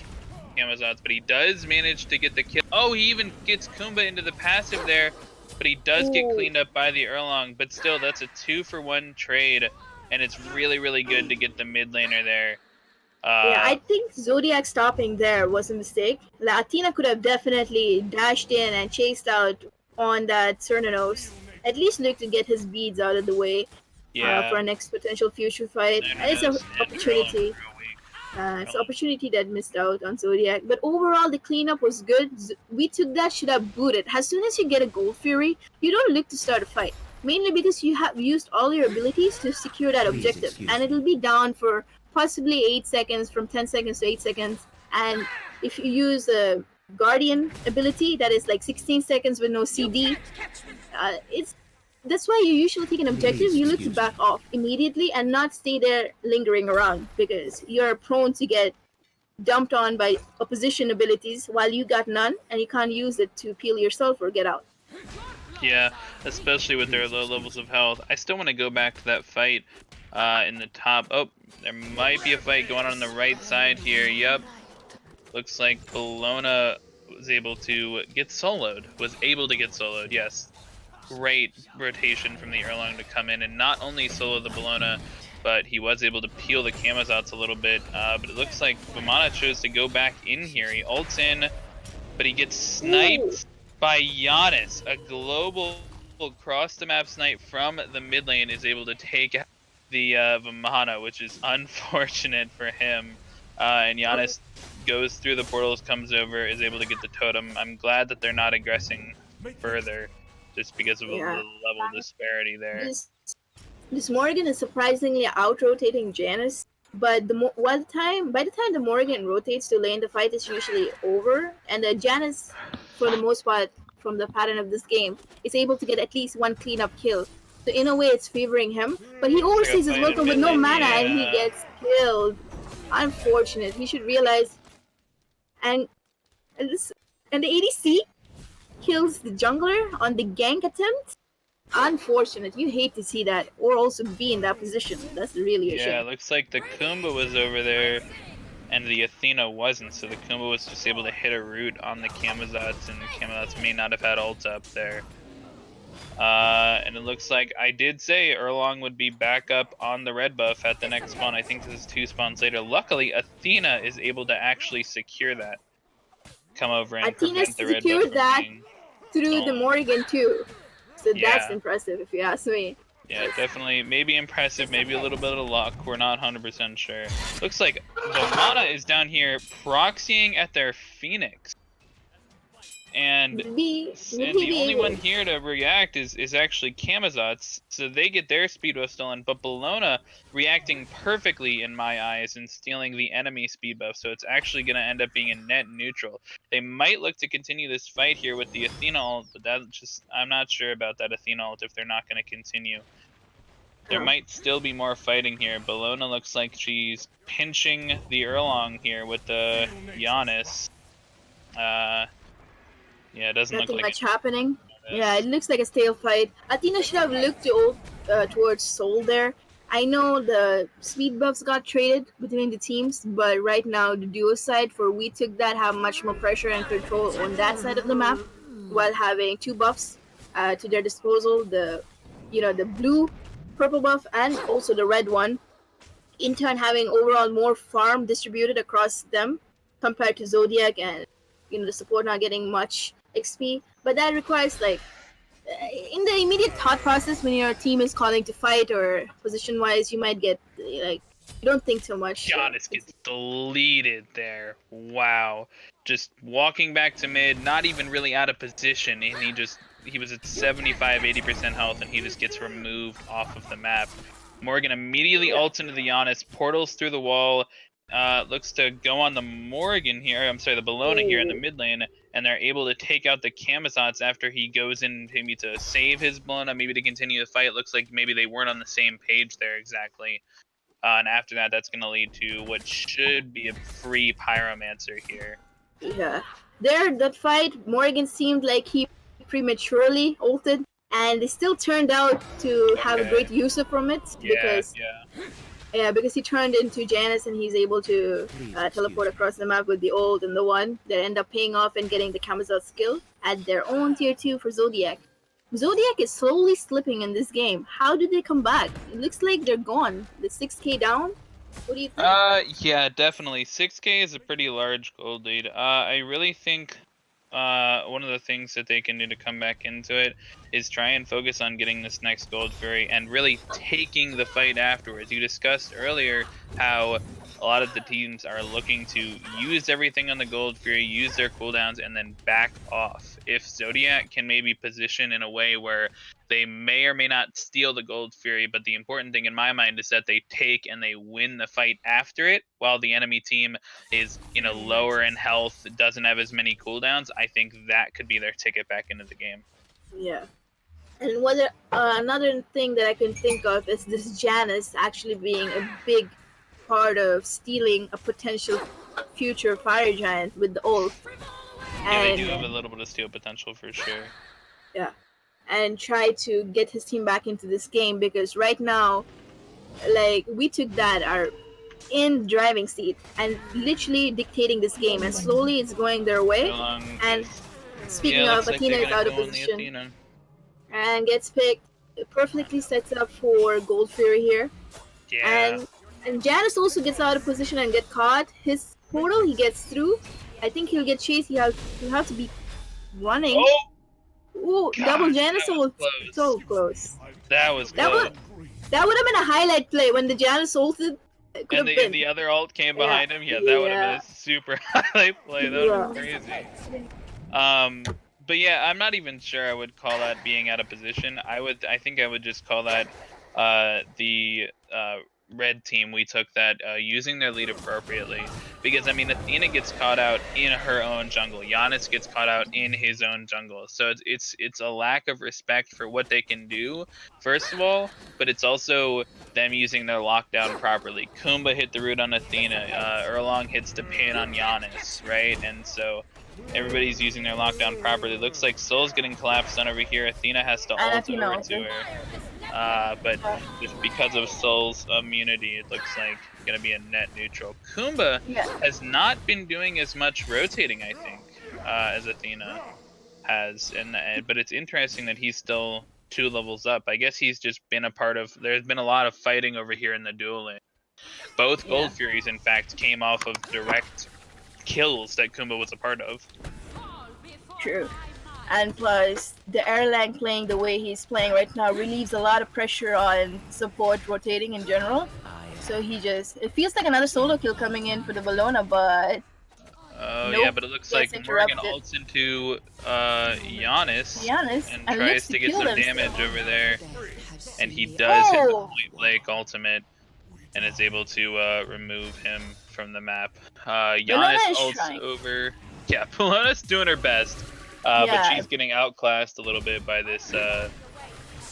Camazotz, but he does manage to get the kill. Oh, he even gets Kumba into the passive there. but he does get Ooh. cleaned up by the Erlong. But still, that's a 2-for-1 trade, and it's really, really good to get the mid laner there. Yeah, I think Zodiac stopping there was a mistake. Like, Athena could have definitely dashed in and chased out on that Cernanos. At least look to get his beads out of the way yeah, for our next potential future fight. And it's an opportunity. It's an opportunity that missed out on Zodiac. But overall, the cleanup was good. We took that, should have booted. As soon as you get a Gold Fury, you don't look to start a fight. Mainly because you have used all your abilities to secure that objective. And it'll be down for possibly 8 seconds, from 10 seconds to 8 seconds. And if you use a Guardian ability, that is like 16 seconds with no CD, that's why you usually take an objective. You look to back off immediately and not stay there lingering around, because you're prone to get dumped on by opposition abilities while you got none, and you can't use it to peel yourself or get out. Yeah, especially with their low levels of health. I still want to go back to that fight in the top. Oh, there might be a fight going on the right side here. Yep. Looks like Bologna was able to get soloed. Yes. Great rotation from the Erlong to come in and not only solo the Bologna, but he was able to peel the Camazotz a little bit. But it looks like Vamana chose to go back in here. He ults in, but he gets sniped by Giannis. A global cross the map snipe from the mid lane is able to take the Vamana, which is unfortunate for him. And Giannis goes through the portals, comes over, is able to get the totem. I'm glad that they're not aggressing further, just because of a level disparity there. This Morgan is surprisingly out-rotating Janus, but by the time the Morgan rotates to lane, the fight is usually over, and the Janus, for the most part, from the pattern of this game, is able to get at least one cleanup kill. So in a way, it's favoring him, but he overstays his welcome with no mana, and he gets killed. Unfortunate. He should realize. And the ADC kills the jungler on the gank attempt. Unfortunate. You hate to see that, or also be in that position. That's really a shame. Yeah, it looks like the Kumba was over there, and the Athena wasn't, so the Kumba was just able to hit a root on the Camazotz, and the Camazotz may not have had ult up there. And it looks like I did say Erlong would be back up on the red buff at the next spawn. I think this is 2 spawns later. Luckily, Athena is able to actually secure that. Come over and Athena prevent the red buff secured that being through the Morgan too. So Yeah. that's impressive if you ask me. Yeah, definitely. Maybe impressive, maybe a little bit of luck. We're not 100% sure. Looks like Vamana is down here proxying at their Phoenix. And the only one here to react is actually Camazotz, so they get their speed buff stolen, but Bologna reacting perfectly in my eyes and stealing the enemy speed buff, so it's actually going to end up being a net neutral. They might look to continue this fight here with the Athena ult, but I'm not sure about that Athena ult if they're not going to continue. There might still be more fighting here. Bologna looks like she's pinching the Erlong here with the Giannis. Yeah, it doesn't Nothing look like much happening. Yeah, it looks like a stale fight. Athena should have looked towards Soul there. I know the speed buffs got traded between the teams, but right now the duo side for We Took That have much more pressure and control on that side of the map, while having 2 buffs to their disposal. The blue, purple buff, and also the red one. In turn, having overall more farm distributed across them compared to Zodiac, and the support not getting much XP, but that requires in the immediate thought process when your team is calling to fight or position wise, you might get you don't think too much. Giannis gets deleted there. Wow. Just walking back to mid, not even really out of position, and he was at 75-80% health, and he just gets removed off of the map. Morgan immediately ults into the Giannis, portals through the wall, looks to go on the Morgan here, the Bologna here in the mid lane, and they're able to take out the Camazotz after he goes in maybe to save his Bologna, maybe to continue the fight. Looks like maybe they weren't on the same page there exactly. And after that, that's going to lead to what should be a free Pyromancer here. Yeah. That fight, Morgan seemed like he prematurely ulted, and they still turned out to have a great use from it because he turned into Janus and he's able to teleport across the map with the ult and the one that end up paying off and getting the Camazotz skill at their own tier 2 for Zodiac. Zodiac is slowly slipping in this game. How do they come back? It looks like they're gone. The 6K down. What do you think? Yeah, definitely. 6K is a pretty large gold lead. I really think one of the things that they can do to come back into it is try and focus on getting this next gold fury and really taking the fight afterwards. You discussed earlier how a lot of the teams are looking to use everything on the gold fury, use their cooldowns, and then back off. If Zodiac can maybe position in a way where they may or may not steal the gold fury, but the important thing in my mind is that they take and they win the fight after it, while the enemy team is lower in health, doesn't have as many cooldowns. I think that could be their ticket back into the game. Yeah. And another thing that I can think of is this Janus actually being a big part of stealing a potential future fire giant with the ult. Yeah, they do have a little bit of steal potential for sure. Yeah. And try to get his team back into this game, because right now, like, we took that are in driving seat and literally dictating this game, and slowly it's going their way. And speaking of, Athena is out of position and gets picked. It perfectly sets up for Gold Fury here. Yeah. And Janus also gets out of position and get caught. His portal, he gets through. I think he'll get chased. He'll have to be running. Oh! Ooh, God, double Janus was close. so close. That was close. That would have been a highlight play when the Janus ulted. And the other ult came behind him. Yeah, that would have been a super highlight play. That would have been crazy. But yeah, I'm not even sure I would call that being out of position. I think I would just call that the red team, we took that using their lead appropriately, because I mean Athena gets caught out in her own jungle, Giannis gets caught out in his own jungle, so it's a lack of respect for what they can do, first of all, but it's also them using their lockdown properly. Kumba hit the root on Athena, Erlong hits the pin on Giannis, right? And so everybody's using their lockdown properly. Looks like Soul's getting collapsed on over here. Athena has to ult over to her. But just because of Soul's immunity, it looks like it's going to be a net neutral. Kumba has not been doing as much rotating, I think, as Athena has. But it's interesting that he's still 2 levels up. I guess he's just been a part of... There's been a lot of fighting over here in the duel lane. Both Gold Furies, in fact, came off of direct kills that Kumba was a part of. True. And plus, the Erlang playing the way he's playing right now relieves a lot of pressure on support rotating in general. So it feels like another solo kill coming in for the Bellona, but... nope, yeah, but it looks like Morgan ults into Giannis and tries to get some damage over there. And he does hit the Point Blank ultimate and is able to remove him from the map. Giannis ults over... Yeah, Bellona's doing her best. But she's getting outclassed a little bit by this.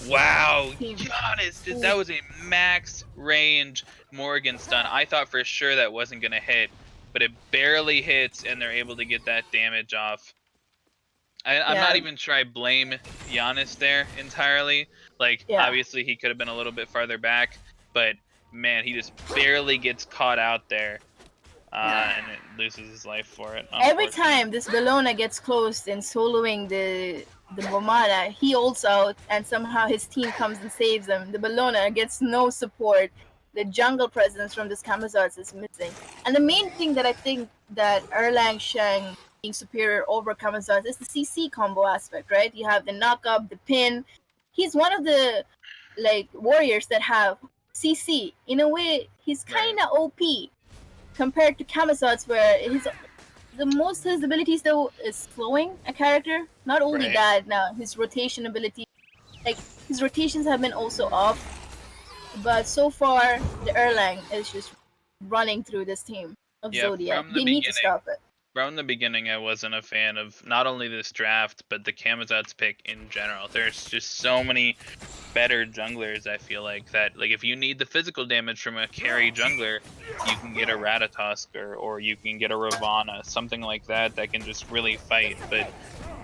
Wow, Giannis, that was a max range Morgan stun. I thought for sure that wasn't going to hit, but it barely hits, and they're able to get that damage off. I'm not even sure I blame Giannis there entirely. Like, obviously he could have been a little bit farther back, but man, he just barely gets caught out there. And it loses his life for it. Every time this Bellona gets close and soloing the Bomada, he ults out and somehow his team comes and saves him. The Bellona gets no support. The jungle presence from this Camazotz is missing. And the main thing that I think that Erlang Shang being superior over Camazotz is the CC combo aspect, right? You have the knock up, the pin. He's one of the warriors that have CC. In a way, he's kind of OP. Compared to Camazotz, where his abilities though is slowing a character. Not only that, now his rotation ability, his rotations have been also off. But so far, the Erlang is just running through this team of Zodiac. They need to stop it. From the beginning, I wasn't a fan of not only this draft, but the Camazotz pick in general. There's just so many better junglers, I feel like, that if you need the physical damage from a carry jungler, you can get a Ratatosk or you can get a Ravana, something like that can just really fight. But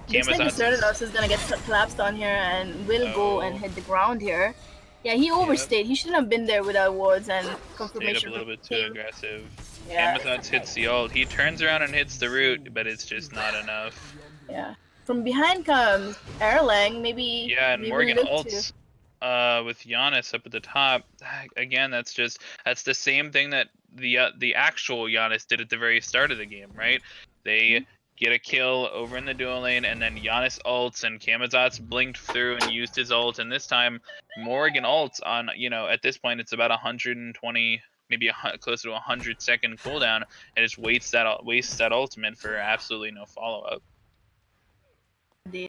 looks like the Certanos is gonna get collapsed on here and will go and hit the ground here. Yeah, he overstayed. He shouldn't have been there without wards and confirmation. Stayed up a little bit too aggressive. Camazotz hits the ult. He turns around and hits the root, but it's just not enough. Yeah. From behind comes Erlang. Maybe Yeah, and we will Morgan look ults with Giannis up at the top. Again, that's the same thing that the actual Giannis did at the very start of the game, right? They get a kill over in the dual lane, and then Giannis ults, and Kamazot's blinked through and used his ult, and this time Morgan ults on, at this point it's about 120, maybe closer to 100-second cooldown, and just wastes that ultimate for absolutely no follow up.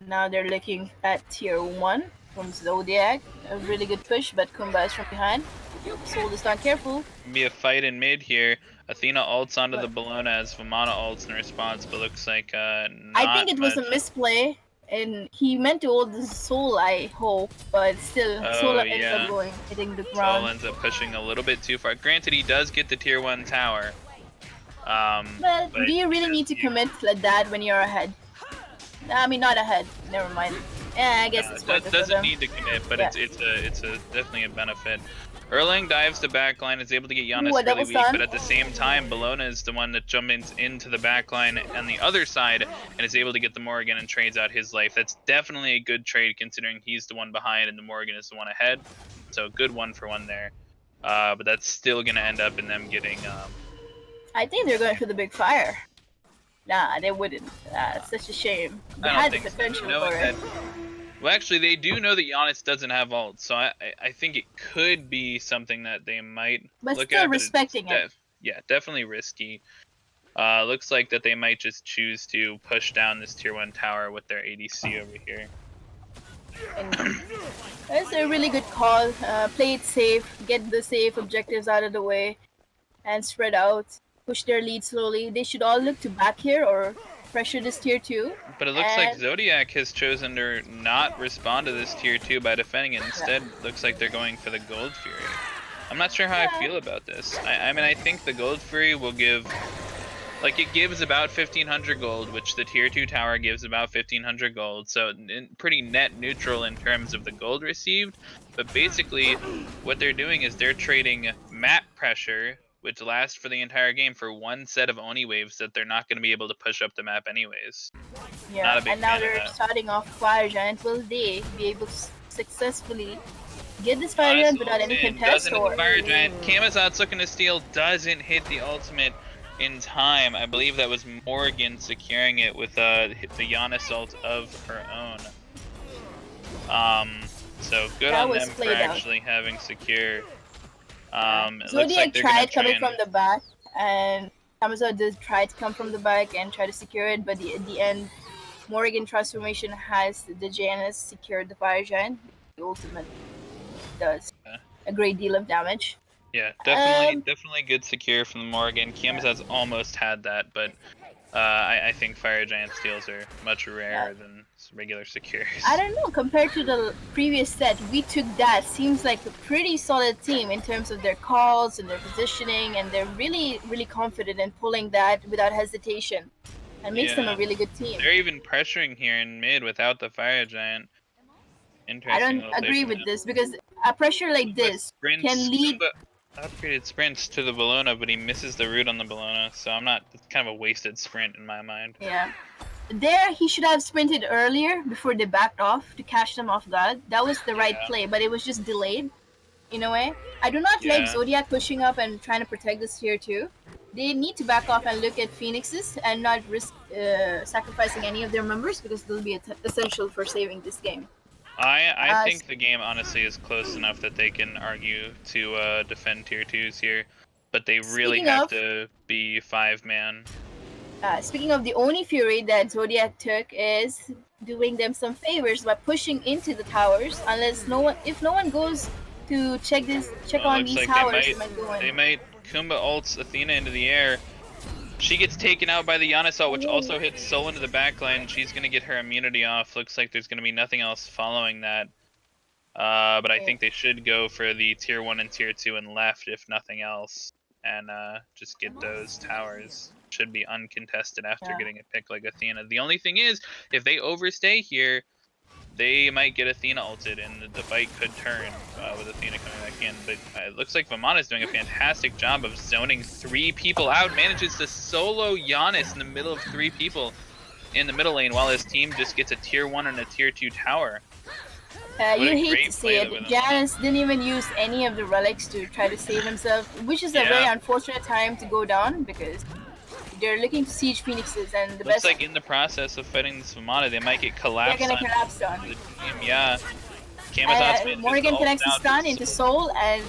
Now they're looking at tier 1 from Zodiac. A really good push, but Kumba is from behind. Soul is not careful. Be a fight in mid here. Athena ults onto the Bellona as Vamana ults in response, but looks like not I think it was a much. misplay, and he meant to ult the Soul, I hope, but still, Soul ended up hitting the ground. Soul ends up pushing a little bit too far. Granted, he does get the tier 1 tower. But do you really need to commit like that when you're ahead? I mean, not ahead. Never mind. Yeah, I guess it's worth it. Doesn't need to commit, but it's definitely a benefit. Erlang dives the backline, is able to get Giannis really weak, but at the same time, Bellona is the one that jumps into the backline on the other side and is able to get the Morgan and trades out his life. That's definitely a good trade considering he's the one behind and the Morgan is the one ahead. So good 1-for-1 there. But that's still going to end up in them getting... I think they're going for the big fire. Nah, they wouldn't. It's such a shame. They had the potential for it. Well, actually, they do know that Giannis doesn't have ult, so I think it could be something that they might look at. But still respecting it. Yeah, definitely risky. Looks like that they might just choose to push down this tier 1 tower with their ADC over here. That's a really good call. Play it safe, get the safe objectives out of the way, and spread out. Push their lead slowly. They should all look to back here or pressure this tier 2. But it looks like Zodiac has chosen to not respond to this tier 2 by defending it. Instead, looks like they're going for the Gold Fury. I'm not sure how I feel about this. I mean, I think the Gold Fury will give... Like, it gives about 1,500 gold, which the tier 2 tower gives about 1,500 gold. So, pretty net neutral in terms of the gold received. But basically, what they're doing is they're trading map pressure, which lasts for the entire game, for one set of Oni waves that they're not going to be able to push up the map anyways. Yeah, and now they're starting off Fire Giant. Will they be able to successfully get this Fire Giant without any contest? Doesn't hit the Fire Giant. Kamazot's looking to steal, doesn't hit the ultimate in time. I believe that was Morgan securing it with the Giannis ult of her own. So good on them for actually having secure. Zodiac tried coming from the back, and Kamazot did try to come from the back and try to secure it, but at the end, Morgan Transformation has the Janus secured the Fire Giant. The ultimate does a great deal of damage. Yeah, definitely good secure from the Morgan. Kamazot's almost had that, but I think Fire Giant steals are much rarer than regular secures. I don't know, compared to the previous set, we took that. Seems like a pretty solid team in terms of their calls and their positioning, and they're really, really confident in pulling that without hesitation. And makes them a really good team. They're even pressuring here in mid without the Fire Giant. Interesting. I don't agree with this, because a pressure like this can lead... Upgraded sprints to the Bellona, but he misses the root on the Bellona, so it's kind of a wasted sprint in my mind. Yeah. There, he should have sprinted earlier before they backed off to catch them off guard. That was the right play, but it was just delayed, in a way. I do not like Zodiac pushing up and trying to protect this tier 2. They need to back off and look at Phoenixes and not risk sacrificing any of their members, because they'll be essential for saving this game. I think the game honestly is close enough that they can argue to defend tier 2s here, but they really have to be 5-man. Speaking of the Oni Fury that Zodiac took is doing them some favors by pushing into the towers, unless if no one goes to check on these towers. They might Kumba ults Athena into the air. She gets taken out by the Giannis ult, which also hits Soul into the backline. She's going to get her immunity off. Looks like there's going to be nothing else following that. But I think they should go for the tier 1 and tier 2 and left, if nothing else. And just get those towers. Should be uncontested after getting a pick like Athena. The only thing is, if they overstay here, they might get Athena ulted, and the fight could turn with Athena coming back in. But it looks like Vamana is doing a fantastic job of zoning 3 people out. Manages to solo Giannis in the middle of 3 people. in the middle lane while his team just gets a tier 1 and a tier 2 tower. You a hate great to see play it. with him. Janus didn't even use any of the relics to try to save himself, which is a very unfortunate time to go down because they're looking to siege phoenixes and the Looks best. like in the process of fighting this Vamana, they might get collapsed. They're gonna collapse on. The team, yeah. Camazot's Morgan connects the stun into Soul, and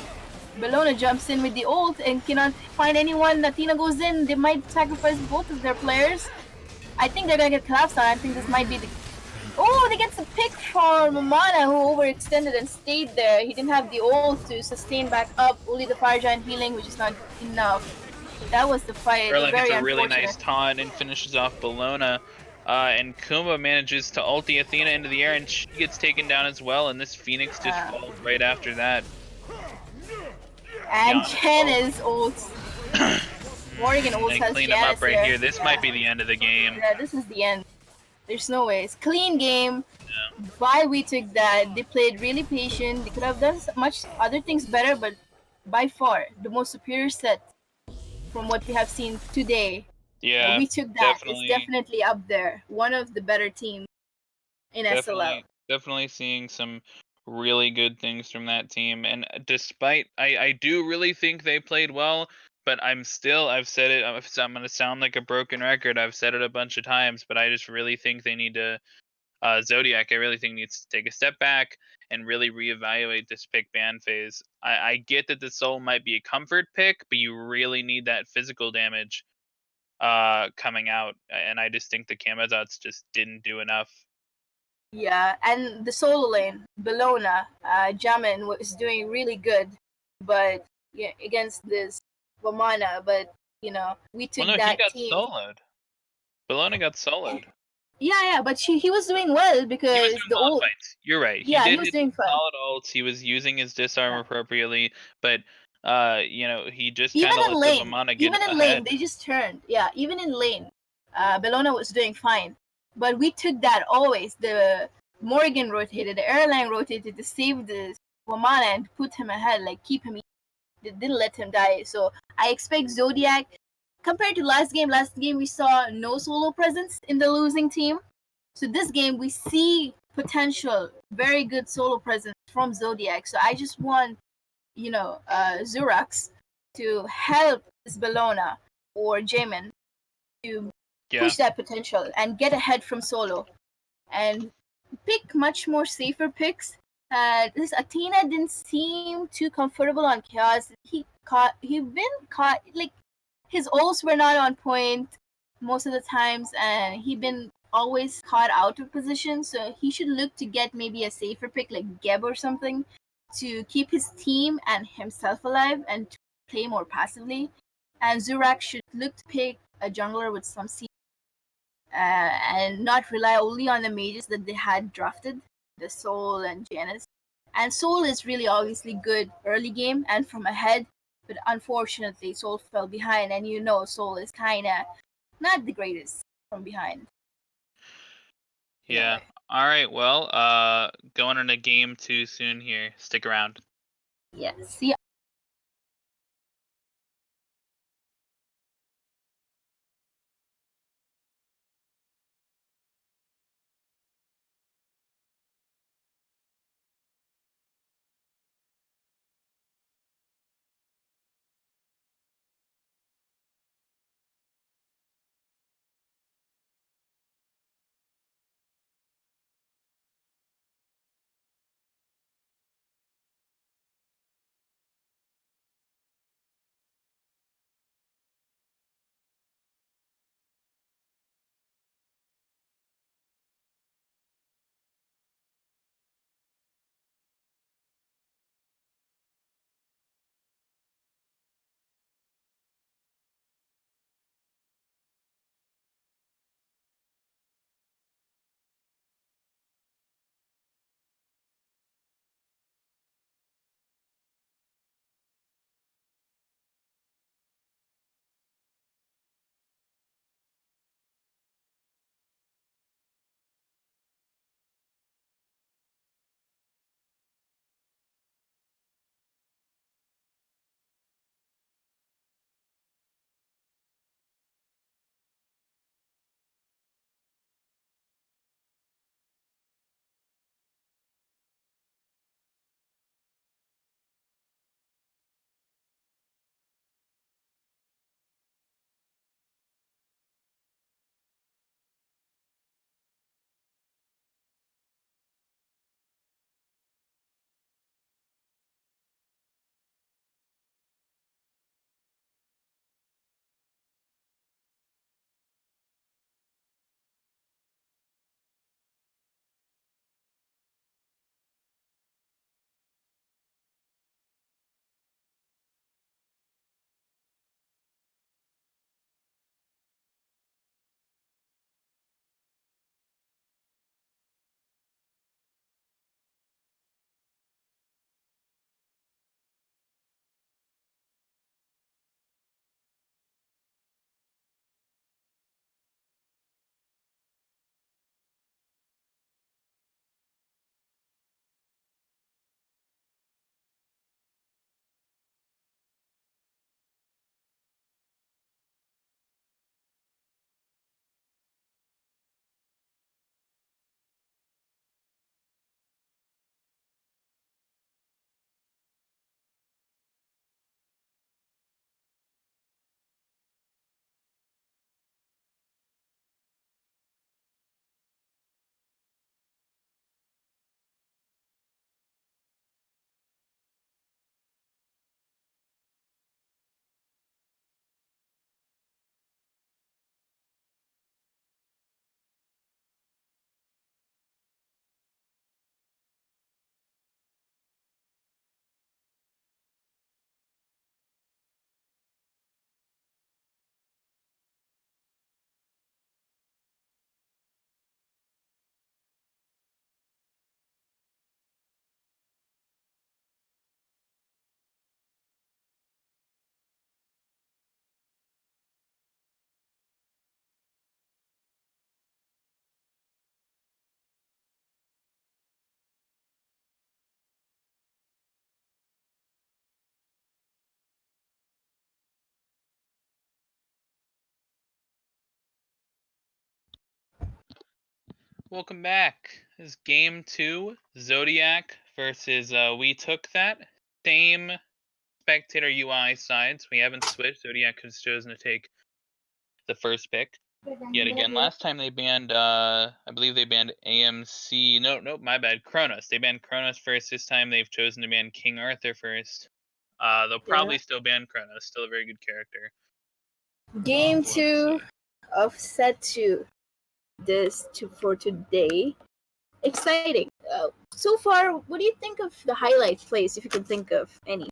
Bellona jumps in with the ult and cannot find anyone. Athena goes in. They might sacrifice both of their players. I think they're gonna get collapsed on. I think this might be the. Oh, they get some pick from Mana, who overextended and stayed there. He didn't have the ult to sustain back up. Only the Fire Giant healing, which is not enough. That was the fight. Erlang Very gets a really unfortunate. nice taunt and finishes off Bellona. And Kuma manages to ulti Athena into the air, and she gets taken down as well. And this Phoenix just falls right after that. And Janus ults. Morgan ults has clean Janus him up right here. here. This might be the end of the game. Yeah, this is the end. There's no way. It's clean game. Why we took that? They played really patient. They could have done much other things better, but by far the most superior set from what we have seen today. Yeah, we took that. It's definitely up there. One of the better teams in SLL. Definitely seeing some really good things from that team. And despite, I do really think they played well, but I've said it, I'm going to sound like a broken record. I've said it a bunch of times, but I just really think they need to, Zodiac, I really think needs to take a step back and really reevaluate this pick ban phase. I get that the Soul might be a comfort pick, but you really need that physical damage coming out. And I just think the Camazots just didn't do enough. Yeah, and the solo lane, Bellona, Jamin was doing really good, but yeah, against this Vamana, but we took that he got soloed. Bellona got soloed. Yeah, but he was doing well because he was doing the ult. Fights. You're right. He was doing fine. Solid ults. He was using his disarm appropriately, but he just kind of let the Vamana get even in lane, they just turned. Yeah, even in lane, Bellona was doing fine, but we took that always. The Morgan rotated, the Erlang rotated to save the Vamana and put him ahead, like keep him. They didn't let him die. So I expect Zodiac. Compared to last game we saw no solo presence in the losing team. So this game we see potential, very good solo presence from Zodiac. So I just want, Zurax to help this Bellona or Jamin to push that potential and get ahead from solo and pick much more safer picks. This Athena didn't seem too comfortable on Chaos. He'd been caught, like his ults were not on point most of the times, and he'd been always caught out of position. So he should look to get maybe a safer pick like Geb or something to keep his team and himself alive and to play more passively. And Zurak should look to pick a jungler with some C and not rely only on the mages that they had drafted, the Soul and Janus. And Soul is really obviously good early game and from ahead, but unfortunately Soul fell behind, and Soul is kinda not the greatest from behind. Yeah. All right. Well, going into game 2 soon here. Stick around. Yeah. See ya. welcome back. This is game 2, Zodiac versus We Took That. Same spectator UI sides. We haven't switched. Zodiac has chosen to take the first pick. Yet again, last time they banned, I believe they banned AMC. No, my bad. Kronos. They banned Kronos first. This time they've chosen to ban King Arthur first. They'll probably still ban Kronos. Still a very good character. Game 2 of set 2. For today. Exciting. So far, what do you think of the highlight plays, if you can think of any?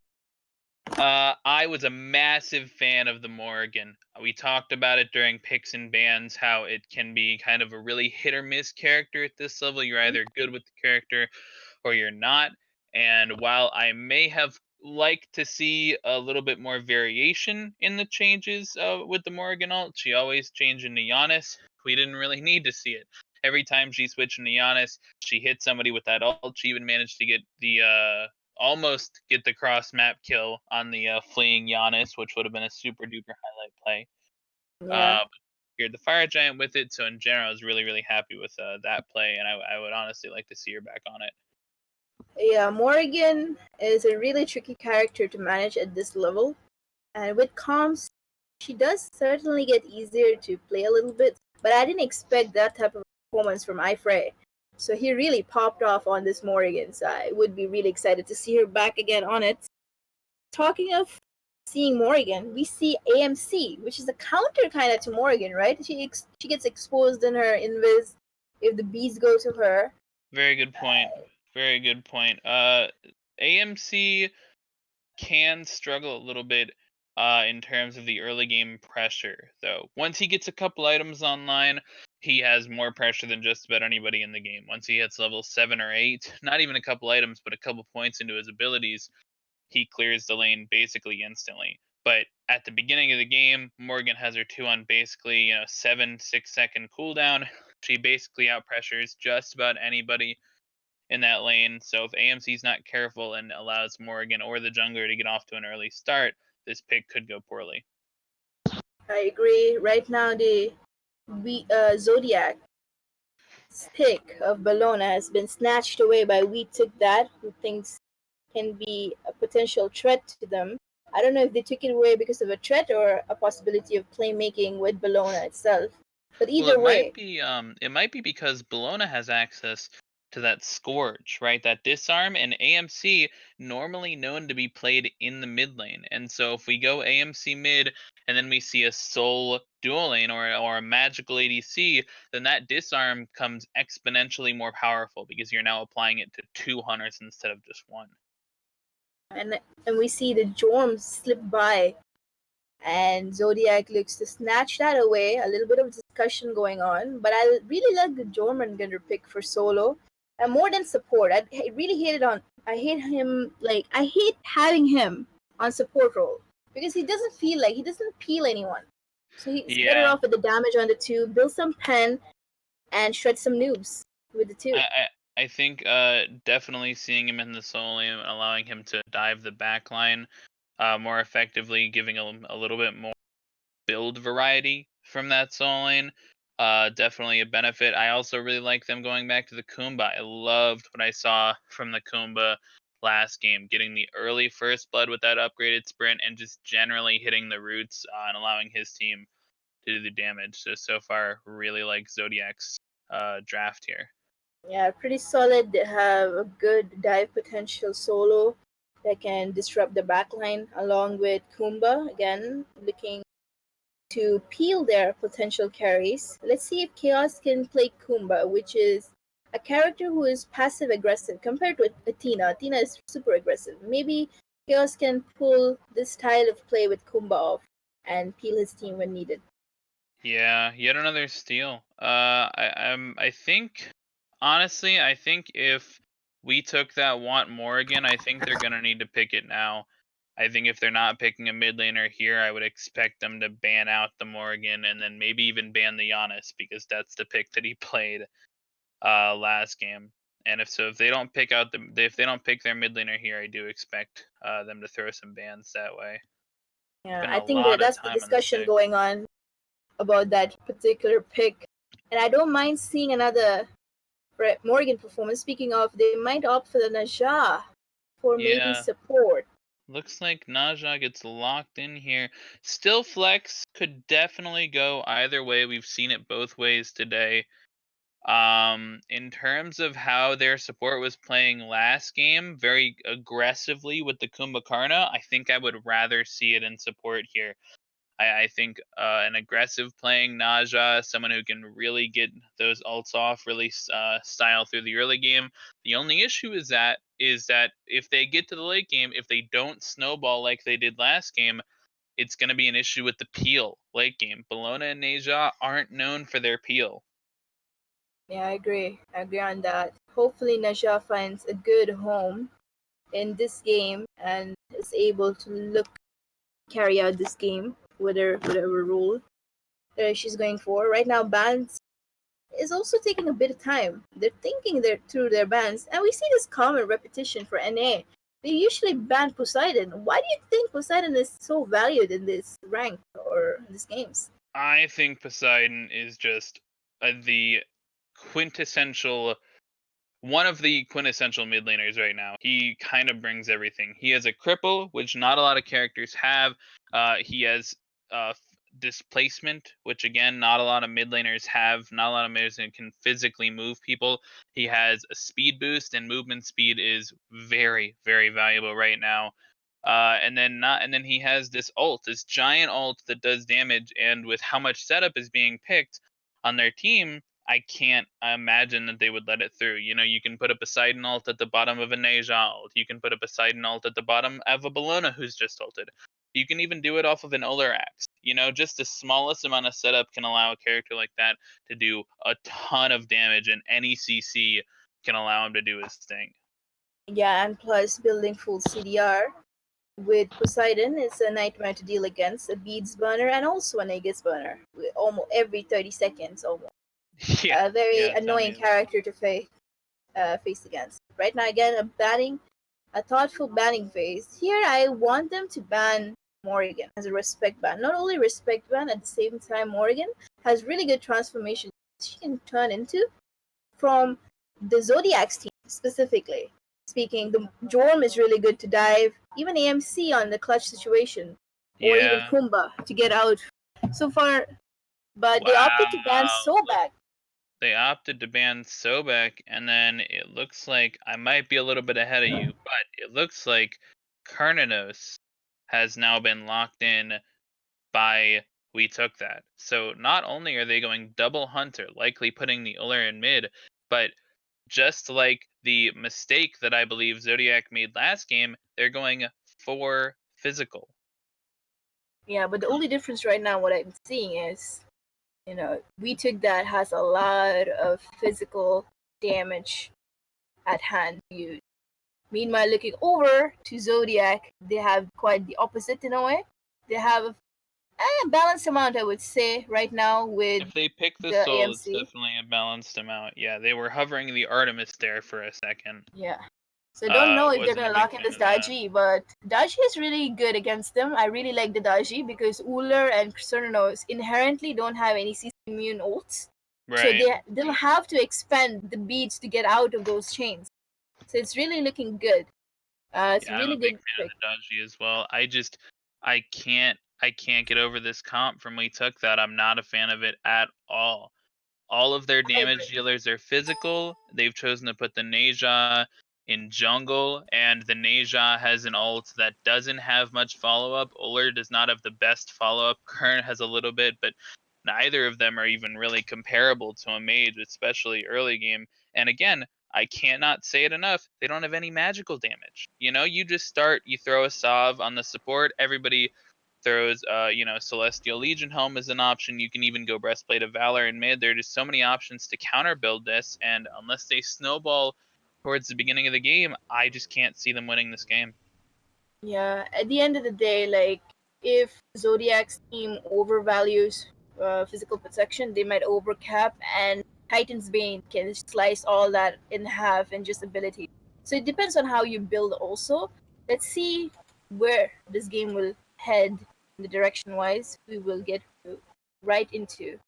I was a massive fan of the Morrigan. We talked about it during picks and bans, how it can be kind of a really hit or miss character at this level. You're either good with the character or you're not. And while I may have liked to see a little bit more variation in the changes with the Morrigan ult, she always changed into Giannis. We didn't really need to see it. Every time she switched into Giannis, she hit somebody with that ult. She even managed to get the almost get the cross map kill on the fleeing Giannis, which would have been a super duper highlight play. Yeah. Cleared the fire giant with it, so in general, I was really really happy with that play, and I would honestly like to see her back on it. Yeah, Morrigan is a really tricky character to manage at this level. And with comms, she does certainly get easier to play a little bit, but I didn't expect that type of performance from IllogicalLuxray. So he really popped off on this Morrigan, so I would be really excited to see her back again on it. Talking of seeing Morrigan, we see AMC, which is a counter kind of to Morrigan, right? She gets exposed in her invis if the bees go to her. Very good point. Very good point. AMC can struggle a little bit in terms of the early game pressure, though. Once he gets a couple items online, he has more pressure than just about anybody in the game. Once he hits level 7 or 8, not even a couple items, but a couple points into his abilities, he clears the lane basically instantly. But at the beginning of the game, Morgan has her 2 on basically 6 second cooldown. She basically outpressures just about anybody in that lane. So if AMC's not careful and allows Morgan or the jungler to get off to an early start, this pick could go poorly. I agree. Right now, the Zodiac pick of Bellona has been snatched away by We Took That, who thinks can be a potential threat to them. I don't know if they took it away because of a threat or a possibility of playmaking with Bellona itself. But either way, It might be because Bologna has access to that Scourge, right? That disarm, and AMC normally known to be played in the mid lane. And so if we go AMC mid and then we see a soul dual lane or a magical ADC, then that disarm comes exponentially more powerful because you're now applying it to 2 hunters instead of just 1. and we see the Jorms slip by, and Zodiac looks to snatch that away. A little bit of discussion going on, but I really like the Jorman Gunner pick for solo. And more than support, I really hate it on. I hate him. Like, I hate having him on support role because he doesn't peel anyone. So he's better off with the damage on the 2, build some pen, and shred some noobs with the 2. I think definitely seeing him in the solo lane and allowing him to dive the backline more effectively, giving him a little bit more build variety from that solo lane. Definitely a benefit. I also really like them going back to the Kumba. I loved what I saw from the Kumba last game, getting the early first blood with that upgraded sprint and just generally hitting the roots and allowing his team to do the damage. So far, really like Zodiac's draft here. Yeah, pretty solid. They have a good dive potential solo that can disrupt the backline, along with Kumba, again, looking to peel their potential carries. Let's see if Chaos can play Kumba, which is a character who is passive aggressive compared to Athena. Athena is super aggressive. Maybe Chaos can pull this style of play with Kumba off and peel his team when needed. Yeah, yet another steal. I think honestly, I think if We Took That want Morrigan, I think they're gonna need to pick it now. I think if they're not picking a mid laner here, I would expect them to ban out the Morrigan and then maybe even ban the Giannis because that's the pick that he played last game. And if they don't pick their mid laner here, I do expect them to throw some bans that way. Yeah, I think that's the discussion going on about that particular pick. And I don't mind seeing another Morgan performance. Speaking of, they might opt for the Naja for maybe Yeah. support. Looks like Naja gets locked in here. Still flex could definitely go either way. We've seen it both ways today. In terms of how their support was playing last game, very aggressively with the Kumbhakarna, I think I would rather see it in support here. I think an aggressive playing Naja, someone who can really get those ults off, really style through the early game. The only issue is that if they get to the late game, if they don't snowball like they did last game, it's going to be an issue with the peel late game. Bologna and Naja aren't known for their peel. Yeah, I agree. I agree on that. Hopefully, Naja finds a good home in this game and is able to carry out this game with whatever role she's going for. Right now, bans is also taking a bit of time. They're thinking through their bans, and we see this common repetition for NA. They usually ban Poseidon. Why do you think Poseidon is so valued in this rank or in these games? I think Poseidon is just the quintessential one of the quintessential mid laners right now. He kind of brings everything. He has a cripple, which not a lot of characters have. He has displacement, which again, not a lot of mid laners have. Not a lot of mid laners can physically move people. He has a speed boost, and movement speed is very, very valuable right now. And then he has this ult, this giant ult that does damage. And with how much setup is being picked on their team, I can't imagine that they would let it through. You know, you can put a Poseidon ult at the bottom of a Neja ult. You can put a Poseidon ult at the bottom of a Bologna who's just ulted. You can even do it off of an Uller Axe. You know, just the smallest amount of setup can allow a character like that to do a ton of damage, and any CC can allow him to do his thing. Yeah, and plus building full CDR with Poseidon is a nightmare to deal against. A beads burner and also an Aegis burner almost every 30 seconds almost. Yeah, A very yeah, tell annoying me. character to face against. Right now, again, a thoughtful banning phase. Here, I want them to ban Morrigan as a respect ban. Not only respect ban, at the same time, Morrigan has really good transformation she can turn into from the Zodiac's team specifically. Speaking, the Jorm is really good to dive, even AMC on the clutch situation, or even Yeah. Kumba to get out so far. But they opted to ban Wow. Sobek. They opted to ban Sobek, and then it looks like I might be a little bit ahead of you, but it looks like Carnanos has now been locked in by We Took That. So not only are they going double Hunter, likely putting the Uller in mid, but just like the mistake that I believe Zodiac made last game, they're going for physical. Yeah, but the only difference right now, what I'm seeing is, We Took That has a lot of physical damage at hand to use. Meanwhile, looking over to Zodiac, they have quite the opposite in a way. They have a balanced amount, I would say, right now with If they pick the the soul, it's AMC. definitely a balanced amount. Yeah, they were hovering the Artemis there for a second. Yeah. So I don't know if they're Wasn't a gonna big lock in fan this of that. Daji, but Daji is really good against them. I really like the Daji because Uller and Cernos inherently don't have any CC immune ults. So Right. they'll have to expend the beads to get out of those chains. So it's really looking good. It's a Yeah, I'm really a big good fan of pick. the Dodgy as well. I can't get over this comp from We Took That. I'm not a fan of it at all. All of their I damage agree. dealers are physical. They've chosen to put the Neja in jungle, and the Neja has an ult that doesn't have much follow up. Uller does not have the best follow up. Kern has a little bit, but neither of them are even really comparable to a mage, especially early game. And again, I cannot say it enough. They don't have any magical damage. You know, you just start, you throw a Sov on the support. Everybody throws, Celestial Legion Helm is an option. You can even go Breastplate of Valor in mid. There are just so many options to counter build this. And unless they snowball towards the beginning of the game, I just can't see them winning this game. Yeah, at the end of the day, like if Zodiac's team overvalues physical protection, they might overcap, and Titan's Bane can slice all that in half in just ability. So it depends on how you build. Also, let's see where this game will head in the direction wise. We will get right into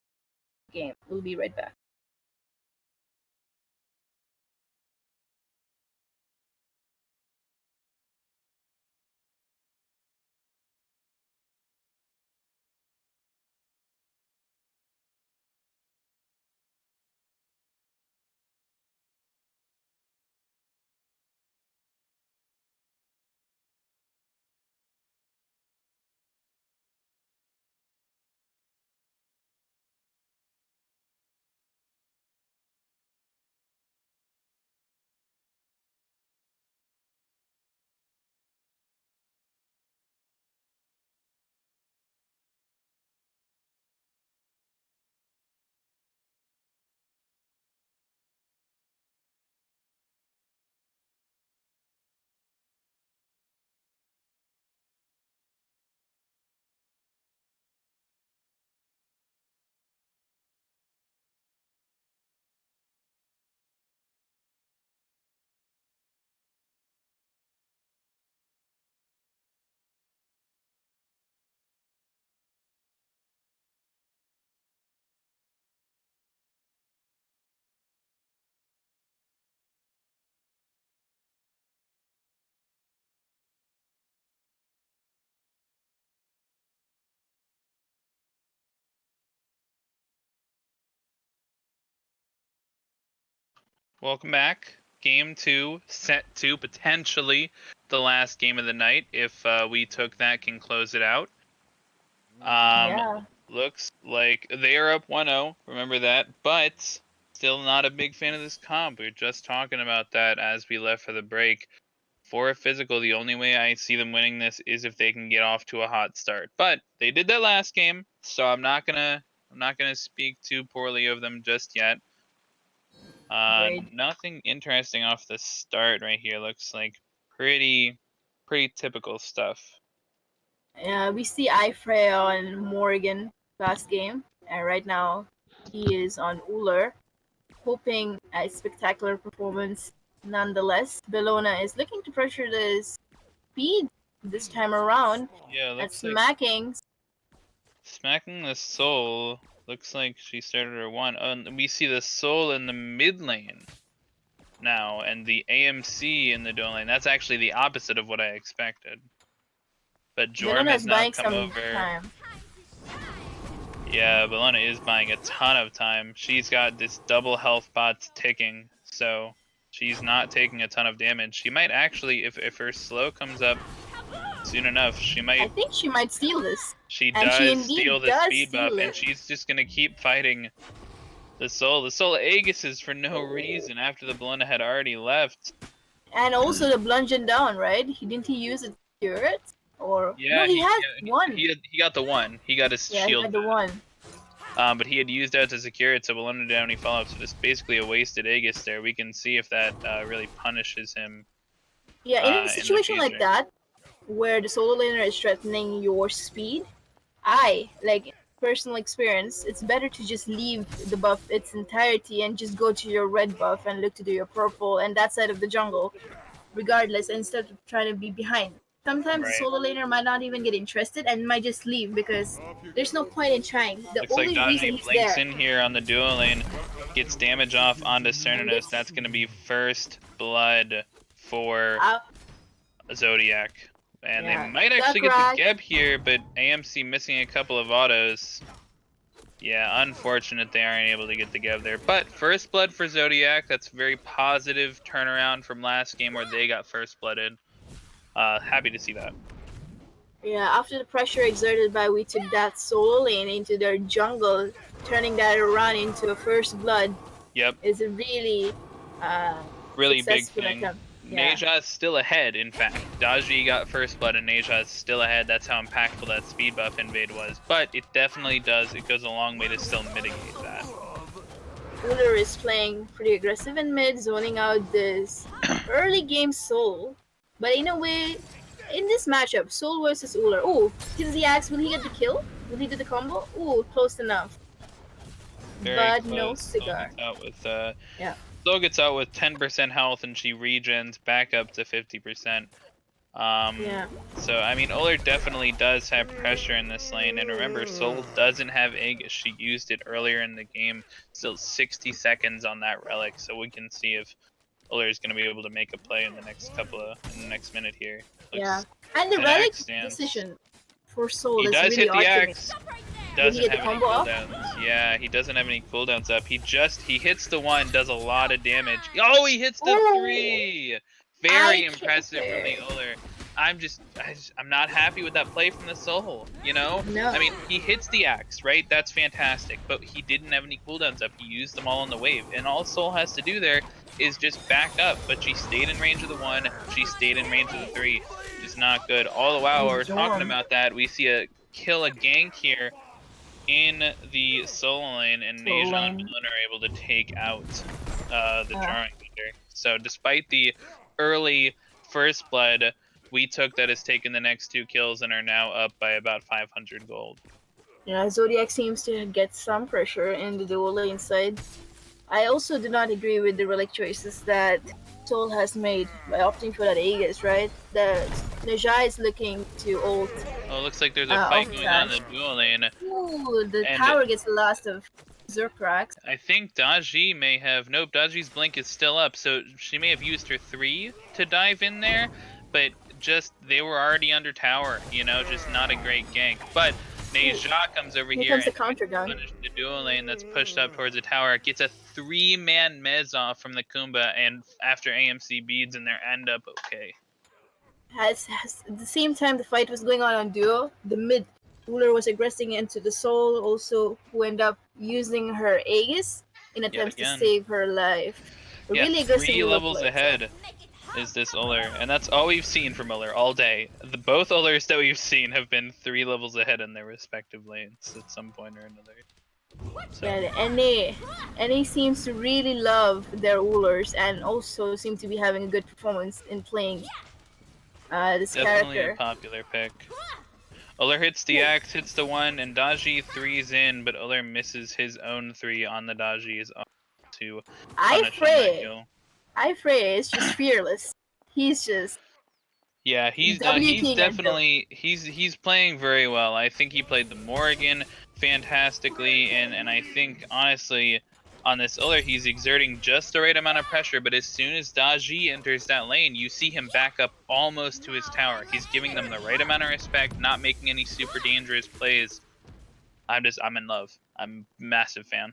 the game. We'll be right back. welcome back. Game 2, set 2, potentially the last game of the night. If we took that, can close it out. Yeah. Looks like they are up 1-0, remember that, but still not a big fan of this comp. We were just talking about that as we left for the break. For a physical, the only way I see them winning this is if they can get off to a hot start. But they did that last game, so I'm not gonna speak too poorly of them just yet. Great. Nothing interesting off the start right here. Looks like pretty typical stuff. We see Ifrey on Morgan last game, and right now he is on Uller, hoping a spectacular performance. Nonetheless, Bellona is looking to pressure the speed this time around Yeah, and looks like smacking the soul. Looks like she started her one. Oh, and we see the soul in the mid lane now, and the AMC in the dual lane. That's actually the opposite of what I expected. But Jorm Bellona has is now buying come some over. time. Yeah, Bellona is buying a ton of time. She's got this double health bots ticking, so she's not taking a ton of damage. She might actually, if her slow comes up soon enough, she I might. think she might steal this. She And she does indeed steal the does speed buff, steal and it. she's just gonna keep fighting the soul. The soul Aegis's for no reason after the Bellona had already left. And also the bludgeon down, right? Didn't he use it to cure it? Or Yeah, no, he has one. He got the one. He got his Yeah, he shield. had the one. But he had used that to secure it, so Bellona didn't have any follow-up. So it's basically a wasted Aegis there. We can see if that really punishes him. Yeah, in a in the situation like future. that, where the solo laner is threatening your speed, like personal experience, it's better to just leave the buff its entirety and just go to your red buff and look to do your purple and that side of the jungle, regardless, instead of trying to be behind. Sometimes the Right. solo laner might not even get interested and might just leave because there's no point in trying. The Looks like only reason Dodgy he's blinks there. in here on the dual lane, gets damage off onto Cernunnos. That's going to be first blood for Zodiac. And Yeah. they might actually get Duckrack. the Geb here, but AMC missing a couple of autos. Yeah, unfortunate they aren't able to get the Geb there. But first blood for Zodiac, that's a very positive turnaround from last game where they got first blooded. Happy to see that. Yeah, after the pressure exerted by we took that solo lane into their jungle, turning that around into a first blood. Yep. Is a really really big successful thing. attempt. Yeah. Neja is still ahead, in fact. Daji got first blood and Neja is still ahead. That's how impactful that speed buff invade was. But it definitely does, it goes a long way to still mitigate that. Uller is playing pretty aggressive in mid, zoning out this early game Soul. But in a way, in this matchup, Soul versus Uller. Oh, hits the axe. Will he get the kill? Will he do the combo? Oh, close enough. Very but close. no cigar. Soul gets out with 10% health and she regens back up to 50%. So, I mean, Uller definitely does have pressure in this lane. And remember, Soul doesn't have Aegis. She used it earlier in the game. Still 60 seconds on that relic. So we can see if Uller is going to be able to make a play in the next minute here. Yeah. And the relic decision for Soul is does really hit the arcing. axe. Doesn't have any cooldowns. Yeah, he doesn't have any cooldowns up. He hits the one, does a lot of damage. Oh, he hits the 3! Very impressive from the Uller. I'm not happy with that play from the Soul, you know? No. I mean, he hits the axe, right? That's fantastic, but he didn't have any cooldowns up. He used them all on the wave, and all Soul has to do there is just back up, but she stayed in range of the 1, she stayed in range of the 3. It's not good. All the while we're talking about that, we see a gank here in the solo lane, and Neja and Bellona are able to take out the Jarring leader. So despite the early first blood, we took that has taken the next 2 kills and are now up by about 500 gold. Yeah, Zodiac seems to get some pressure in the dual lane side. I also do not agree with the relic choices that Soul has made by opting for that Aegis, right? The Neja is looking to ult. Oh, it looks like there's a fight going on in the dual lane. Ooh, the tower gets the last of Zerkrax. I think Daji may have... Nope, Daji's blink is still up, so she may have used her 3 to dive in there, but just they were already under tower, you know, just not a great gank. But Neja comes over Here here comes the and counter gun. punish the dual lane that's pushed up towards the tower. Gets a 3-man mez off from the Kumba, and after AMC beads in there, end up okay. Has at the same time the fight was going on duo, the mid ruler was aggressing into the soul, also who ended up using her Aegis in attempts to again. save her life. A Yeah, really aggressive 3 levels play. ahead is this Uller, and that's all we've seen from Uller all day. Both Ullers that we've seen have been 3 levels ahead in their respective lanes at some point or another. So. Yeah, NA seems to really love their rulers and also seem to be having a good performance in playing this Definitely character. a popular pick. Uller hits the axe, hits the 1, and Daji 3's in, but Uller misses his own 3 on the Daji's to punish him that kill. Frey is just fearless. He's just he's definitely he's playing very well. I think he played the Morrigan fantastically, and I think honestly on this Uller he's exerting just the right amount of pressure, but as soon as Daji enters that lane, you see him back up almost to his tower. He's giving them the right amount of respect, not making any super dangerous plays. I'm in love. I'm a massive fan.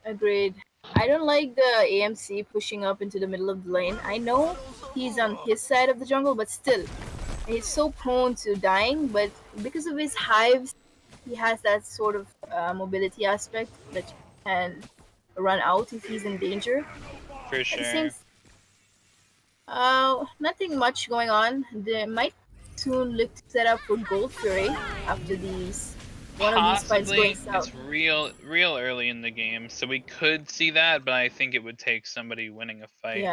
Agreed. I don't like the AMC pushing up into the middle of the lane. I know he's on his side of the jungle, but still, he's so prone to dying. But because of his hives, he has that sort of mobility aspect that you can run out if he's in danger. For sure. Nothing much going on. They might soon look to set up for Gold Fury after these. One of these fights going south. It's real early in the game, so we could see that, but I think it would take somebody winning a fight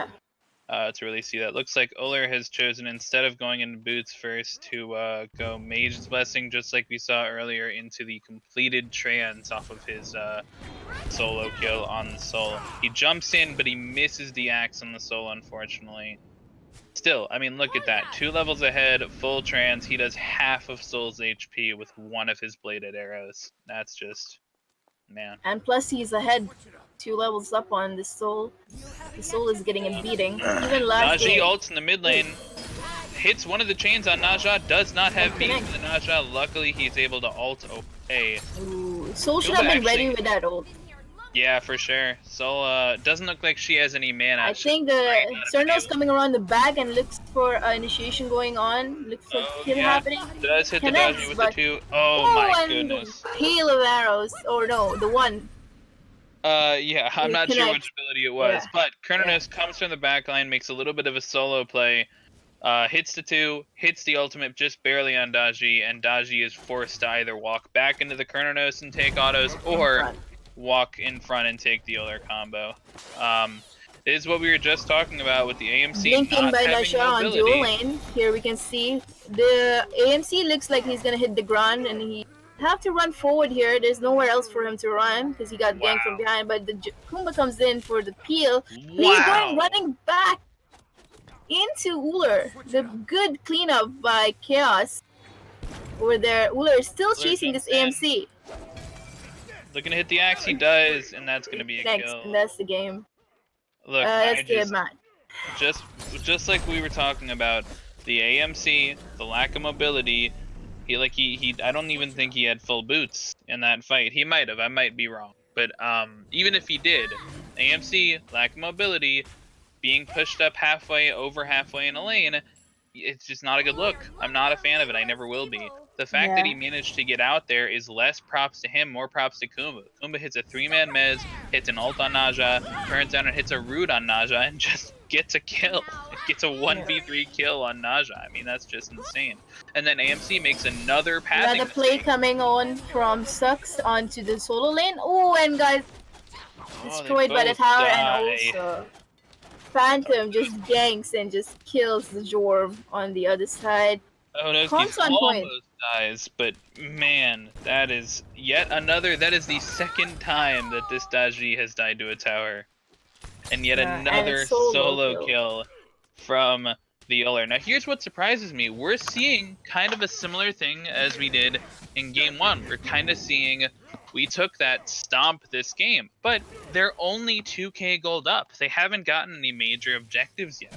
to really see that. Looks like Uller has chosen, instead of going into boots first, to go Mage's Blessing, just like we saw earlier, into the completed trance off of his solo kill on the soul. He jumps in, but he misses the axe on the soul, unfortunately. Still, I mean, look at that. 2 levels ahead, full trance. He does half of Soul's HP with 1 of his bladed arrows. That's just, man. And plus, he's ahead 2 levels up on the Soul. The Soul is getting a beating. Even last Najee game. ults in the mid lane. Hits one of the chains on Naja. Does not have beat for the Naja. Luckily, he's able to ult okay. Ooh, Soul should have been ready with that ult. Yeah, for sure. Soul doesn't look like she has any mana. I think the Cerno's coming around the back and looks for initiation going on. Looks like kill happening. Does hit the Daji with the 2. Oh my goodness. The hail of arrows. Or no, the 1. Yeah, I'm not sure which ability it was. Yeah. But Oceanus comes from the backline, makes a little bit of a solo play. Hits the 2, hits the ultimate just barely on Daji, and Daji is forced to either walk back into the Oceanus and take autos, or walk in front and take the Uller combo. This is what we were just talking about with the AMC blinking by Nasha on dual lane. Here we can see the AMC looks like he's gonna hit the ground, and he have to run forward here. There's nowhere else for him to run because he got ganked from behind. But the Kumba comes in for the peel. He's going running back into Uller. The good cleanup by Chaos over there. Uller is still chasing this AMC. Looking to hit the axe, he does, and that's gonna be a kill. And that's the game. Look, just like we were talking about, the AMC, the lack of mobility. I don't even think he had full boots in that fight. He might have. I might be wrong. But even if he did, AMC, lack of mobility, being pushed up over halfway in a lane, it's just not a good look. I'm not a fan of it. I never will be. The fact that he managed to get out there is less props to him, more props to Kumba. Kumba hits a 3-man mez, hits an ult on Naja, turns down and hits a root on Naja, and just gets a kill. Gets a 1v3 kill on Naja. I mean, that's just insane. And then AMC makes another passing Another play coming on from Sux onto the solo lane. Oh, and guys, destroyed by the tower, and also Phantom just ganks and just kills the Jorm on the other side. Oh no, he almost dies, but man, that is yet another. That is the second time that this Daji has died to a tower, and yet another solo kill from the Uller. Now, here's what surprises me: we're seeing kind of a similar thing as we did in Game 1. We're kind of seeing we took that stomp this game, but they're only 2k gold up. They haven't gotten any major objectives yet.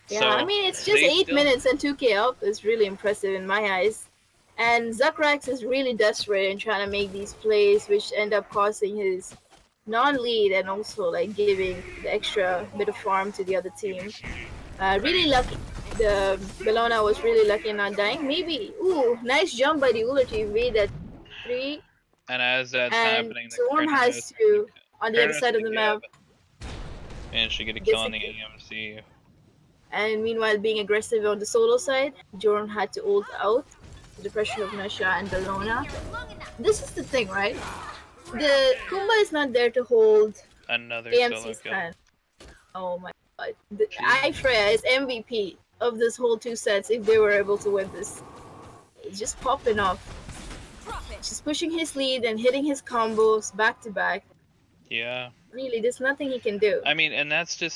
Yeah, so I mean, it's just 8 minutes and 2k up is really impressive in my eyes. And Zuckrax is really desperate in trying to make these plays, which end up costing his non-lead and also like giving the extra bit of farm to the other team. Really lucky. The Bellona was really lucky in not dying. Maybe. Ooh, nice jump by the Uller to evade that 3. And as that's And happening, the Storm has Kronos to, on the other Kronos side of and the Geb map, managed to get a kill on the disappear. AMC. And meanwhile, being aggressive on the solo side, Jorn had to ult out to the pressure of Nasha and Bellona. This is the thing, right? The Kumba is not there to hold Another solo AMC's kill. hand. Oh my god. The Jeez. Freya is MVP of this whole 2 sets if they were able to win this. It's just popping off. Just pushing his lead and hitting his combos back to back. Yeah. Really, there's nothing he can do. I mean, and that's the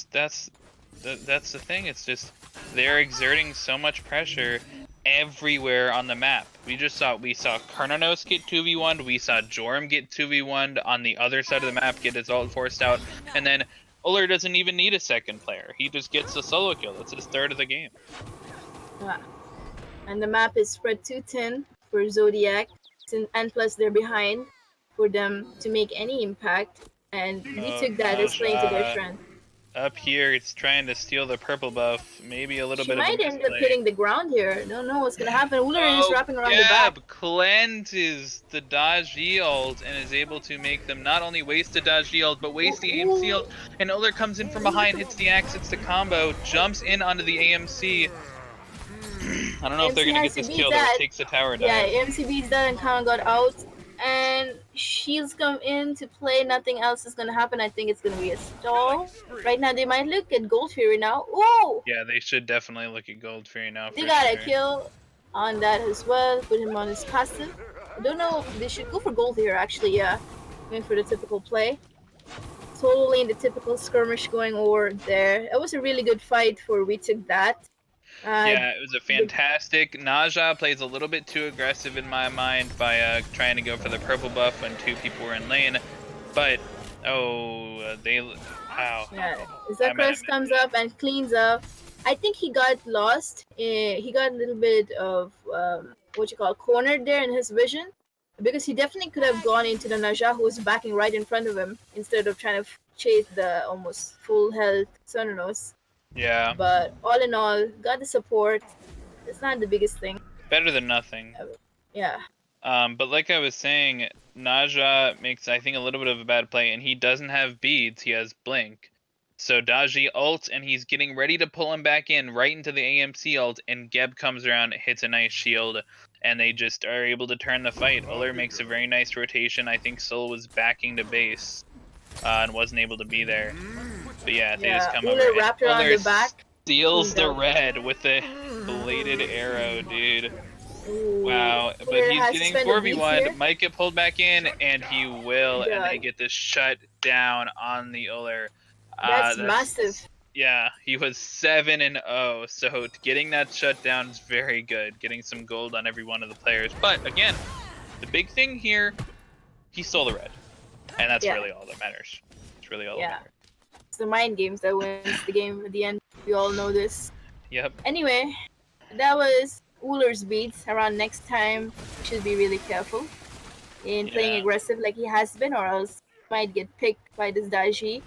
thing. It's just they're exerting so much pressure everywhere on the map. We saw Karnanos get 2v1'd, we saw Jorm get 2v1'd on the other side of the map, get his ult forced out, and then Uller doesn't even need a second player. He just gets a solo kill. It's his third of the game. Yeah. And the map is spread too thin for Zodiac, and plus they're behind for them to make any impact. And we took that as playing to their strength. Up here, it's trying to steal the purple buff. Maybe a little She bit of a might end up misplay. hitting the ground here. Don't know what's gonna happen. Uller is wrapping around the back. Geb cleanses the dodge ult and is able to make them not only waste the dodge ult, but waste the AMC ult. And Uller comes in from behind, hits the axe, hits the combo, jumps in onto the AMC. I don't know if they're gonna get this kill, though. It takes the tower down. Yeah, AMC beats that and Khan got out. And shields come in to play. Nothing else is gonna happen. I think it's gonna be a stall. Right now, they might look at Gold Fury now. Ooh! Yeah, they should definitely look at Gold Fury now. They got a kill on that as well. Put him on his passive. I don't know. They should go for Gold here, actually. Yeah, going for the typical play. Totally in the typical skirmish going over there. It was a really good fight for We Took That. Yeah, it was a fantastic. Naja plays a little bit too aggressive in my mind by trying to go for the purple buff when 2 people were in lane. But, wow. Yeah, Zuckrax comes up and cleans up. I think he got lost. He got a little bit of, cornered there in his vision. Because he definitely could have gone into the Naja who was backing right in front of him instead of trying to chase the almost full health Sononos. Yeah. But all in all, got the support. It's not the biggest thing. Better than nothing. Yeah. But like I was saying, Naja makes, I think, a little bit of a bad play, and he doesn't have beads, he has blink. So Daji ults, and he's getting ready to pull him back in right into the AMC ult, and Geb comes around, hits a nice shield, and they just are able to turn the fight. Uller makes a very nice rotation. I think Sol was backing to base and wasn't able to be there. But yeah, they just come over. Wrapped around the back. Steals the red with a bladed arrow, dude. Ooh. Wow, but he's getting 4v1, might get pulled back in, and he will, and they get this shut down on the Uller. That's massive. Yeah, he was 7-0, so getting that shut down is very good. Getting some gold on every one of the players. But again, the big thing here, he stole the red. And that's really all that matters. It's really all that matters. It's the mind games that wins the game at the end. We all know this. Yep. Anyway, that was Uller's beats. Around next time, should be really careful in playing aggressive like he has been, or else might get picked by this Daji.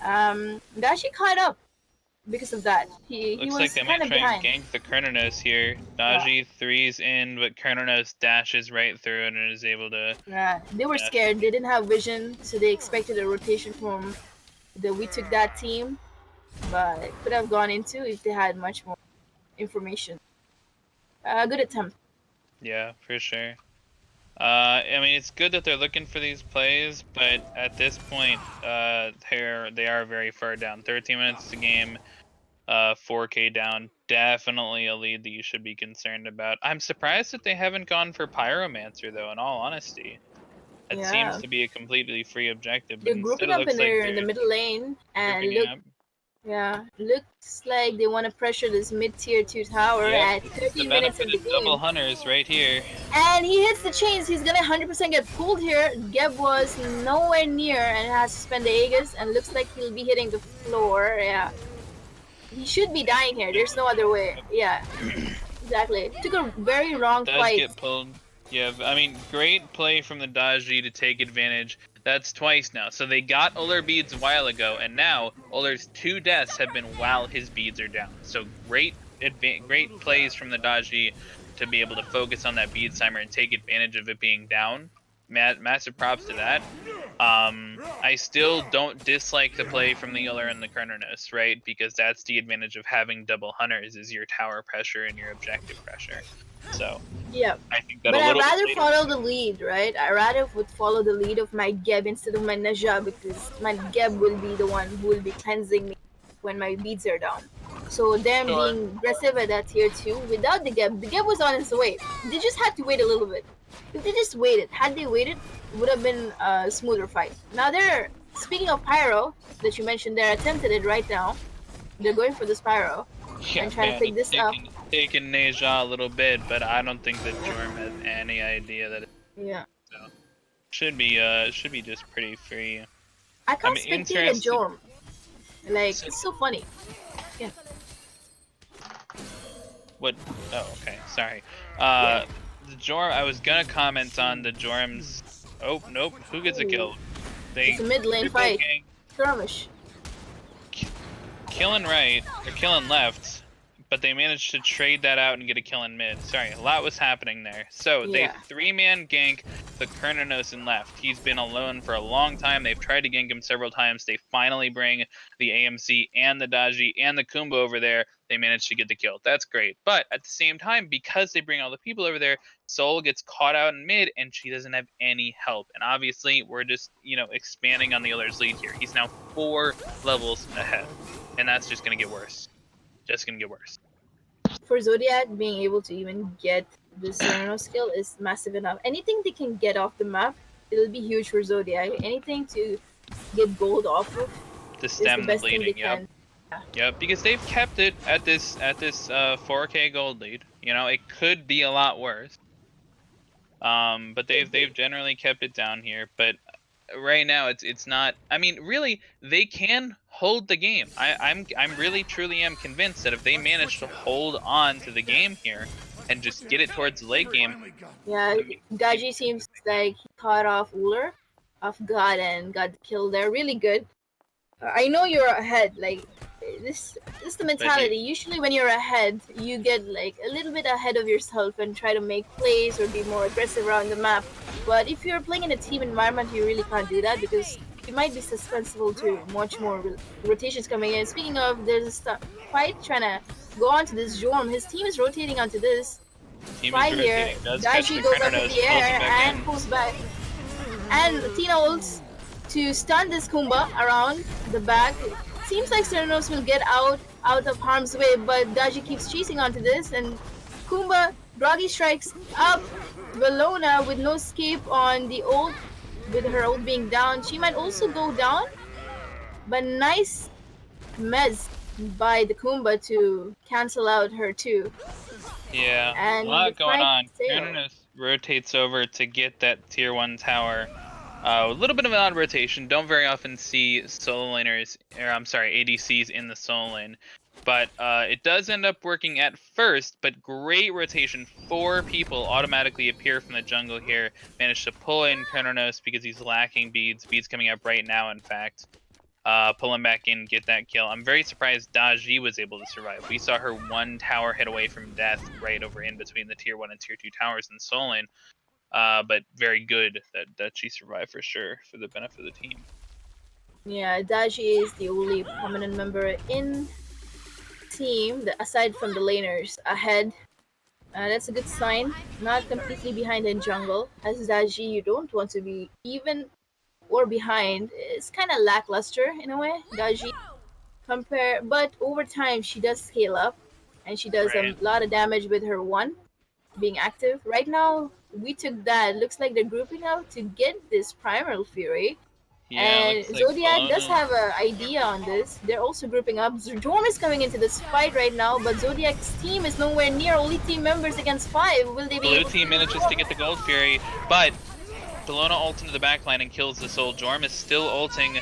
Daji caught up because of that. He Looks was like they might kind of try behind. and gank the Kronos here. Daji threes in, but Kronos dashes right through and is able to... Yeah, they were scared. They didn't have vision, so they expected a rotation from the We Took That team. But it could have gone into if they had much more information. Good attempt. Yeah, for sure. I mean, it's good that they're looking for these plays, but at this point, they are very far down. 13 minutes to game, 4K down. Definitely a lead that you should be concerned about. I'm surprised that they haven't gone for Pyromancer, though, in all honesty. It seems to be a completely free objective. They're grouping up in the middle lane, and looks like they want to pressure this mid-tier 2 tower at 13 minutes in the game. Double hunters right here. And he hits the chains. He's gonna 100% get pulled here. Geb was nowhere near and has to spend the Aegis, and looks like he'll be hitting the floor. Yeah. He should be dying here. There's no other way. Yeah. Exactly. Took a very wrong Does fight. get pulled. Yeah, I mean, great play from the Daji to take advantage. That's twice now. So they got Uller beads a while ago, and now Uller's 2 deaths have been while his beads are down. So great plays from the Daji to be able to focus on that bead timer and take advantage of it being down. Massive props to that. I still don't dislike the play from the Uller and the Kernernos, right? Because that's the advantage of having double hunters is your tower pressure and your objective pressure. So Yeah. I think that But a I'd little bit rather later- follow the lead, right? I rather would follow the lead of my Geb instead of my Naja because my Geb will be the one who will be cleansing me when my beads are down. So them Sure. being aggressive at that tier 2 without the Geb was on its way. They just had to wait a little bit. If they just waited, had they waited, it would have been a smoother fight. Now they're, speaking of Pyro, that you mentioned, they're attempted it right now. They're going for this Pyro. Yeah, and trying to man, pick this it's up. taking Neja a little bit, but I don't think that Jorm has any idea that it Yeah. should be just pretty free. I can't I'm spectate a interested- Jorm. Like, it's so funny. What? Oh, okay. Sorry. The Jorm. I was gonna comment on the Jorms. Oh nope. Who gets a kill? They It's a mid lane triple fight. gang, Skirmish. killing right or killing left, but they managed to trade that out and get a kill in mid. Sorry, a lot was happening there. So they Yeah. 3-man gank the Kernernos in left. He's been alone for a long time. They've tried to gank him several times. They finally bring the AMC and the Daji and the Kumba over there. They managed to get the kill. That's great. But at the same time, because they bring all the people over there, Soul gets caught out in mid and she doesn't have any help. And obviously, we're just, expanding on the other's lead here. He's now 4 levels ahead. And that's just going to get worse. Just going to get worse. For Zodiac, being able to even get the Sereno skill is massive enough. Anything they can get off the map, it'll be huge for Zodiac. Anything to get gold off of To is stem the the best thing they bleeding, yep. can. Yep, because they've kept it at this 4K gold lead. It could be a lot worse. But they've generally kept it down here. But right now it's not. I mean, really, they can hold the game. I'm really truly am convinced that if they manage to hold on to the game here and just get it towards the late game. Yeah, Daji seems like he caught off Uller, off God, and got the kill there. Really good. I know you're ahead. Like this is the mentality. Usually, when you're ahead, you get like a little bit ahead of yourself and try to make plays or be more aggressive around the map. But if you're playing in a team environment, you really can't do that because you might be susceptible to much more rotations coming in. Speaking of, there's a fight trying to go onto this Jorm. His team is rotating onto this fight here. Daiji goes up in the air and pulls back. And Tina ults to stun this Kumba around the back. Seems like Serenos will get out of harm's way, but Daji keeps chasing onto this, and Kumba Draghi strikes up Bellona with no escape on the ult, with her ult being down. She might also go down, but nice mez by the Kumba to cancel out her too. Yeah, And a lot going on. failed. Uranus rotates over to get that tier 1 tower. A little bit of an odd rotation. Don't very often see solo laners, or I'm sorry, ADCs in the solo lane. But it does end up working at first, but great rotation. 4 people automatically appear from the jungle here. Managed to pull in Kronos because he's lacking beads. Beads coming up right now, in fact. Pull him back in, get that kill. I'm very surprised Daji was able to survive. We saw her 1 tower hit away from death right over in between the tier 1 and tier 2 towers in Soul Lane. But very good that she survived for sure, for the benefit of the team. Yeah, Daji is the only prominent member in team that, aside from the laners, ahead. That's a good sign. Not completely behind in jungle. As Daji, you don't want to be even or behind. It's kind of lackluster in a way. Daji but over time she does scale up, and she does a lot of damage with her 1 being active. Right now, we took that. Looks like they're grouping up to get this Primal Fury. Yeah, And like Zodiac does have an idea on this. They're also grouping up. Jorm is coming into this fight right now, but Zodiac's team is nowhere near. Only 3 members against 5. Will they be Blue able team manages to get the Gold Fury, but Bellona ults into the backline and kills the Soul. Jorm is still ulting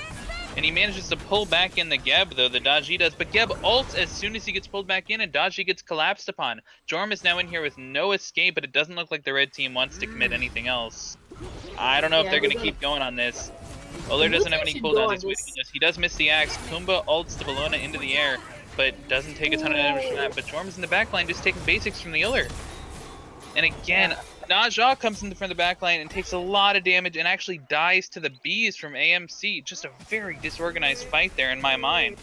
And he manages to pull back in the Geb, though, the Daji does. But Geb ults as soon as he gets pulled back in, and Daji gets collapsed upon. Jorm is now in here with no escape, but it doesn't look like the red team wants to commit anything else. I don't know if they're going to keep going on this. Uller doesn't have any cooldown. He's waiting on this. He does miss the axe. Kumba ults to Bellona into the air, but doesn't take a ton of damage from that. But Jorm's in the backline just taking basics from the Uller. And again, Naja comes in from the backline and takes a lot of damage and actually dies to the bees from AMC. Just a very disorganized fight there in my mind.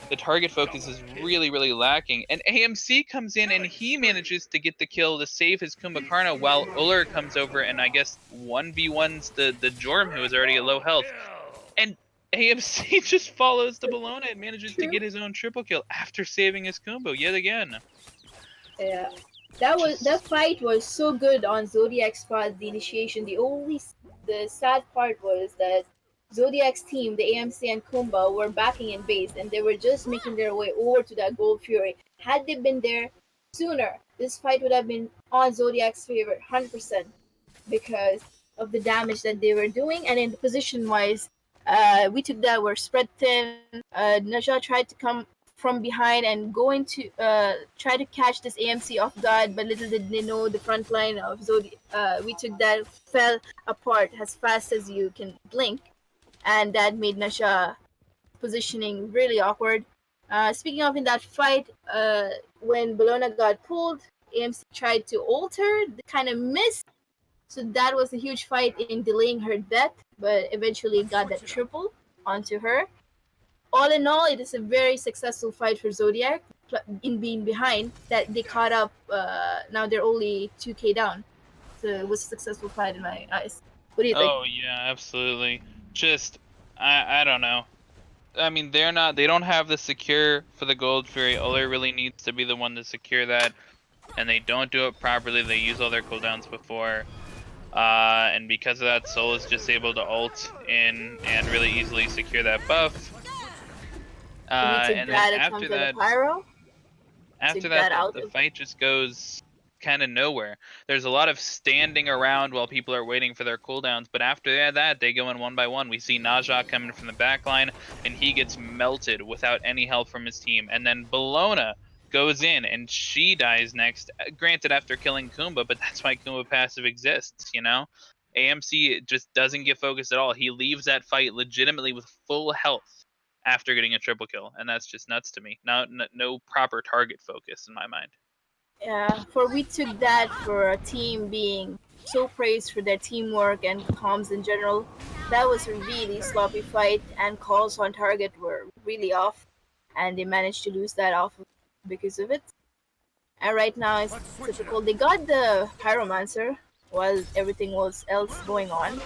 The target focus is really, really lacking. And AMC comes in and he manages to get the kill to save his Kumbhakarna while Uller comes over and I guess 1v1s the Jorm, who is already at low health. And AMC just follows the Bellona and manages to get his own triple kill after saving his Kumbo yet again. Yeah. That fight was so good on Zodiac's part, the initiation. The sad part was that Zodiac's team, the AMC and Kumba, were backing in base and they were just making their way over to that Gold Fury. Had they been there sooner, this fight would have been on Zodiac's favor 100% because of the damage that they were doing. And in the position wise, we took that, we're spread thin. Naja tried to come from behind and going to try to catch this AMC off guard, but little did they know the front line of we took that fell apart as fast as you can blink, and that made Nasha positioning really awkward. Speaking of in that fight, when Bellona got pulled, AMC tried to ult her, kind of missed, so that was a huge fight in delaying her death, but eventually got that triple onto her. All in all, it is a very successful fight for Zodiac in being behind. That they caught up. Now they're only 2k down, so it was a successful fight in my eyes. What do you think? Oh yeah, absolutely. Just I don't know. I mean, they don't have the secure for the Gold Fury. Uller really needs to be the one to secure that, and they don't do it properly. They use all their cooldowns before. And because of that, Sol is just able to ult in and really easily secure that buff. And then after that, the fight just goes kind of nowhere. There's a lot of standing around while people are waiting for their cooldowns, but after that, they go in one by one. We see Naja coming from the backline, and he gets melted without any help from his team. And then Bellona goes in, and she dies next. Granted, after killing Kumba, but that's why Kumba passive exists, you know? AMC just doesn't get focused at all. He leaves that fight legitimately with full health after getting a triple kill, and that's just nuts to me. No proper target focus in my mind. Yeah, we took that for a team being so praised for their teamwork and comms in general. That was a really sloppy fight, and calls on target were really off, and they managed to lose that off because of it. And right now it's typical. They got the Pyromancer while everything else going on.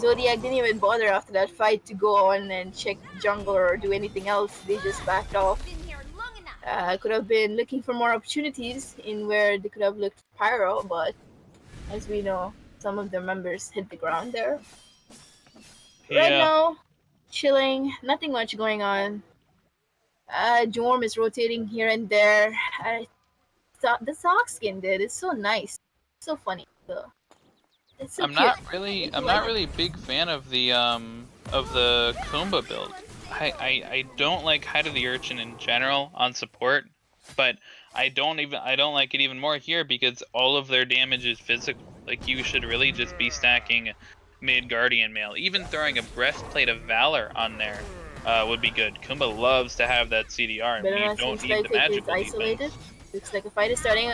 Zodiac didn't even bother after that fight to go on and check jungle or do anything else. They just backed off. Could have been looking for more opportunities in where they could have looked Pyro, but as we know, some of their members hit the ground there. Yeah. Right now, chilling, nothing much going on. Jorm is rotating here and there. The sock skin did. It's so nice, so funny. It's so I'm cute. not really a big fan of the Kumba build. I don't like Height of the Urchin in general on support, but I don't like it even more here because all of their damage is physical. Like, you should really just be stacking mid Guardian Mail. Even throwing a Breastplate of Valor on there would be good. Kumba loves to have that CDR, and you don't need the magical isolated. Looks like a fight is starting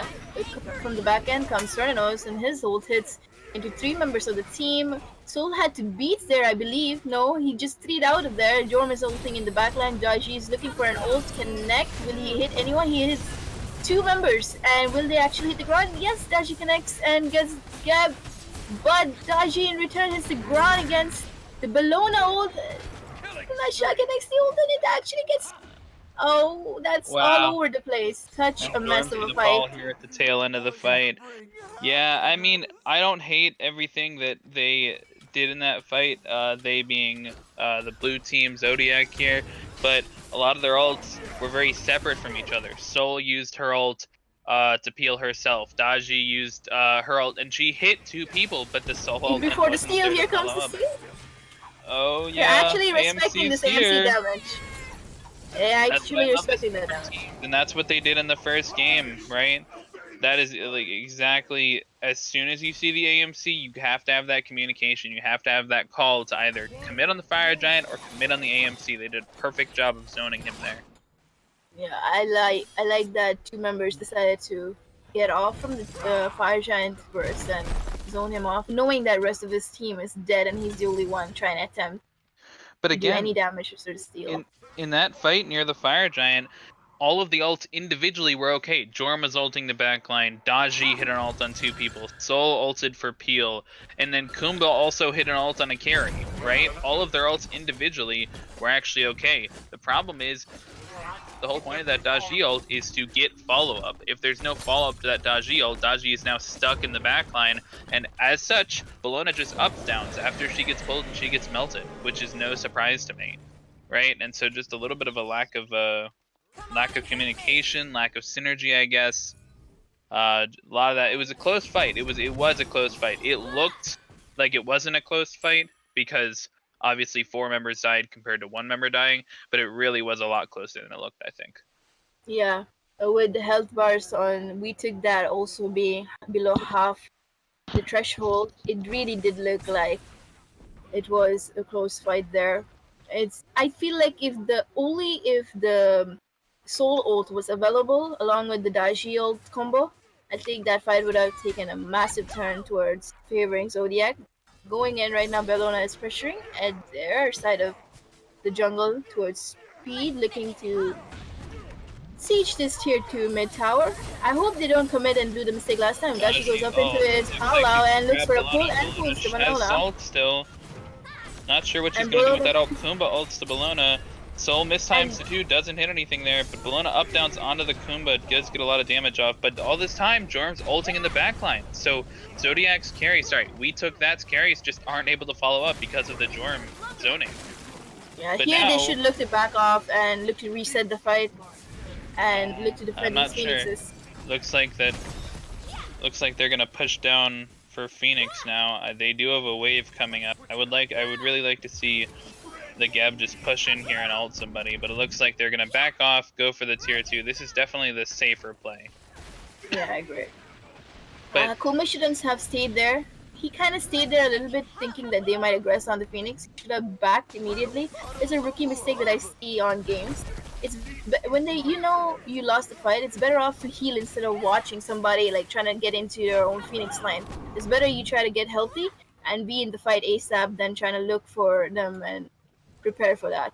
from the back end. Comes Theranos, and his ult hits into 3 members of the team. Soul had to beat there, I believe. No, he just 3'd out of there. Jorm is ulting in the backline. Daji is looking for an ult connect. Will he hit anyone? He hits 2 members. And will they actually hit the ground? Yes, Daji connects and gets Gab. But Daji in return hits the ground against the Bellona ult. Nasha connects the ult and it actually gets... Oh, that's all over the place. Such a mess of a fight. Here at the tail end of the fight. Yeah, I mean, I don't hate everything that they did in that fight, they being the blue team Zodiac here, but a lot of their ults were very separate from each other. Sol used her ult to peel herself. Daji used her ult, and she hit 2 people, but the Sol ult... Before the steal, here comes the steal. Oh They're yeah, actually respecting AMC's this AMC here. damage. They're That's what I actually love this respecting that damage. team, and that's what they did in the first game, right? That is like exactly as soon as you see the AMC, you have to have that communication. You have to have that call to either commit on the Fire Giant or commit on the AMC. They did a perfect job of zoning him there. Yeah, I like that two members decided to get off from the Fire Giant first and zone him off, knowing that rest of his team is dead and he's the only one trying to attempt But to do any again, damage to the steal. in that fight near the Fire Giant, all of the ults individually were okay. Jorm was ulting the backline, Daji hit an ult on 2 people, Sol ulted for Peel, and then Kumba also hit an ult on a carry, right? All of their ults individually were actually okay. The problem is, the whole point of that Daji ult is to get follow-up. If there's no follow-up to that Daji ult, Daji is now stuck in the backline, and as such, Bellona just up-downs after she gets pulled and she gets melted, which is no surprise to me, right? And so just a little bit of a lack of communication, lack of synergy, I guess. A lot of that. It was a close fight. It was a close fight. It looked like it wasn't a close fight because obviously 4 members died compared to 1 member dying, but it really was a lot closer than it looked, I think. Yeah, with the health bars on, we took that also being below half the threshold. It really did look like it was a close fight there. I feel like if the Soul ult was available along with the Daiji ult combo, I think that fight would have taken a massive turn towards favoring Zodiac. Going in right now, Bellona is pressuring at their side of the jungle towards speed, looking to siege this tier 2 mid tower. I hope they don't commit and do the mistake last time. Dashi goes up into his Palau and looks for a pull and pulls to Has Bellona. Salt still. Not sure what she's And going to do with Bellona- that ult. Kumba ults to Bellona. Soul mistimes the 2, doesn't hit anything there, but Bellona up downs onto the Kumba, does get a lot of damage off, but all this time, Jorm's ulting in the backline. So Zodiac's carries, we took that's carries just aren't able to follow up because of the Jorm zoning. Yeah, But here now- they should look to back off and look to reset the fight and look to defend I'm not these sure. Phoenixes. Looks like they're gonna push down for Phoenix now. They do have a wave coming up. I would really like to see the Geb just push in here and ult somebody, but it looks like they're gonna back off, go for the tier 2. This is definitely the safer play. Yeah, I agree. But Kuma shouldn't have stayed there. He kind of stayed there a little bit thinking that they might aggress on the Phoenix. He should have backed immediately. It's a rookie mistake that I see on games. It's when you lost the fight, it's better off to heal instead of watching somebody like trying to get into your own Phoenix line. It's better you try to get healthy and be in the fight ASAP than trying to look for them and prepare for that.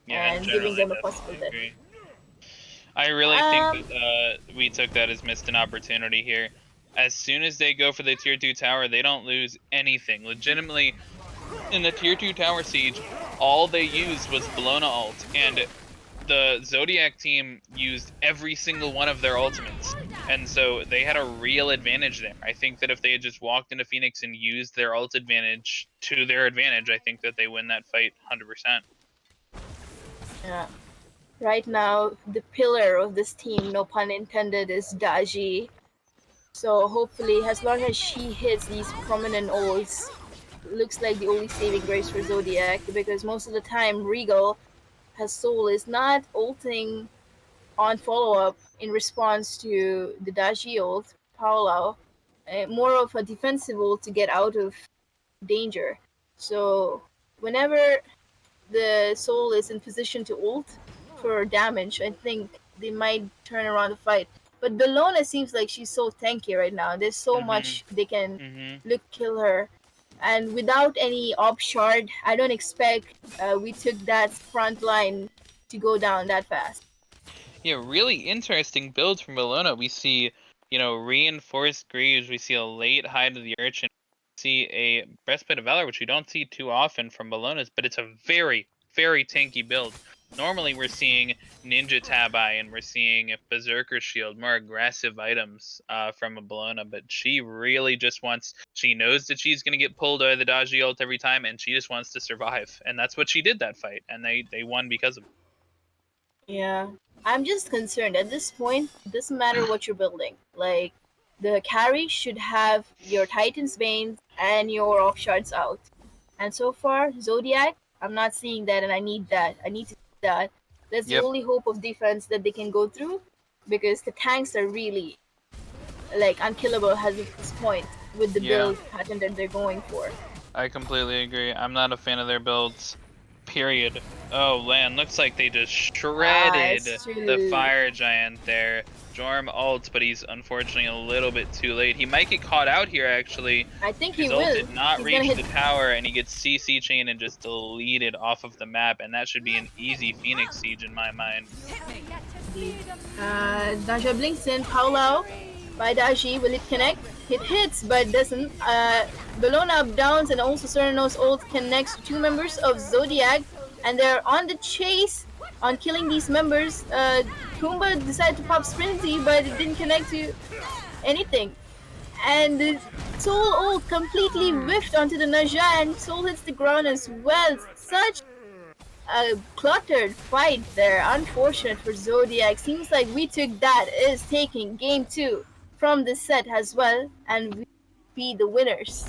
yeah, and giving them a definitely possible death. agree. I really think that we took that as missed an opportunity here. As soon as they go for the tier 2 tower, they don't lose anything. Legitimately, in the tier 2 tower siege, all they used was Bellona ult, and the Zodiac team used every single one of their ultimates, and so they had a real advantage there. I think that if they had just walked into Phoenix and used their ult advantage to their advantage, I think that they win that fight 100%. Yeah. Right now, the pillar of this team, no pun intended, is Daji. So hopefully, as long as she hits these prominent ults, looks like the only saving grace for Zodiac, because most of the time Regal has Soul is not ulting on follow-up in response to the Daji ult, Paolo, more of a defensive ult to get out of danger. So whenever the Soul is in position to ult for damage, I think they might turn around the fight. But Bellona seems like she's so tanky right now. There's so much they can look kill her. And without any op shard, I don't expect we took that front line to go down that fast. Yeah, really interesting builds from Bellona. We see, reinforced Greaves. We see a late hide of the Urchin. We see a Breastplate of Valor, which we don't see too often from Bellona's, but it's a very, very tanky build. Normally we're seeing Ninja Tabi and we're seeing a Berserker Shield, more aggressive items from a Bellona, but she really just she knows that she's going to get pulled out of the Daji ult every time, and she just wants to survive. And that's what she did that fight, and they won because of it. Yeah. I'm just concerned. At this point, it doesn't matter what you're building. Like, the carry should have your Titan's Bane and your off shards out. And so far, Zodiac, I'm not seeing that, and I need that. I need to see that. That's the Yep. only hope of defense that they can go through, because the tanks are really like unkillable at this point with the Yeah. build pattern that they're going for. I completely agree. I'm not a fan of their builds. Period. Oh man, looks like they just shredded It's the true. fire giant there. Jorm ults, but he's unfortunately a little bit too late. He might get caught out here actually. I think His he ult will. did not He's gonna reach hit. the tower, and he gets CC chain and just deleted off of the map, and that should be an easy Phoenix siege in my mind. Daja blinks in. Paolo by Daji. Will it connect? It hits, but doesn't. Bellona up downs, and also Sereno's ult connects to two members of Zodiac, and they're on the chase on killing these members. Kumba decided to pop Sprinty, but it didn't connect to anything. And the Soul ult completely whiffed onto the Naja, and Soul hits the ground as well. Such a cluttered fight there. Unfortunate for Zodiac. Seems like We Took That is taking game 2 from this set as well, and we be the winners.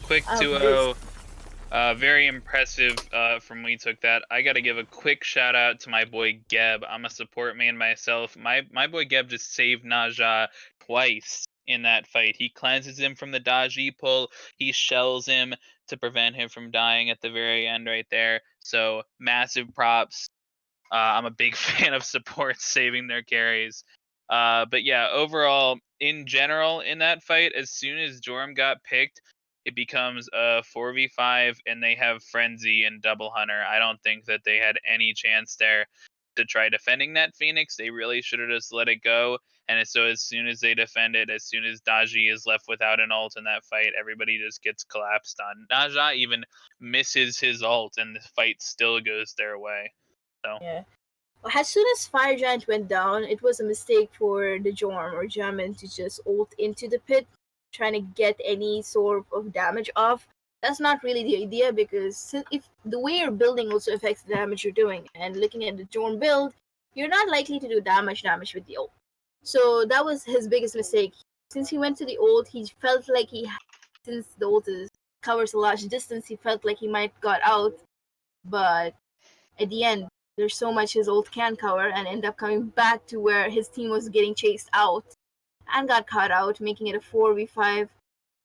Quick of 2-0. Very impressive from We Took That. I got to give a quick shout out to my boy Geb. I'm a support man myself. My boy Geb just saved Naja twice in that fight. He cleanses him from the Daji pull. He shells him to prevent him from dying at the very end right there. So massive props. I'm a big fan of supports saving their carries. But yeah, overall, in general, in that fight, as soon as Jorm got picked, it becomes a 4v5, and they have Frenzy and Double Hunter. I don't think that they had any chance there to try defending that Phoenix. They really should have just let it go. And so as soon as they defend it, as soon as Daji is left without an ult in that fight, everybody just gets collapsed on. Naja even misses his ult, and the fight still goes their way. So. Yeah. As soon as Fire Giant went down, it was a mistake for the Jorm or Jamin to just ult into the pit, trying to get any sort of damage off. That's not really the idea, because if the way you're building also affects the damage you're doing, and looking at the Jorm build, you're not likely to do damage with the ult. So that was his biggest mistake. Since he went to the ult, he felt like since the ult covers a large distance, he felt like he might got out, but at the end, there's so much his ult can cover, and end up coming back to where his team was getting chased out and got caught out, making it a 4v5.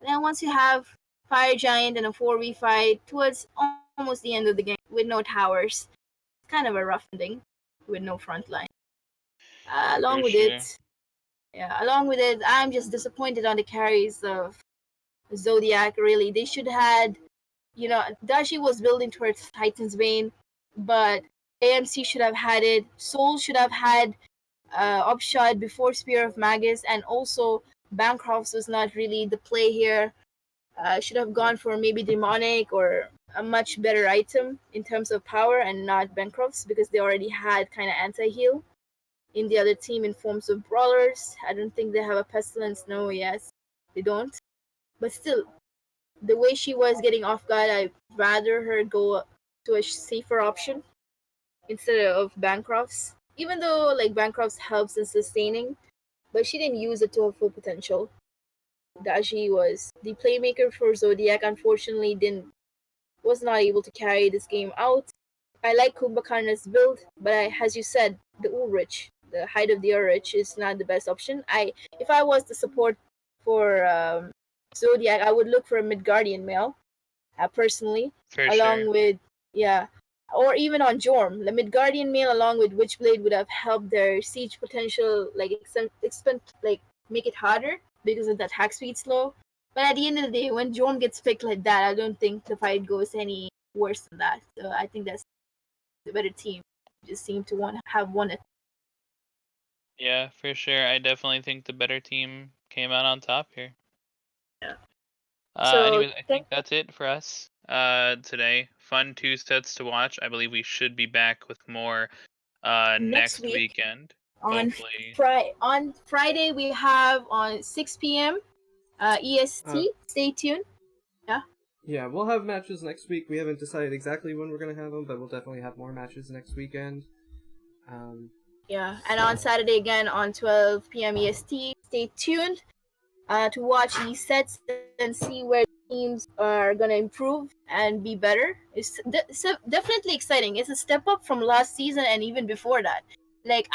Then once you have Fire Giant and a 4v5 towards almost the end of the game with no towers, it's kind of a rough ending with no front line. Along with it, I'm just disappointed on the carries of Zodiac. Really, they should had, Dashi was building towards Titan's Vein, but AMC should have had it. Soul should have had Upshot before Spear of Magus, and also Bancrofts was not really the play here. Should have gone for maybe Demonic or a much better item in terms of power, and not Bancrofts, because they already had kind of anti-heal in the other team in forms of Brawlers. I don't think they have a Pestilence. No, yes, they don't. But still, the way she was getting off guard, I'd rather her go to a safer option instead of Bancrofts. Even though like Bancrofts helps in sustaining, but she didn't use it to her full potential. Daji was the playmaker for Zodiac. Unfortunately, was not able to carry this game out. I like Kumbhakarna's build, but as you said, the Ulrich, the height of the Ulrich, is not the best option. If I was the support for Zodiac, I would look for a Midgardian male, personally, For along sure. with, yeah, or even on Jorm. The Midgardian male along with Witchblade would have helped their siege potential, like make it harder because of the attack speed slow. But at the end of the day, when Jorm gets picked like that, I don't think the fight goes any worse than that. So I think that's the better team. Just seem to have won it. Yeah, for sure. I definitely think the better team came out on top here. Yeah. Anyways, I think that's it for us today. Fun 2 sets to watch. I believe we should be back with more next weekend. Hopefully. On Friday, we have on 6 p.m. EST. Stay tuned. Yeah, we'll have matches next week. We haven't decided exactly when we're going to have them, but we'll definitely have more matches next weekend. Yeah, and on Saturday again on 12 p.m. EST. Stay tuned to watch these sets and see where teams are gonna improve and be better. It's definitely exciting. It's a step up from last season and even before that. Like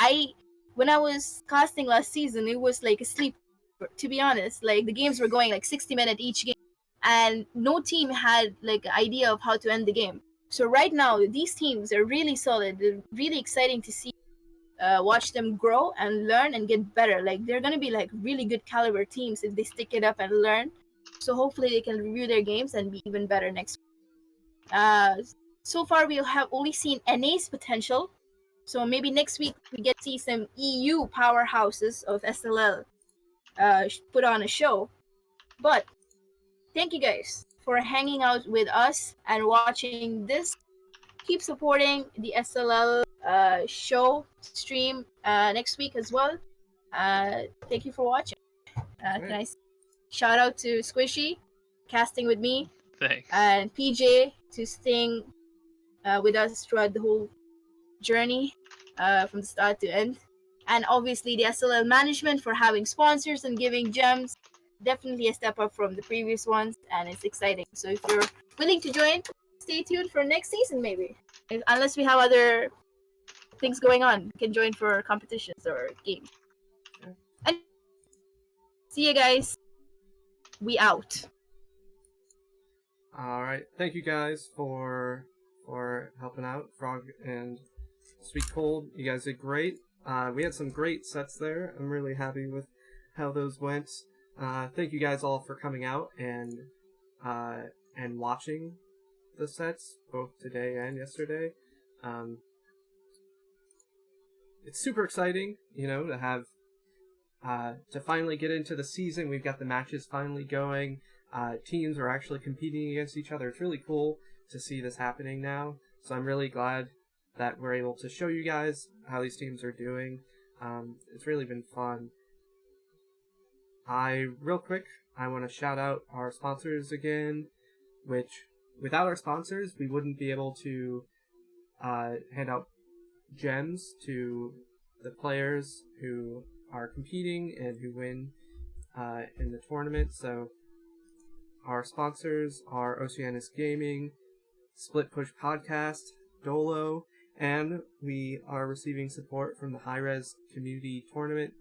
when I was casting last season, it was like a sleep. To be honest, like the games were going like 60 minutes each game, and no team had like an idea of how to end the game. So right now, these teams are really solid. They're really exciting to see. Watch them grow and learn and get better. Like they're gonna be like really good caliber teams if they stick it up and learn. So hopefully they can review their games and be even better next week. So far we have only seen NA's potential. So maybe next week we get to see some EU powerhouses of SLL put on a show. But thank you guys for hanging out with us and watching this. Keep supporting the SLL show stream next week as well. Thank you for watching. Can I shout out to Squishy casting with me, Thanks. and PJ to staying with us throughout the whole journey from the start to end, and obviously the SLL management for having sponsors and giving gems. Definitely a step up from the previous ones, and it's exciting. So if you're willing to join, stay tuned for next season maybe. Unless we have other things going on, you can join for competitions or games. And see you guys. We out. All right, thank you guys for helping out, Frog and Sweet Cold. You guys did great. We had some great sets there. I'm really happy with how those went. Thank you guys all for coming out and watching the sets both today and yesterday. It's super exciting, to have to finally get into the season. We've got the matches finally going. Teams are actually competing against each other. It's really cool to see this happening now. So I'm really glad that we're able to show you guys how these teams are doing. It's really been fun. Real quick, I want to shout out our sponsors again, which without our sponsors, we wouldn't be able to hand out gems to the players who are competing and who win in the tournament. So our sponsors are Oceanus Gaming, Split Push Podcast, Dolo, and we are receiving support from the High Res Community Tournament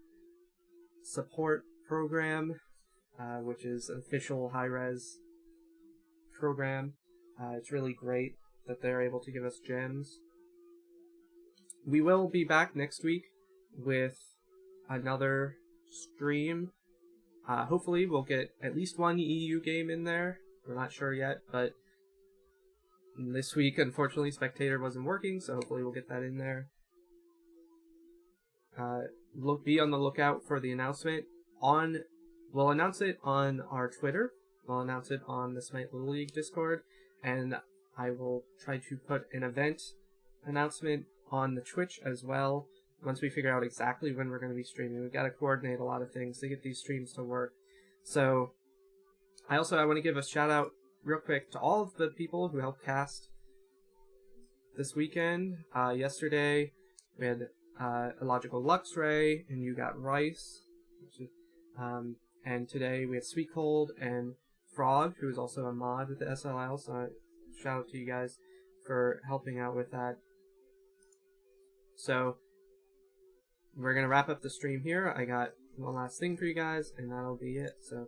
Support Program, which is an official High Res program. It's really great that they're able to give us gems. We will be back next week with another stream. Hopefully we'll get at least one EU game in there. We're not sure yet, but this week, unfortunately, Spectator wasn't working, so hopefully we'll get that in there. Be on the lookout for the announcement. We'll announce it on our Twitter. We'll announce it on the Smite Little League Discord, and I will try to put an event announcement on the Twitch as well. Once we figure out exactly when we're going to be streaming, we've got to coordinate a lot of things to get these streams to work. So, I want to give a shout out real quick to all of the people who helped cast this weekend. Yesterday, we had IllogicalLuxray, and you got Rice. And today we had Sweet Cold and Frog, who is also a mod with the SLL. So, shout out to you guys for helping out with that. So, we're going to wrap up the stream here. I got one last thing for you guys, and that'll be it. So,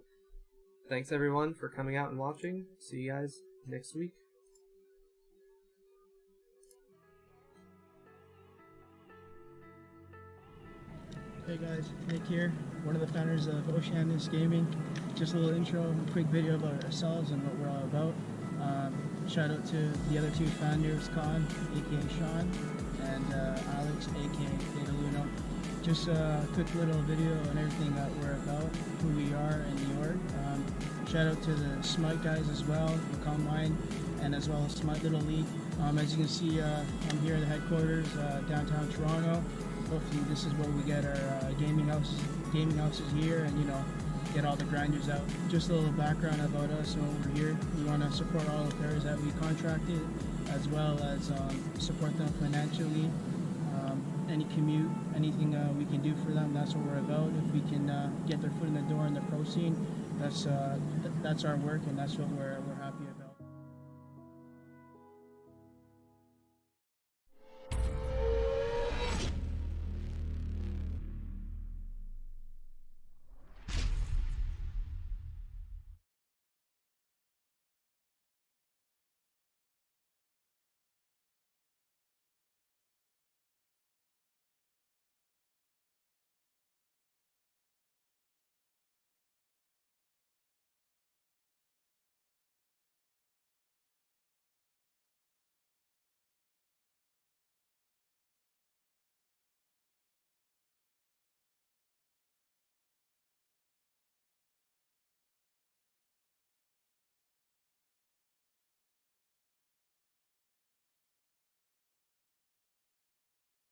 thanks everyone for coming out and watching. See you guys next week. Hey guys, Nick here, one of the founders of Oceanus Gaming. Just a little intro, a quick video about ourselves and what we're all about. Shout out to the other two founders, Khan, aka Sean, and Alex, aka Data Luna. Just a quick little video on everything that we're about, who we are, and the org. Shout out to the Smite guys as well, the Combine, and as well as Smite Little League. As you can see, I'm here at the headquarters, downtown Toronto. Hopefully this is where we get our gaming houses here, and get all the grinders out. Just a little background about us and what we're here. We want to support all the players that we contracted, as well as support them financially. Any commute, anything we can do for them, that's what we're about. If we can get their foot in the door in the pro scene, that's our work, and that's what we're